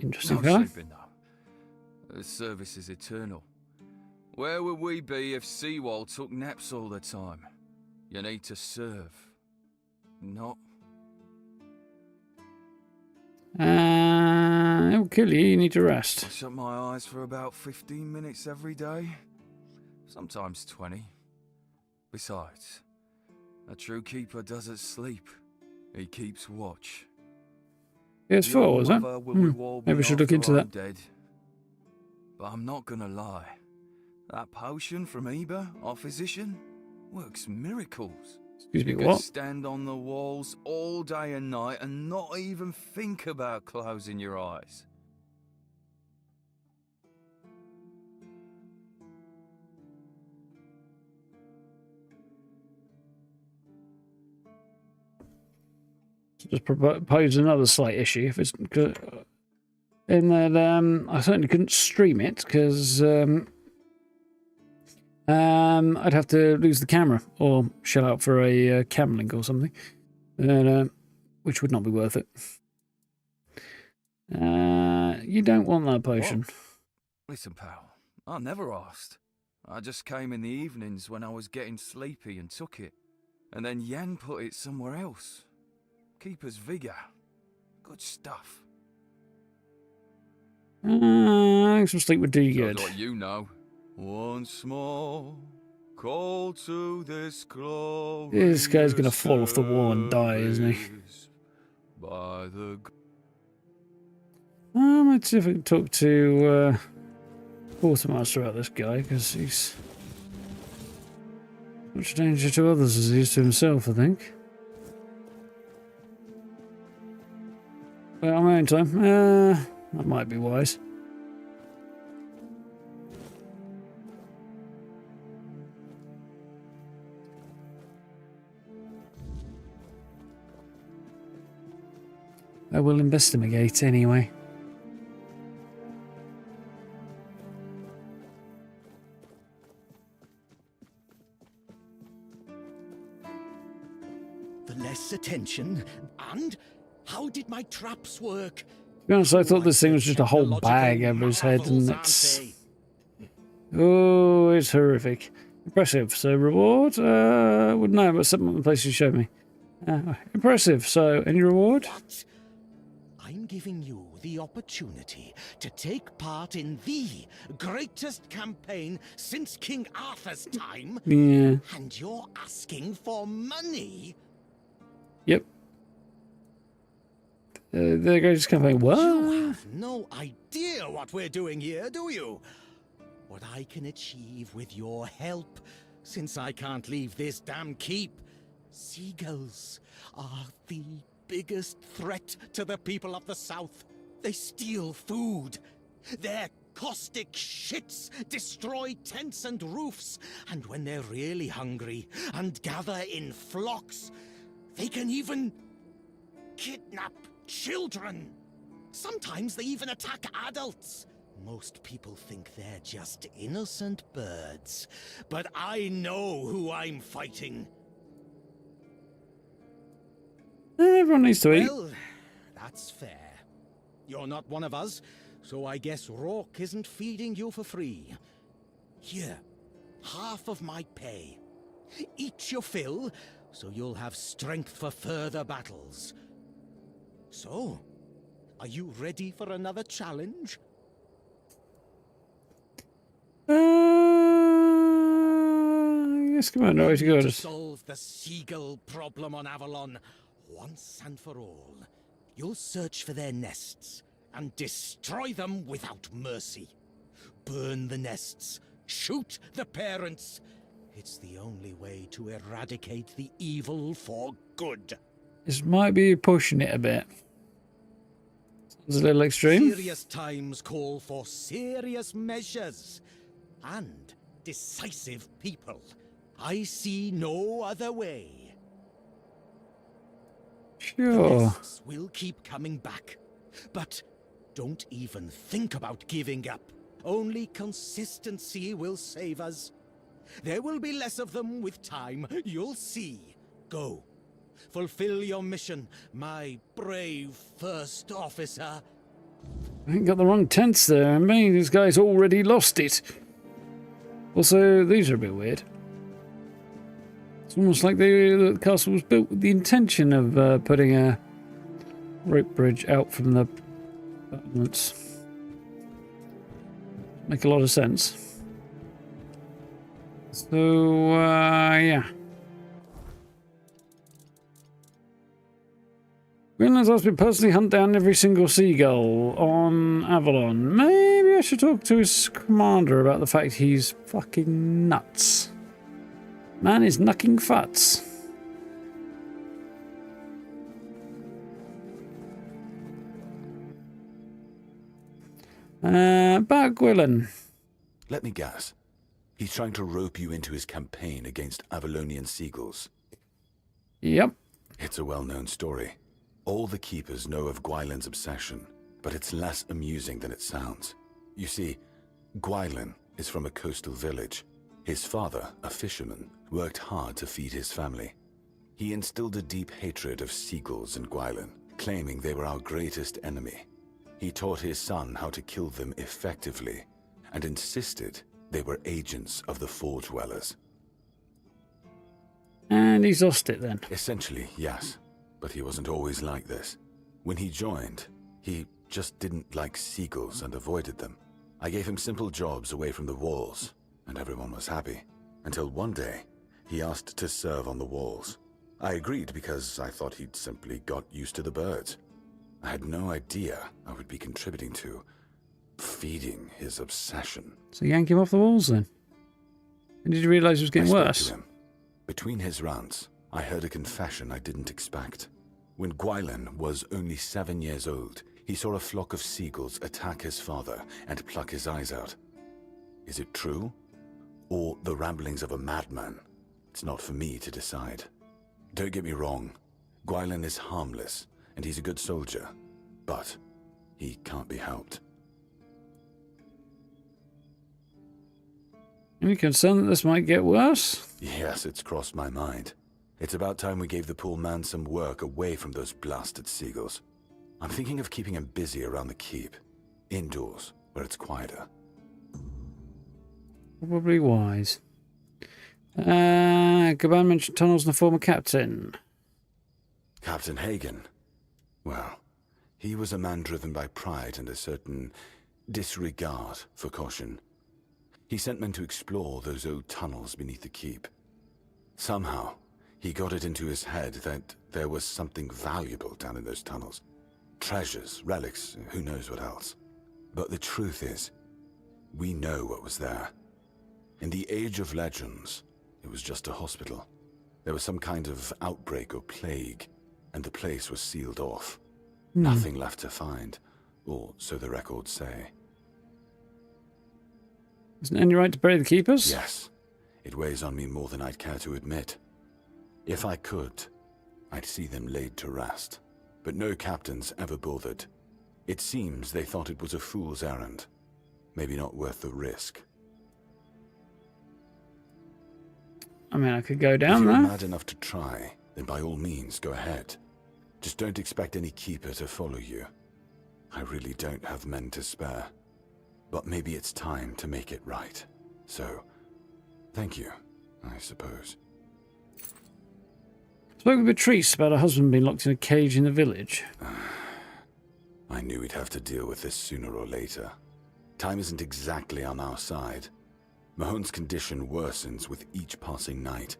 Interesting. No sleeping, though. The service is eternal. Where would we be if Seawall took naps all the time? You need to serve. Not. It'll kill you. You need to rest. I shut my eyes for about 15 minutes every day. Sometimes 20. Besides, a true keeper doesn't sleep. He keeps watch. PS4, was it? Maybe we should look into that. Dead. But I'm not gonna lie. That potion from Eber, our physician, works miracles. Excuse me, you what? can stand on the walls all day and night and not even think about closing your eyes. Just propose another slight issue. If it's in that I certainly couldn't stream it because I'd have to lose the camera or shell out for a cam link or something, and which would not be worth it. You don't want that potion. What? Listen, pal, I never asked. I just came in the evenings when I was getting sleepy and took it, and then Yen put it somewhere else. Keeper's vigor. Good stuff. I think some sleep would do you good. Sounds like you know. Once more, call to this glorious This guy's gonna fall off the wall and die, isn't he? By the... Let's see if I can talk to Quartermaster about this guy, because he's much danger to others as he is to himself, I think. Well, on my own time, that might be wise. I will investigate anyway. The less attention, and how did my traps work? To be honest, I thought this thing was just a whole bag over his head, and it's... Oh, it's horrific. Impressive. So, reward? Wouldn't know, but some of the places you showed me. Impressive. So, any reward? What? I'm giving you the opportunity to take part in the greatest campaign since King Arthur's time. Yeah. And you're asking for money? Yep. The greatest campaign. What? You have no idea what we're doing here, do you? What I can achieve with your help, since I can't leave this damn keep. Seagulls are the biggest threat to the people of the South. They steal food. Their caustic shits destroy tents and roofs. And when they're really hungry and gather in flocks, they can even kidnap children. Sometimes they even attack adults. Most people think they're just innocent birds, but I know who I'm fighting. Everyone needs to eat. Well, that's fair. You're not one of us, so I guess Rourke isn't feeding you for free. Here, half of my pay. Eat your fill, so you'll have strength for further battles. So, are you ready for another challenge? Yes, come on, no way to go. To solve the seagull problem on Avalon once and for all. You'll search for their nests and destroy them without mercy. Burn the nests, shoot the parents. It's the only way to eradicate the evil for good. This might be pushing it a bit. Sounds a little extreme. Serious times call for serious measures and decisive people. I see no other way. Sure. The nests will keep coming back, but don't even think about giving up. Only consistency will save us. There will be less of them with time, you'll see. Go. Fulfill your mission, my brave first officer. I think got the wrong tense there. Maybe this guy's already lost it. Also, these are a bit weird. It's almost like the castle was built with the intention of putting a rope bridge out from the battlements. Make a lot of sense. So, yeah. Greenland's asked me to personally hunt down every single seagull on Avalon. Maybe I should talk to his commander about the fact he's fucking nuts. Man is knucking futs. Gwilyn. Let me guess. He's trying to rope you into his campaign against Avalonian seagulls. Yep. It's a well-known story. All the keepers know of Gwylyn's obsession, but it's less amusing than it sounds. You see, Gwylyn is from a coastal village. His father, a fisherman, worked hard to feed his family. He instilled a deep hatred of seagulls and Gwylyn, claiming they were our greatest enemy. He taught his son how to kill them effectively, and insisted they were agents of the Fore-Dwellers. And he's lost it then. Essentially, yes. But he wasn't always like this. When he joined, he just didn't like seagulls and avoided them. I gave him simple jobs away from the walls, and everyone was happy. Until one day, he asked to serve on the walls. I agreed because I thought he'd simply got used to the birds. I had no idea I would be contributing to feeding his obsession. So yank him off the walls then. And did you realise it was getting worse? I spoke to him. Between his rants, I heard a confession I didn't expect. When Gwylyn was only 7 years old, he saw a flock of seagulls attack his father and pluck his eyes out. Is it true? Or the ramblings of a madman? It's not for me to decide. Don't get me wrong. Gwylyn is harmless, and he's a good soldier. But he can't be helped. Any concern that this might get worse? Yes, it's crossed my mind. It's about time we gave the poor man some work away from those blasted seagulls. I'm thinking of keeping him busy around the keep. Indoors, where it's quieter. Probably wise. Gaban mentioned tunnels and the former captain. Captain Hagen. Well, he was a man driven by pride and a certain disregard for caution. He sent men to explore those old tunnels beneath the keep. Somehow, he got it into his head that there was something valuable down in those tunnels. Treasures, relics, who knows what else. But the truth is, we know what was there. In the Age of Legends, it was just a hospital. There was some kind of outbreak or plague, and the place was sealed off. Nothing left to find, or so the records say. Isn't it any right to bury the keepers? Yes. It weighs on me more than I'd care to admit. If I could, I'd see them laid to rest. But no captains ever bothered. It seems they thought it was a fool's errand. Maybe not worth the risk. I mean, I could go down there. If you're mad enough to try, then by all means, go ahead. Just don't expect any keeper to follow you. I really don't have men to spare. But maybe it's time to make it right. So, thank you, I suppose. Spoke with Beatrice about her husband being locked in a cage in the village. I knew we'd have to deal with this sooner or later. Time isn't exactly on our side. Mahone's condition worsens with each passing night.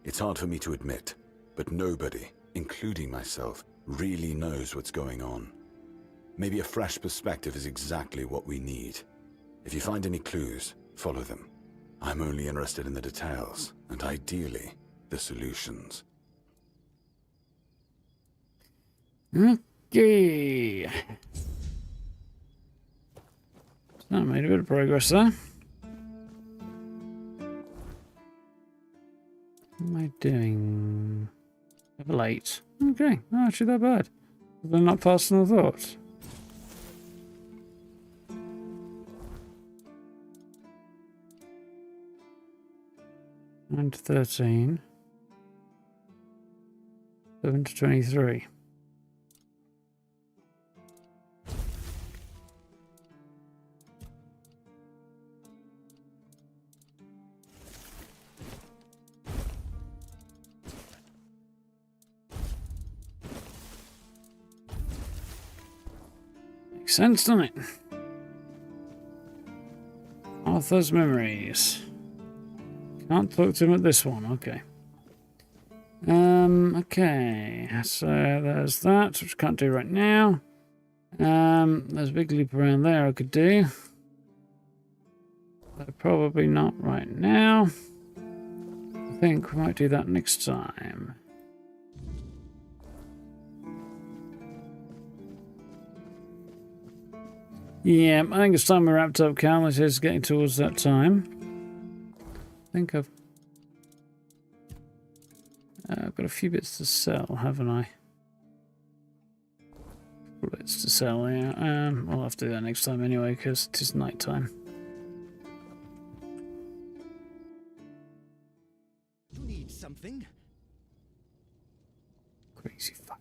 It's hard for me to admit, but nobody, including myself, really knows what's going on. Maybe a fresh perspective is exactly what we need. If you find any clues, follow them. I'm only interested in the details, and ideally, the solutions. Okay. So I made a bit of progress there. What am I doing? Level 8. Okay, not actually that bad. They're not faster than I thought. And 13. 7 to 23. Makes sense, doesn't it? Arthur's memories. Can't talk to him at this one, okay. Okay, so there's that, which I can't do right now. There's a big loop around there I could do. But probably not right now. I think we might do that next time. Yeah, I think it's time we wrapped up, Cal. It is getting towards that time. I think I've got a few bits to sell, haven't I? Bits to sell, yeah. I'll have to do that next time anyway, because it is night time. You need something? Crazy fucker.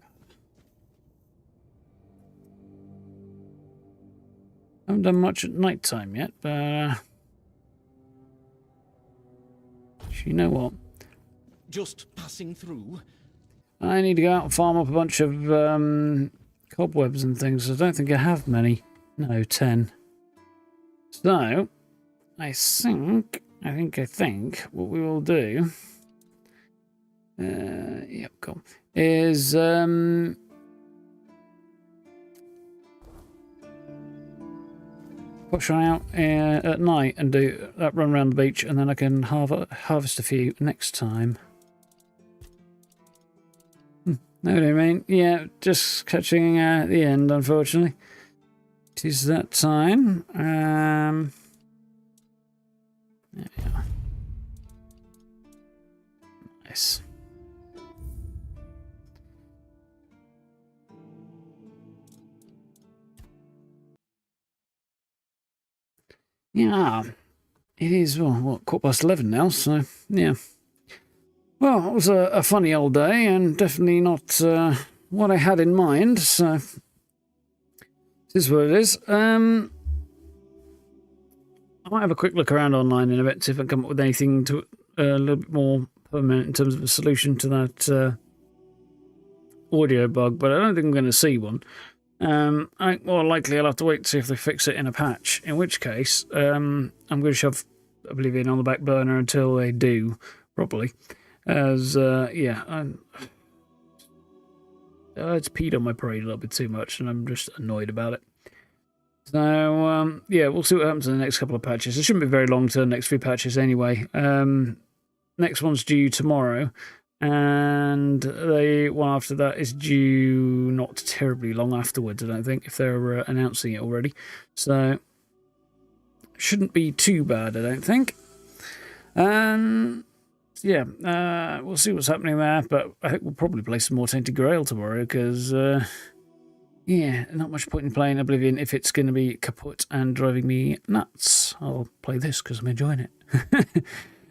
Haven't done much at night time yet, but you know what? Just passing through. I need to go out and farm up a bunch of cobwebs and things. I don't think I have many. No, 10. So, I think what we will do, yep, cool, is push on out at night and do that run around the beach, and then I can harvest a few next time. Know what I mean? Yeah, just catching the end, unfortunately. It is that time. There we are. Nice. Yeah, it is, well, what, 11:15 now, so, yeah. Well, it was a funny old day, and definitely not what I had in mind, so it is what it is. I might have a quick look around online in a bit, see if I can come up with anything to a little bit more permanent in terms of a solution to that audio bug, but I don't think I'm going to see one. I think more likely I'll have to wait to see if they fix it in a patch, in which case I'm going to shove Oblivion on the back burner until they do, probably. As, yeah, it's peed on my parade a little bit too much, and I'm just annoyed about it. So, yeah, we'll see what happens in the next couple of patches. It shouldn't be very long to the next few patches anyway. Next one's due tomorrow, and the one after that is due not terribly long afterwards, I don't think, if they're announcing it already. So, shouldn't be too bad, I don't think. Yeah, we'll see what's happening there, but I think we'll probably play some more Tainted Grail tomorrow, because, yeah, not much point in playing Oblivion if it's going to be kaput and driving me nuts. I'll play this because I'm enjoying it.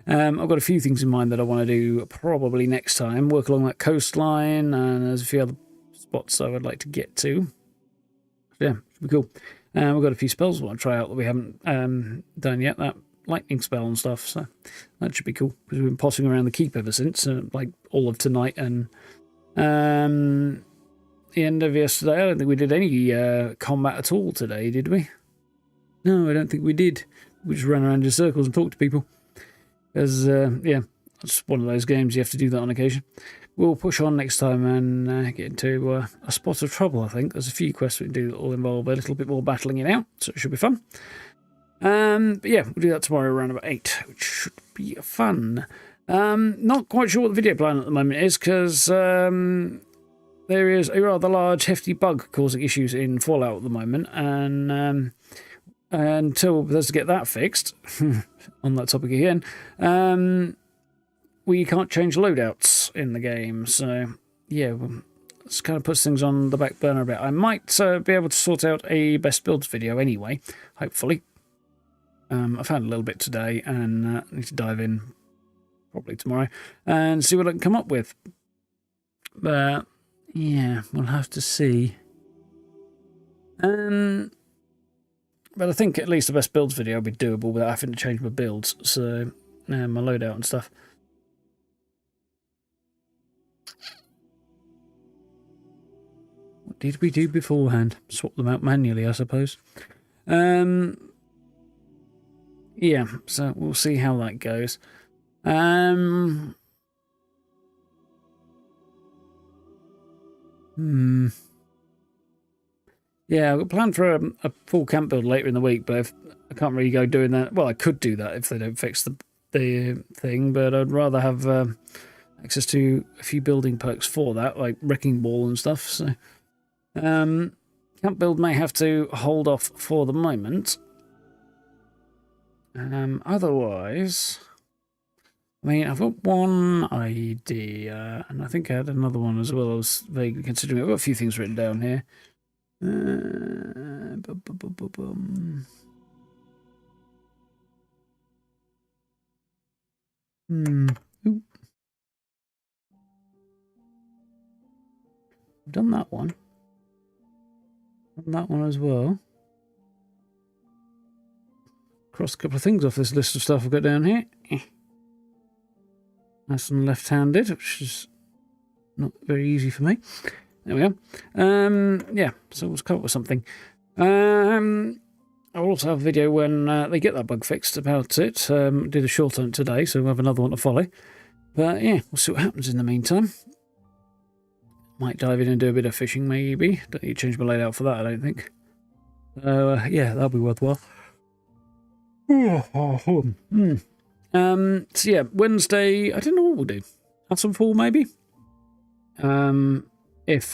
I've got a few things in mind that I want to do probably next time. Work along that coastline, and there's a few other spots I would like to get to. Yeah, should be cool. We've got a few spells we want to try out that we haven't done yet. That lightning spell and stuff, so that should be cool, because we've been potting around the keep ever since, like all of tonight and the end of yesterday. I don't think we did any combat at all today, did we? No, I don't think we did. We just ran around in circles and talked to people, because yeah, it's one of those games you have to do that on occasion. We'll push on next time and get into a spot of trouble. I think there's a few quests we can do that will involve a little bit more battling it out, so it should be fun. But yeah, we'll do that tomorrow around about 8, which should be fun. Not quite sure what the video plan at the moment is, because there is a rather large, hefty bug causing issues in Fallout at the moment, and until there's to get that fixed, on that topic again, we can't change loadouts in the game, so yeah, this kind of puts things on the back burner a bit. I might be able to sort out a best builds video anyway, hopefully. I found a little bit today, and need to dive in probably tomorrow and see what I can come up with. But yeah, we'll have to see. But I think at least the best builds video will be doable without having to change my builds, so my loadout and stuff. What did we do beforehand? Swap them out manually, I suppose. Yeah, so we'll see how that goes. Yeah, I've got planned for a full camp build later in the week, but if, I can't really go doing that. Well, I could do that if they don't fix the thing, but I'd rather have access to a few building perks for that, like wrecking ball and stuff. So, camp build may have to hold off for the moment. Otherwise, I mean, I've got one idea, and I think I had another one as well. I was vaguely considering. I've got a few things written down here. I've done that one. Done that one as well. Cross a couple of things off this list of stuff I've got down here. Nice and left-handed, which is not very easy for me. There we go. Yeah, so let's come up with something. I'll also have a video when they get that bug fixed about it. Did a short on it today, so we'll have another one to follow. But yeah, we'll see what happens in the meantime. Might dive in and do a bit of fishing, maybe. Don't need to change my layout for that, I don't think. Yeah, that'll be worthwhile. So yeah, Wednesday, I don't know what we'll do. Atomfall, maybe? If,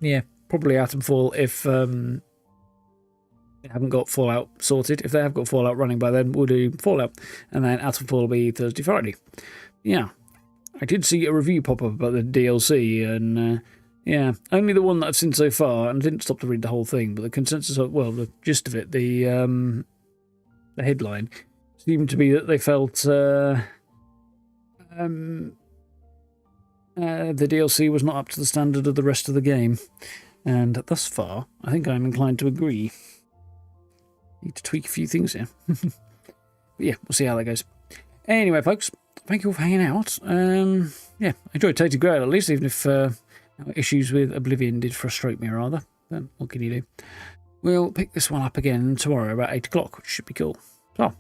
yeah, probably Atomfall if they haven't got Fallout sorted. If they have got Fallout running by then, we'll do Fallout. And then Atomfall will be Thursday, Friday. Yeah. I did see a review pop up about the DLC, and yeah, only the one that I've seen so far, and I didn't stop to read the whole thing, but the consensus, well, the gist of it, the headline, seemed to be that they felt the DLC was not up to the standard of the rest of the game, and thus far, I think I'm inclined to agree. Need to tweak a few things here. But yeah, we'll see how that goes. Anyway, folks, thank you all for hanging out. Yeah, I enjoyed Tainted Grail, at least, even if issues with Oblivion did frustrate me rather. But what can you do? We'll pick this one up again tomorrow about 8 o'clock, which should be cool. So,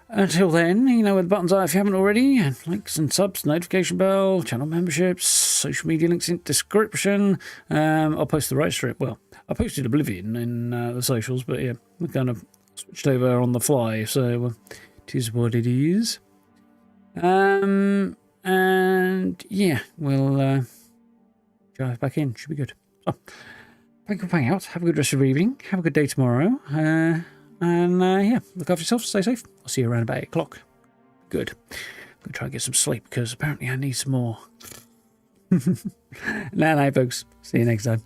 until then, you know where the buttons are if you haven't already. Likes and subs, notification bell, channel memberships, social media links in description. I'll post the right strip. Well, I posted Oblivion in the socials, but yeah, we kind of switched over on the fly, so it is what it is. And yeah, we'll drive back in. Should be good. So, thank you for hanging out. Have a good rest of your evening. Have a good day tomorrow. And yeah, look after yourself. Stay safe. I'll see you around about 8 o'clock. Good. I'm going to try and get some sleep because apparently I need some more. Night, folks. See you next time.